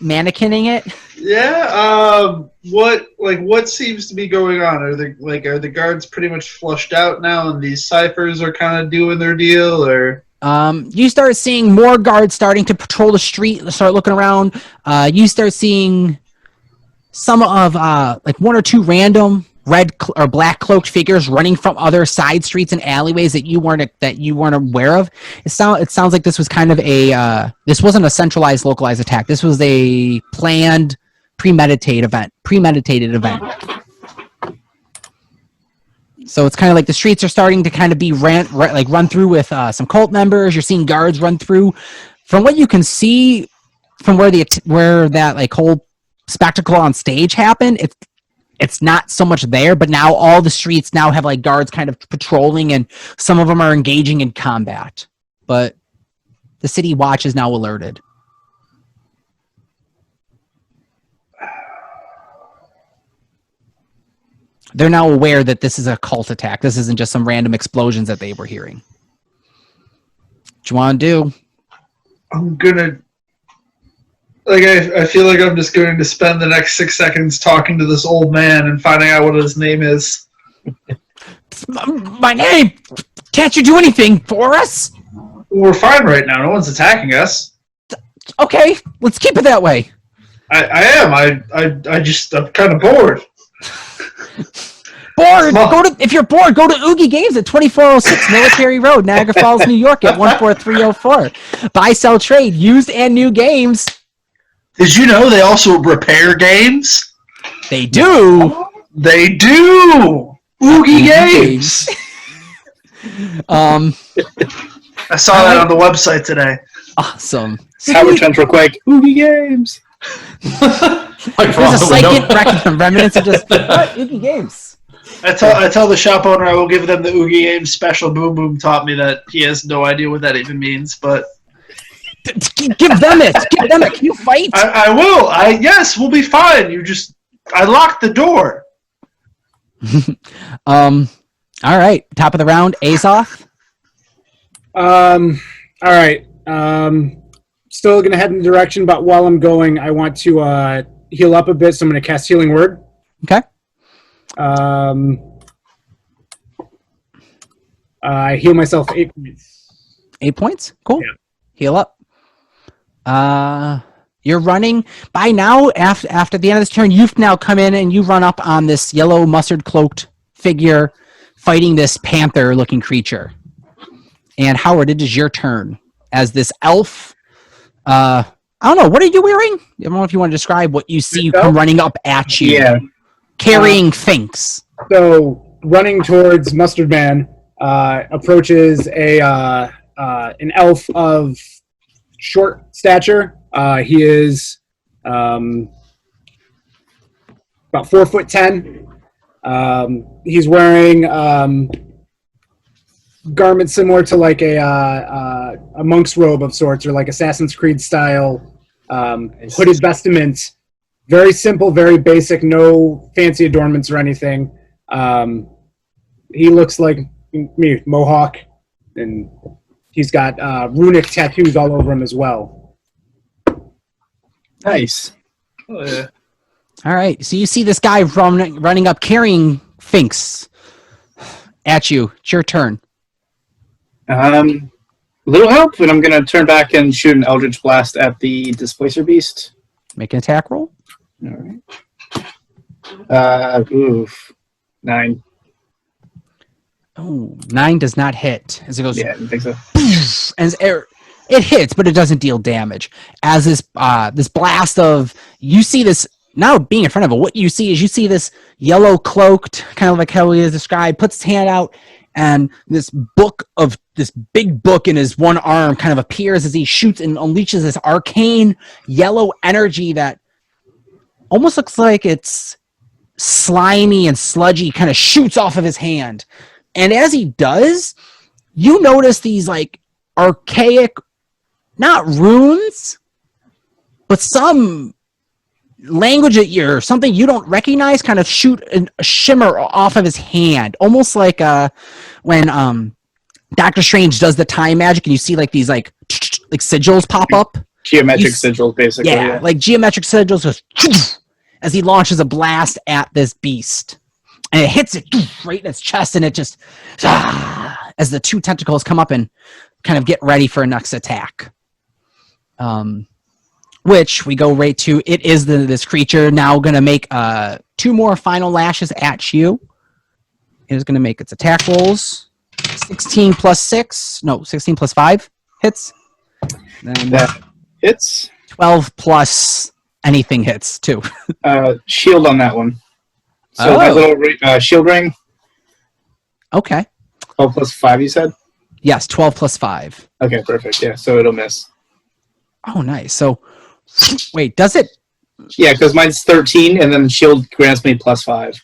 Yeah. What seems to be going on? Are the guards pretty much flushed out now, and these ciphers are kind of doing their deal, or? You start seeing more guards starting to patrol the street. Start looking around. You start seeing some of like 1 or 2 random red or black cloaked figures running from other side streets and alleyways that you weren't aware of. It sounds like this was kind of this wasn't a centralized, localized attack. This was a planned, premeditated event. So it's kind of like the streets are starting to kind of be run through with some cult members. You're seeing guards run through. From what you can see, from where that like whole spectacle on stage happened, it's not so much there, but now all the streets now have like guards kind of patrolling, and some of them are engaging in combat. But the city watch is now alerted. They're now aware that this is a cult attack. This isn't just some random explosions that they were hearing. What you want to do? I'm gonna. I feel like I'm just going to spend the next 6 seconds talking to this old man and finding out what his name is. My name! Can't you do anything for us? We're fine right now. No one's attacking us. Okay, let's keep it that way. I am. I'm kind of bored. Bored? If you're bored, go to Oogie Games at 2406 Military Road, Niagara Falls, New York at 14304. Buy, sell, trade, used and new games. Did you know they also repair games? They do. They do. Oogie Games. I saw that on the website today. Awesome. Howard Trent real quick. Oogie Games. There's a second remnants of just Oogie Games. I tell the shop owner I will give them the Oogie Games special. Boom Boom taught me that he has no idea what that even means, but give them it. Can you fight? I will. Yes, we'll be fine. I locked the door. All right. Top of the round, Azoth. All right. Still gonna head in the direction, but while I'm going, I want to heal up a bit, so I'm gonna cast Healing Word. Okay. I heal myself 8 points. 8 points? Cool. Yeah. Heal up. You're running. By now, after the end of this turn, you've now come in and you run up on this yellow mustard-cloaked figure fighting this panther-looking creature. And Howard, it is your turn as this elf. I don't know. What are you wearing? I don't know if you want to describe what you see come running up at you. Yeah. Carrying Finks. So, running towards Mustard Man, approaches an elf of short stature. He is about 4'10". He's wearing garments similar to like a monk's robe of sorts, or like Assassin's Creed style hooded vestments. Very simple, very basic, no fancy adornments or anything. He looks like me, Mohawk, and he's got runic tattoos all over him as well. Nice. Oh, yeah. All right. So you see this guy running up carrying Finks at you. It's your turn. Little help, and I'm going to turn back and shoot an Eldritch Blast at the Displacer Beast. Make an attack roll. All right. 9. Oh, 9 does not hit. As it goes, Yeah, I didn't think so. and it hits, but it doesn't deal damage. As this blast of, you see this, now being in front of it, what you see is this yellow cloaked, kind of like how he is described, puts his hand out, and this big book in his one arm kind of appears as he shoots and unleashes this arcane yellow energy that almost looks like it's slimy and sludgy, kind of shoots off of his hand. And as he does, you notice these like archaic, not runes, but some language that you're something you don't recognize kind of shoot a shimmer off of his hand, almost like when Doctor Strange does the time magic and you see like these like sigils pop up. Geometric sigils, basically. Yeah, like geometric sigils with, as he launches a blast at this beast. And it hits it right in its chest, and it just as the two tentacles come up and kind of get ready for a next attack. Which we go right to. It is this creature now going to make 2 more final lashes at you. It is going to make its attack rolls. 16 plus 6. No, 16 plus 5 hits. Then That hits. 12 plus anything hits, too. Shield on that one. So that little shield ring. Okay. 12 plus 5, you said? Yes, 12 plus 5. Okay, perfect. Yeah, so it'll miss. Oh, nice. So, wait, does it? Yeah, because mine's 13, and then shield grants me plus 5.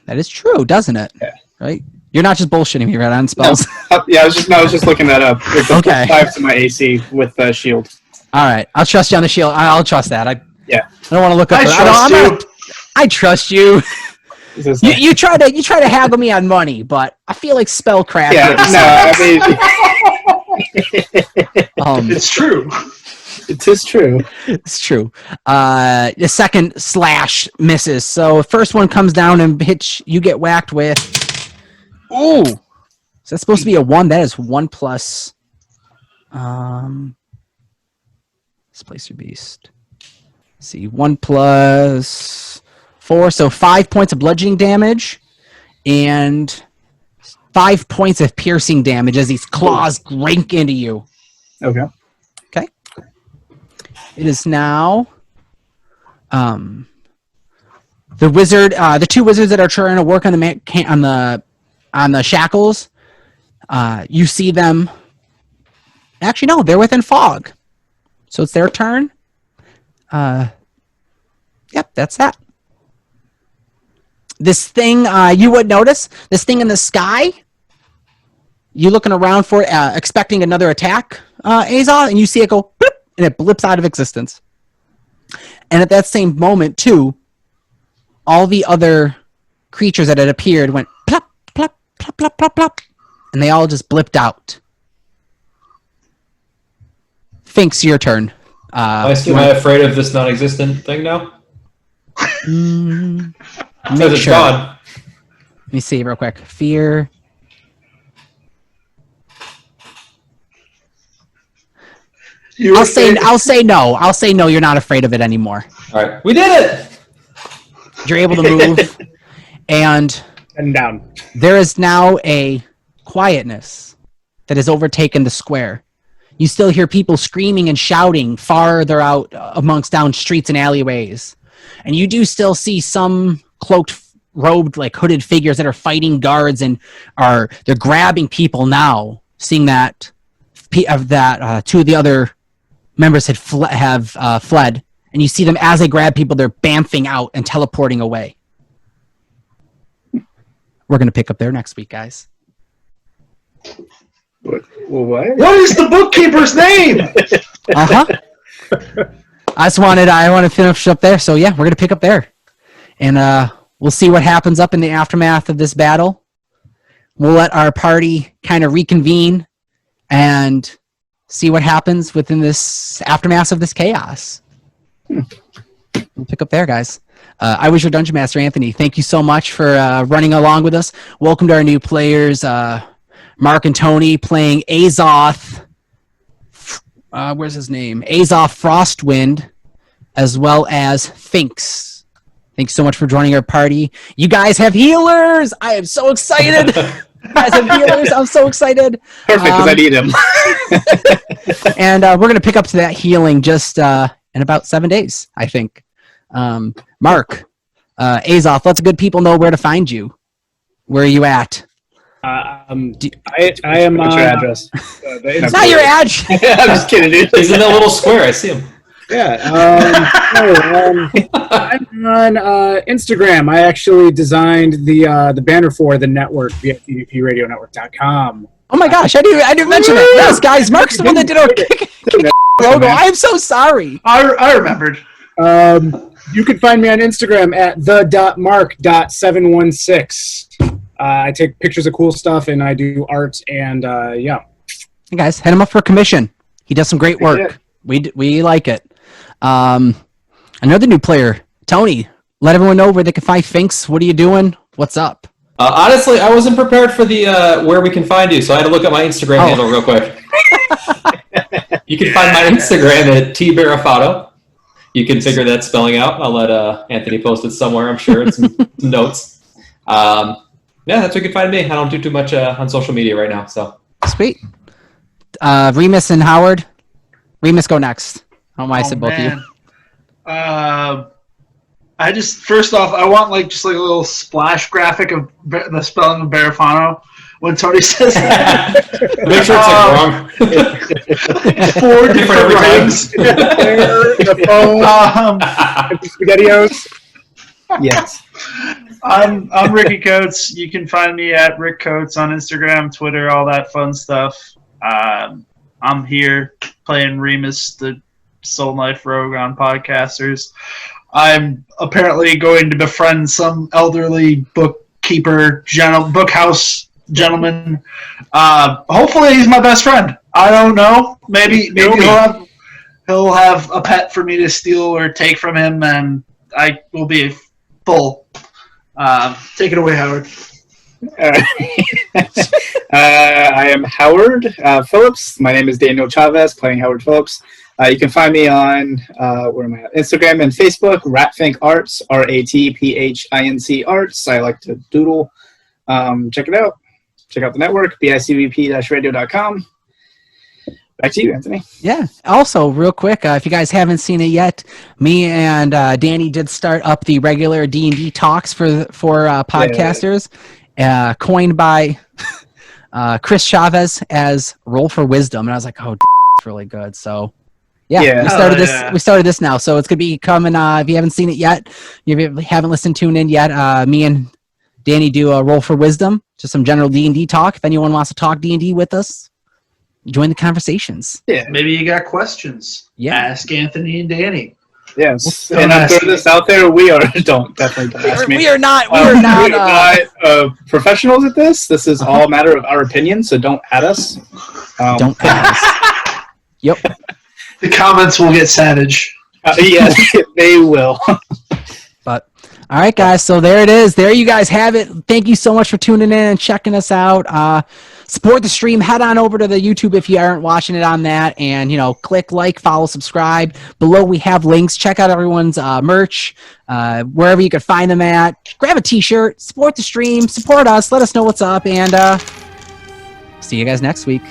That is true, doesn't it? Yeah. Right? You're not just bullshitting me right on spells. Yeah, I was just looking that up. It's Okay. plus 5 to my AC with the shield. All right, I'll trust you on the shield. I'll trust that. I don't want to look up. I trust you. You try to haggle me on money, but I feel like spellcraft. Yeah, It's true. It is true. It's true. The second slash misses. So first one comes down and hits. You get whacked with. Ooh. So that's supposed to be a 1. That is 1 plus. Displace your beast. Let's see, 1 plus 4, so 5 points of bludgeoning damage, and 5 points of piercing damage as these claws rink into you. Okay. Okay. It is now the wizard, the 2 wizards that are trying to work on the shackles. You see them. Actually, no, they're within fog, so it's their turn. Yep, that's that. This thing, you would notice, this thing in the sky, you looking around for it, expecting another attack, Azoth, and you see it go, bloop, and it blips out of existence. And at that same moment, too, all the other creatures that had appeared went plop, plop, plop, plop, plop, plop, and they all just blipped out. Finks, your turn. Am I afraid of this non-existent thing now? Because it's gone. Let me see real quick. Fear. I'll say no. I'll say no. You're not afraid of it anymore. All right, we did it. You're able to move, and down. there is now a quietness that has overtaken the square. You still hear people screaming and shouting farther out amongst down streets and alleyways. And you do still see some cloaked, robed, like hooded figures that are fighting guards and they're grabbing people now, seeing that 2 of the other members have fled. And you see them as they grab people, they're bamfing out and teleporting away. We're going to pick up there next week, guys. What? What is the bookkeeper's name? I want to finish up there. So yeah, we're going to pick up there. And we'll see what happens up in the aftermath of this battle. We'll let our party kind of reconvene and see what happens within this aftermath of this chaos. We'll pick up there, guys. I was your Dungeon Master, Anthony. Thank you so much for running along with us. Welcome to our new players, Mark and Tony playing Azoth. Where's his name? Azoth Frostwind, as well as Finks. Thanks so much for joining our party. You guys have healers! I am so excited! You guys have healers. I'm so excited. Perfect, because I need him. And we're going to pick up to that healing just in about 7 days, I think. Mark, Azoth, let the good people know where to find you. Where are you at? I am. What's your address? It's not your address. I'm just kidding, dude. He's in that little square. I see him. I'm on Instagram. I actually designed the banner for the network via tvpradionetwork.com. Oh my gosh, I didn't mention it. Yes, guys, Mark's the one that did our kick logo. I am so sorry. I remembered. You can find me on Instagram at the.mark.716. I take pictures of cool stuff and I do art and yeah. Hey guys, head him up for a commission. He does some great work. We like it. Another new player, Tony. Let everyone know where they can find Finks. What are you doing? What's up? Honestly, I wasn't prepared for the where we can find you, so I had to look at my Instagram handle real quick. You can find my Instagram at tbarafato. You can figure that spelling out. I'll let Anthony post it somewhere, I'm sure, in some notes. Yeah, that's where you can find me. I don't do too much on social media right now. So Sweet. Remus and Howard. Remus, go next. I don't know why I said both of you. I just first off, I want just a little splash graphic of the spelling of Barafano when Tony says that. make sure it's wrong. 4 different writings. The phone, SpaghettiOs. Yes. I'm Ricky Coates. You can find me at Rick Coates on Instagram, Twitter, all that fun stuff. I'm here playing Remus, the Soul Knife Rogue on Podcasters. I'm apparently going to befriend some elderly bookkeeper, bookhouse gentleman. Hopefully, he's my best friend. I don't know. Maybe he'll have a pet for me to steal or take from him, and I will be full. Take it away, Howard. I am Howard Phillips. My name is Daniel Chavez, playing Howard Phillips. You can find me on where am I at? Instagram and Facebook, Ratfink Arts, RATPHINC Arts. I like to doodle. Check it out. Check out the network, bicvp-radio.com. Back to you, Anthony. Yeah. Also, real quick, if you guys haven't seen it yet, me and Danny did start up the regular D&D talks for podcasters, coined by Chris Chavez as Roll for Wisdom, and I was like, oh, it's really good. So. Yeah, we started this. Yeah. We started this now, so it's gonna be coming. If you haven't seen it yet, if you haven't tuned in yet, me and Danny do a Roll for Wisdom, just some general D&D talk. If anyone wants to talk D&D with us, join the conversations. Yeah, maybe you got questions. Yeah, ask Anthony and Danny. Yes, and I'm throwing this out there. We are don't ask me. We are not. We are not professionals at this. This is all a matter of our opinion, so don't at us. Don't at us. Yep. The comments will get savage. Yes, they will. But all right, guys. So there it is. There you guys have it. Thank you so much for tuning in and checking us out. Support the stream. Head on over to the YouTube if you aren't watching it on that, and click like, follow, subscribe. Below we have links. Check out everyone's merch wherever you can find them at. Grab a T-shirt. Support the stream. Support us. Let us know what's up, and see you guys next week.